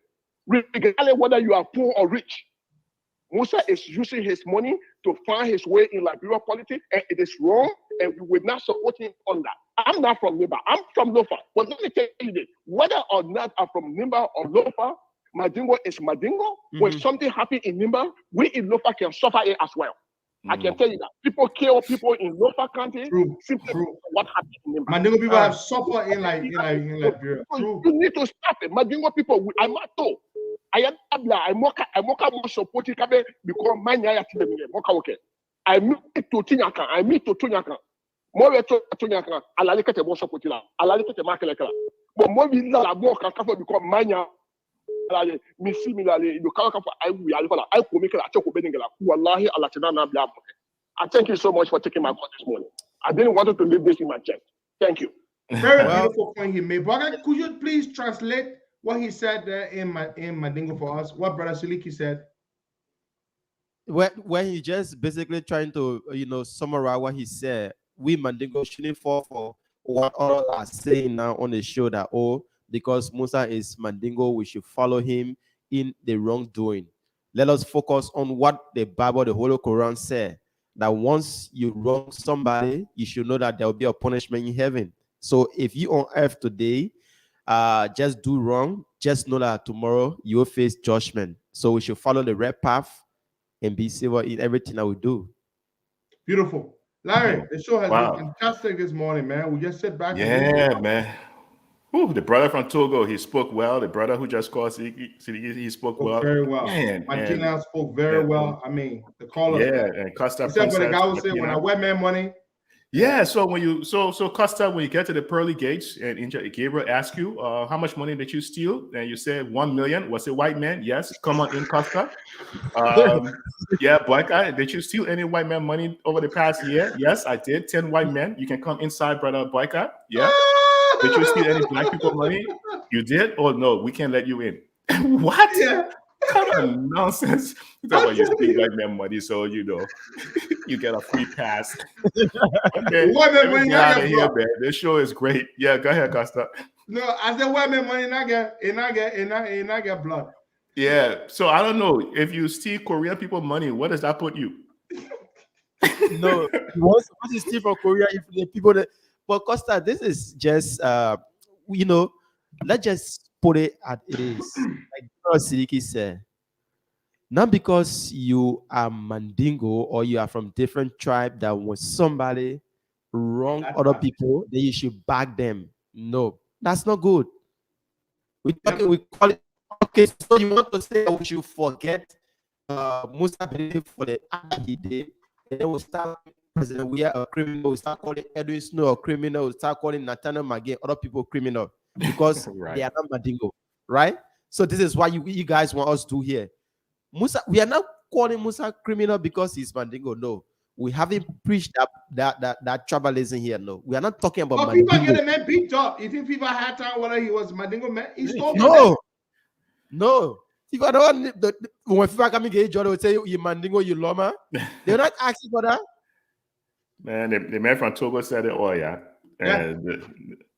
regardless whether you are poor or rich. Musa is using his money to find his way in Liberia politics, and it is wrong, and we will not support him on that. I'm not from Nimba, I'm from Lofa. But let me tell you this, whether or not I'm from Nimba or Lofa, Madingo is Madingo. When something happens in Nimba, we in Lofa can suffer it as well. I can tell you that. People kill people in Lofa County simply because of what happened in Nimba. Madingo people have suffered in Liberia. You need to stop it. Madingo people, I'm not told. I'm more supporting because my nyaya to me. I meet to Tinyaka. I meet to Tunyaka. More to Tunyaka. I like it more supporting. I like it market. But more we la more can come because my nyaya. Me similarly, you can't come. I will make a check with Beningala. Wallahi, Allah Chana Blam. I thank you so much for taking my call this morning. I didn't want to leave this in my chest. Thank you. Very beautiful point he made. But could you please translate what he said there in Mandingo for us? What Brother Siliki said? When he just basically trying to summarize what he said, we Mandingo shouldn't fall for what others are saying now on the show that because Musa is Mandingo, we should follow him in the wrongdoing. Let us focus on what the Bible, the Holy Quran said, that once you wrong somebody, you should know that there will be a punishment in heaven. So if you on earth today, just do wrong, just know that tomorrow you will face judgment. So we should follow the right path and be civil in everything that we do. Beautiful. Larry, the show has been fantastic this morning, man. We just sit back and man. Ooh, the brother from Togo, he spoke well. The brother who just called, he spoke well. Very well. Martina spoke very well. I mean, the caller. Yeah, and Costa. Except for the guy who said, when I wear man money. Yeah, so when you Costa, when you get to the pearly gates and Gabriel asks you, how much money did you steal? And you say 1 million. Was it white man? Yes. Come on in, Costa. Yeah, black guy. Did you steal any white man money over the past year? Yes, I did. 10 white men. You can come inside, brother black guy. Yeah. Did you steal any black people money? You did? Oh no, we can't let you in. What? Yeah. Kind of nonsense. You talk about you steal black man money, so you get a free pass. Okay, get out of here, man. This show is great. Yeah, go ahead, Costa. No, I said white man money, and I get blood. Yeah, so I don't know if you steal Korean people money, what does that put you? No, once you steal from Korea, if the people that. But Costa, this is just let's just put it as it is. Like Sidiki said, not because you are Mandingo or you are from different tribe that when somebody wrong other people, then you should back them. No, that's not good. We call it okay. So you want to say we should forget Musa Benedict for the act he did, and then we start. President, we are a criminal. We start calling Edwin Snow a criminal. We start calling Nathaniel Magay, other people criminal because they are not Mandingo, right? So this is why you guys want us to do here. Musa, we are not calling Musa criminal because he's Mandingo. No, we haven't preached that tribalism here. No, we are not talking about. Oh, people get a man beat up. You think people had time whether he was Mandingo man? He's no. If I don't, when people come and get each other, will say you Mandingo, you Loma. They're not asking for that. Man, the man from Togo said it all, yeah.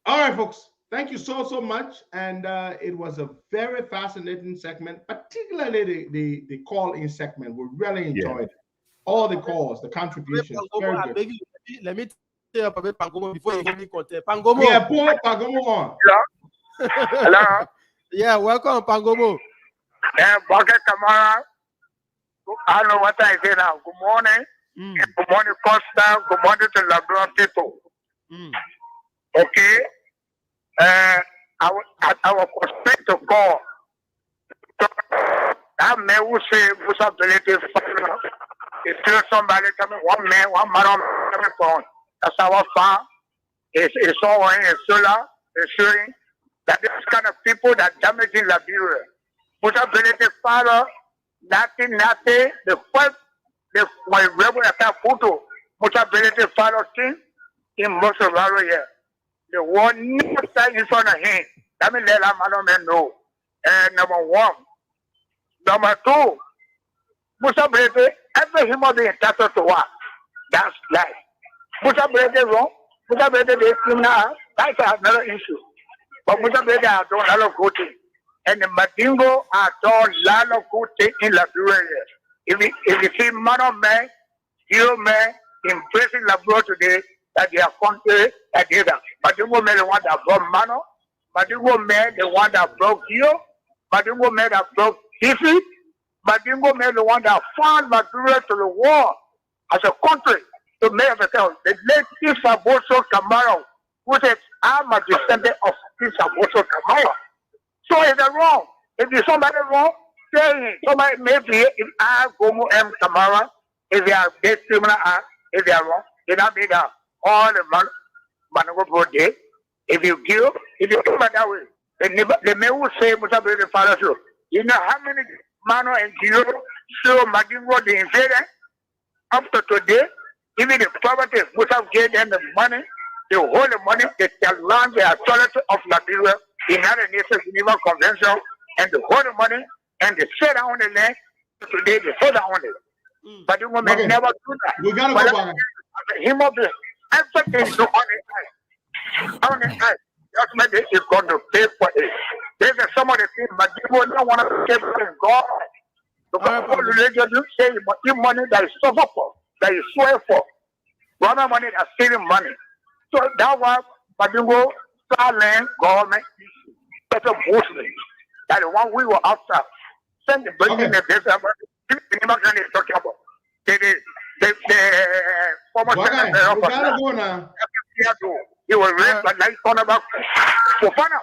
All right, folks. Thank you so much. And it was a very fascinating segment, particularly the call-in segment. We really enjoyed all the calls, the contributions. Very good. Let me tell you about Pangomo before you give me content. Pangomo. Yeah, put Pangomo on. Hello. Yeah, welcome, Pangomo. Bucket Tamara. I don't know what I say now. Good morning. Good morning, Costa. Good morning to Labrador people. Okay. I was expecting to call. That man who say possibility is still somebody tell me one man on the phone. That's our farm. It's all in solar. It's showing that this kind of people that damaging Liberia. Possibility father, nothing. The first, my rebel attack photo. Possibility father thing in most of our area. The one never time in front of him. Let me let our man know. Number one. Number two, Musa Brede, every human being entitled to work. That's life. Musa Brede wrong. Musa Brede is criminal. That's another issue. But Musa Brede are doing a lot of good things. And the Madingo are doing a lot of good things in Liberia. If you see man of man, hero man, embracing Liberia today, that they are country, that they are. Madingo man, the one that brought Mano. Madingo man, the one that brought Hero. Madingo man that brought Hifi. Madingo man, the one that found Liberia to the war as a country to make themselves. The late Isaboso Kamara, who said, I'm a descendant of Isaboso Kamara. So is that wrong? If there's somebody wrong, say somebody maybe if I Gomo M Kamara, if they are big criminal act, if they are wrong, they not be that all the man go day. If you give, if you do it that way, the may will say Musa Brede follow through. You know how many Mano and Gio show Madingo the invader up to today? Even the poverty Musa gave them the money, they hold the money, they can land the authority of Liberia, the United Nations Geneva Convention, and they hold the money and they sit down on the land. Today they sit down on it. But you may never do that. We gotta go back. Him of the everything is on the ice. On the ice. Just maybe is going to pay for it. There's some of the things, but people don't want to pay for God. Because all religions you say you must give money that is suffer for, that is swear for. Rather money that's saving money. So that was Madingo, land government issue. That's a mostly. That the one we were after. Send the building the desert. The talking about. The former senator. We gotta go now. He was raised by life on about Kofana.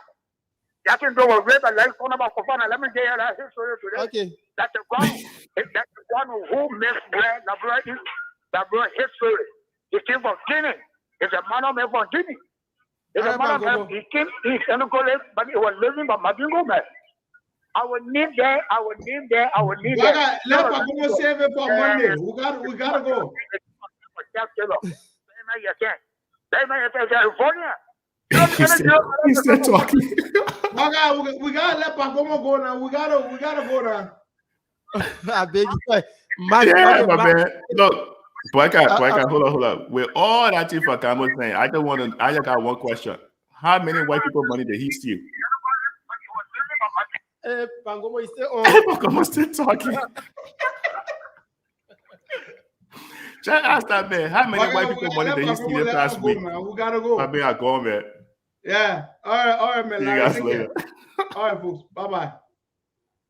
That is the raised by life on about Kofana. Let me tell you that history today. Okay. That's the one who makes Labrador history. He came from Guinea. It's a man of from Guinea. It's a man of he came in Senegal, but he was living by Madingo man. I would need there. Let Pagomo save it for Monday. We gotta go. He's still talking. We gotta let Pagomo go now. We gotta go now. I beg you. My man. Look, hold on. With all that thing for Kamo saying, I just got one question. How many white people money did he steal? Pangomo is still on. Pangomo still talking. Just ask that man, how many white people money did he steal last week? We gotta go. I mean, I go, man. Yeah. All right, man. See you guys later. All right, folks. Bye-bye.